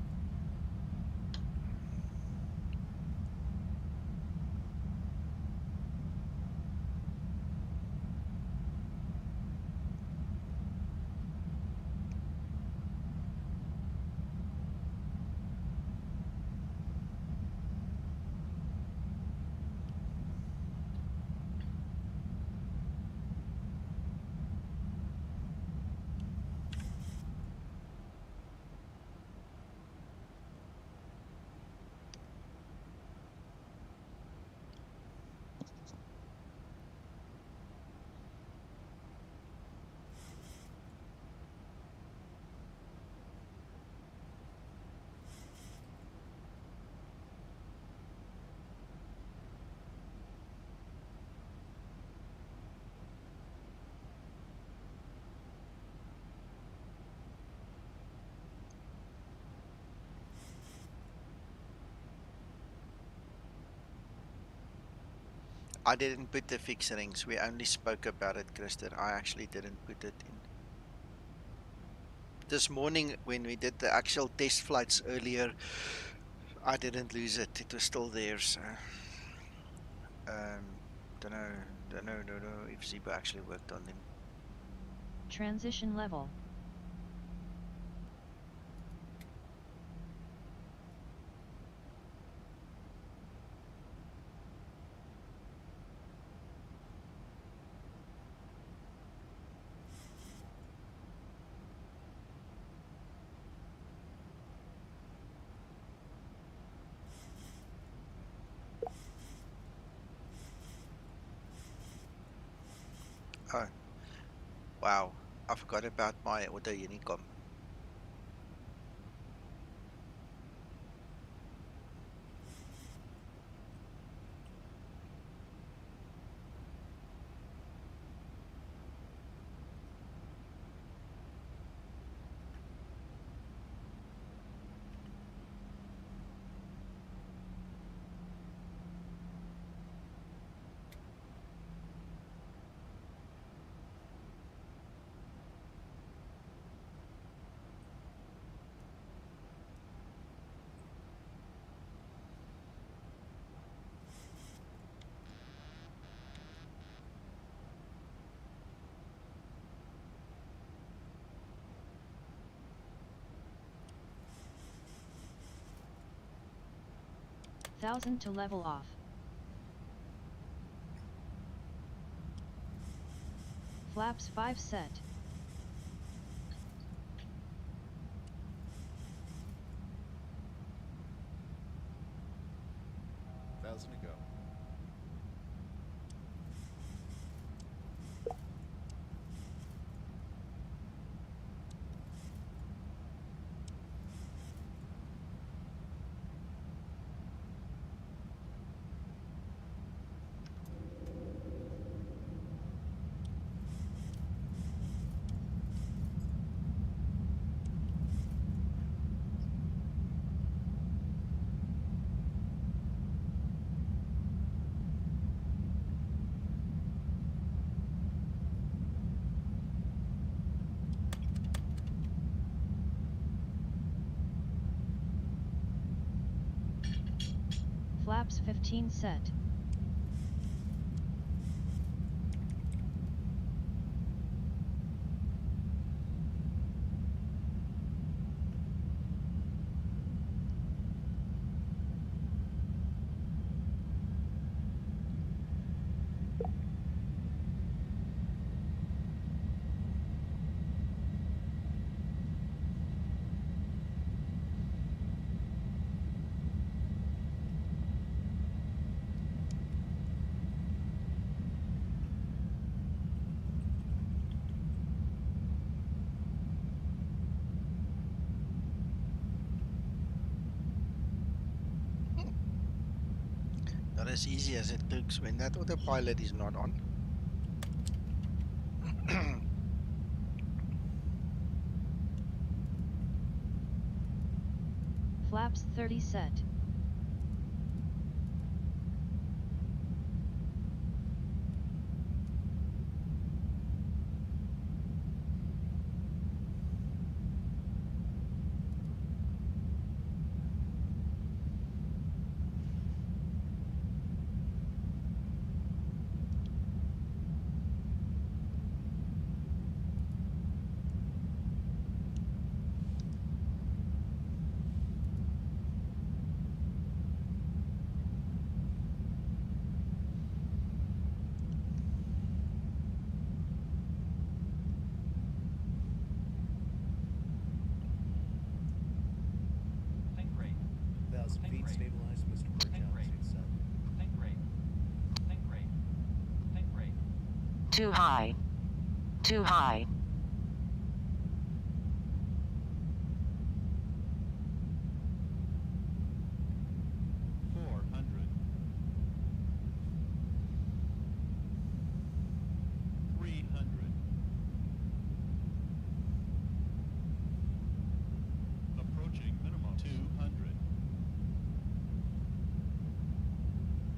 I didn't put the fixed rings. We only spoke about it, Christer. I actually didn't put it in. This morning when we did the actual test flights earlier, I didn't lose it. It was still there, so don't know if Zibo actually worked on them. Transition level. Oh, wow. I forgot about my auto unicom. 1000 to level off. Flaps 5 set. Thousand to go. Flaps 15 set. Not as easy as it looks when that autopilot is not on. Flaps 30 set. Feet stabilized, Mr. Burchell. Think rate. Think rate. Think rate. Too high. Too high.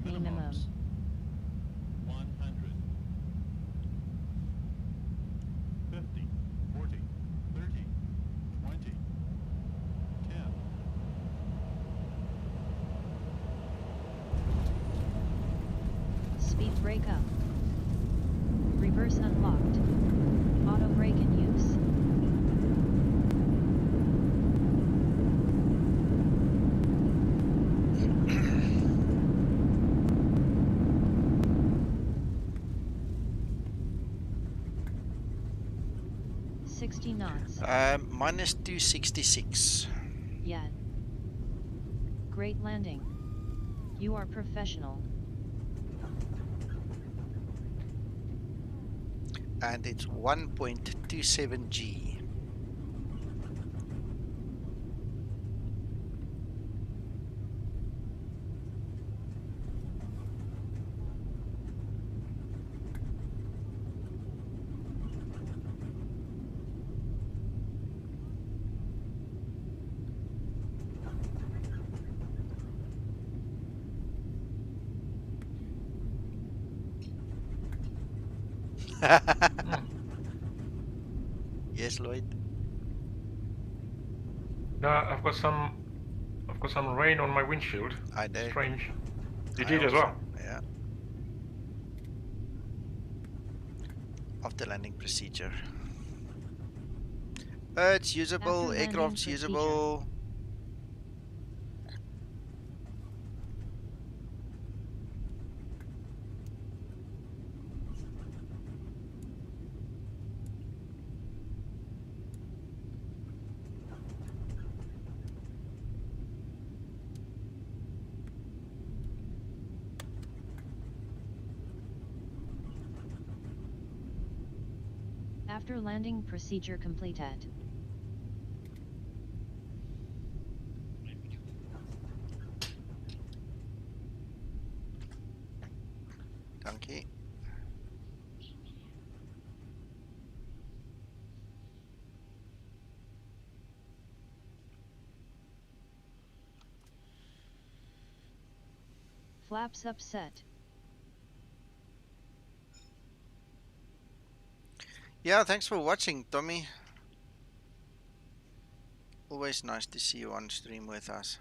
Minimum. 100. 50. 40. 30. 20. 10. Speed brake up. Reverse unlocked. Auto brake in use. knots. Minus 266. Yeah. Great landing. You are professional. And it's 1.27 G. Yes, Lloyd. No, I've got some rain on my windshield. I know. Strange. You I did as also, well. Yeah. After landing procedure. It's usable. After Aircraft's landing usable. After landing, procedure completed. Dankie. Flaps upset. Yeah, thanks for watching, Tommy. Always nice to see you on stream with us.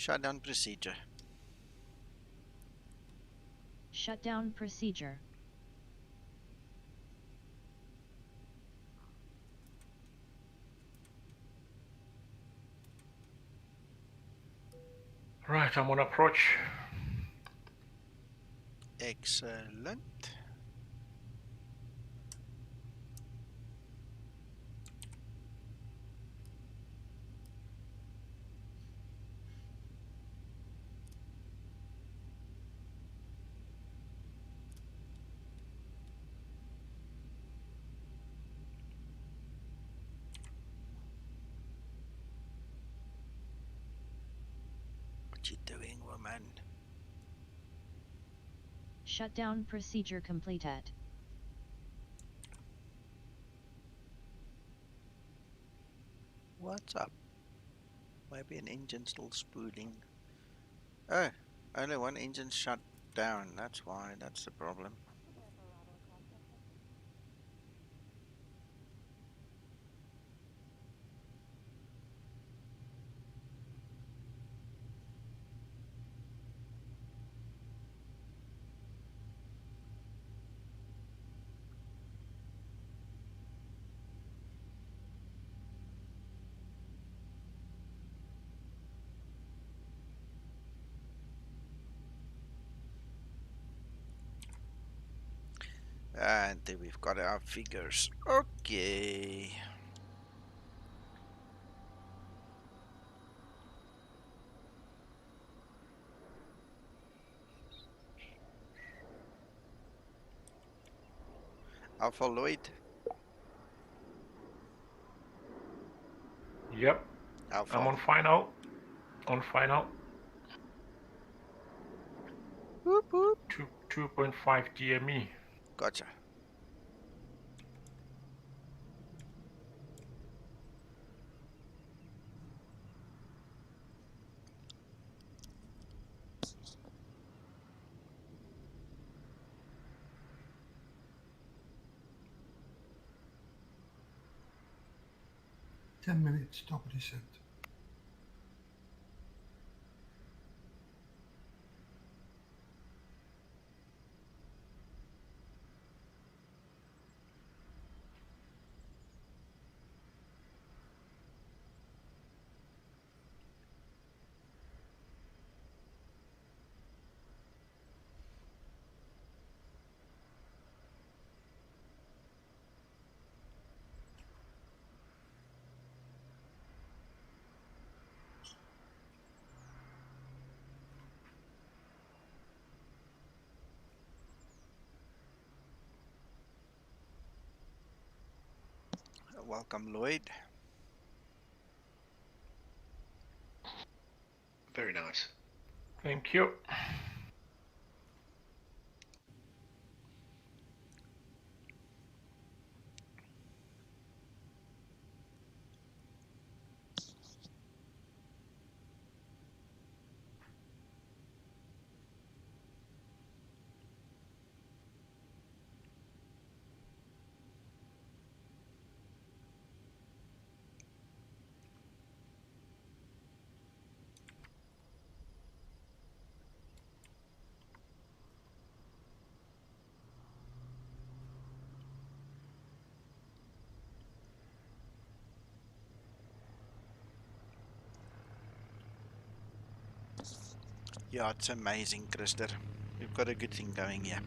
Shutdown procedure. Shutdown procedure. Right, I'm on approach. Excellent. What you doing, woman? Shutdown procedure completed. What's up? Maybe an engine still spooling. Oh, only one engine shut down. That's why. That's the problem. And then we've got our figures. Okay. Alpha Lloyd. Yep. Alpha. I'm on final. On final. Whoop, whoop. 2.5 DME. Gotcha. .10 stop of descent. Welcome, Lloyd. Very nice. Thank you. Yeah, it's amazing, Krister. We've got a good thing going here.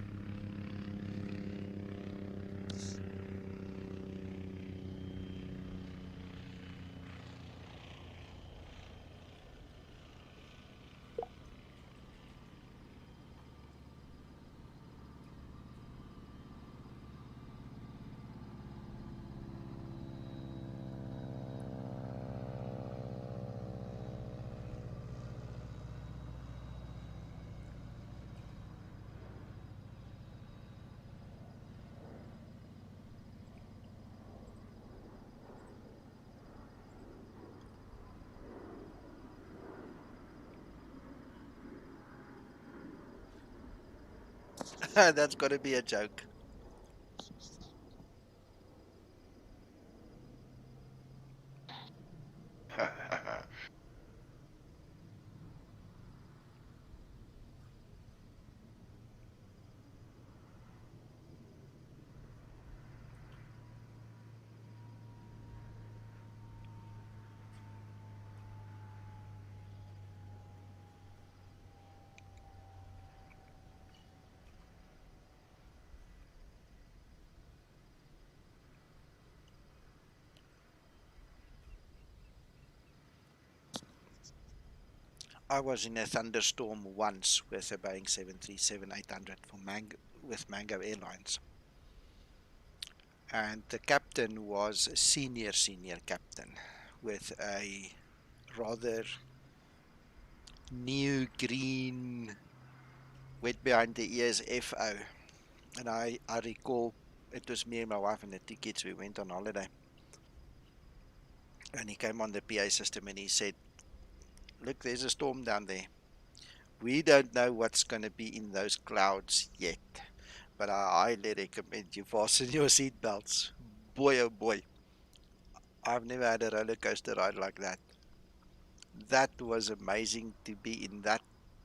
That's got to be a joke. I was in a thunderstorm once with a Boeing 737-800 with Mango Airlines. And the captain was a senior captain with a rather new green wet behind the ears FO. And I recall it was me and my wife and the two kids. We went on holiday. And he came on the PA system and he said, look, there's a storm down there. We don't know what's going to be in those clouds yet, but I highly recommend you fasten your seatbelts. Boy, oh boy, I've never had a roller coaster ride like that. That was amazing to be in that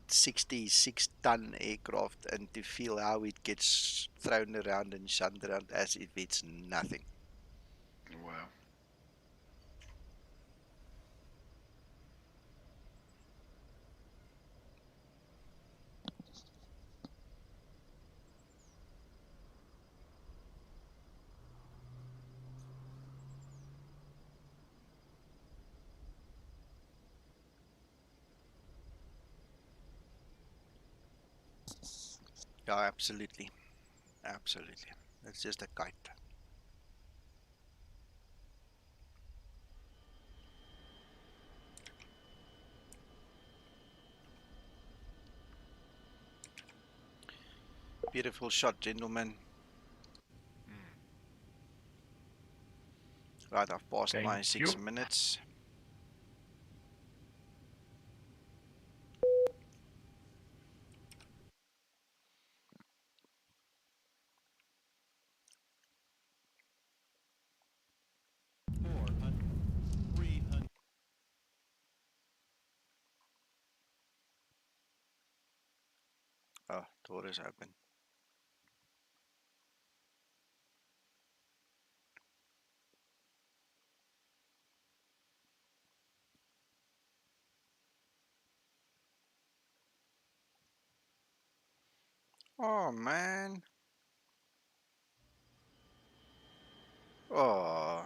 66-ton aircraft and to feel how it gets thrown around and shunned around as if it's nothing. Wow. Yeah, absolutely. Absolutely. It's just a kite. Beautiful shot, gentlemen. Right, I've passed my Thank 6 you. minutes. Oh, door is open. Oh, man. Oh.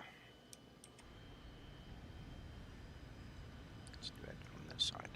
Let's do it from this side.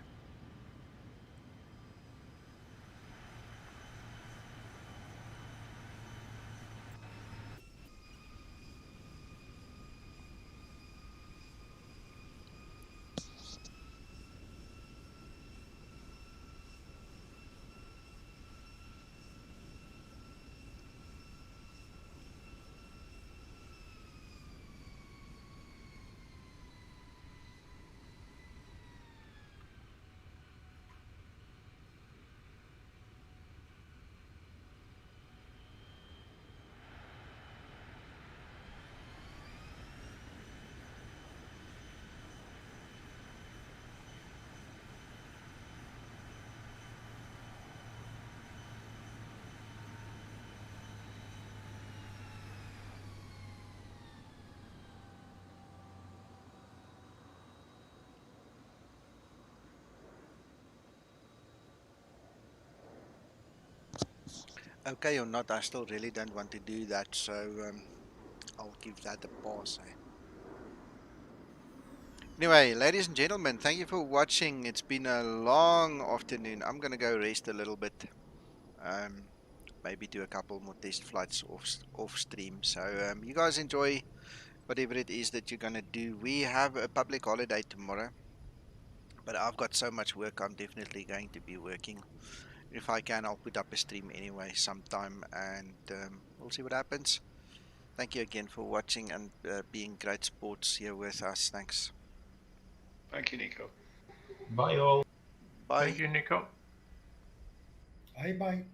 okay or not, I still really don't want to do that, so I'll give that a pass. Anyway, ladies and gentlemen, thank you for watching. It's been a long afternoon. I'm gonna go rest a little bit. Maybe do a couple more test flights off stream. So you guys enjoy whatever it is that you're gonna do. We have a public holiday tomorrow, but I've got so much work. I'm definitely going to be working. If I can, I'll put up a stream anyway sometime, and we'll see what happens. Thank you again for watching and being great sports here with us. Thanks. Thank you, Nico. Bye all. Bye. Thank you, Nico. Bye bye.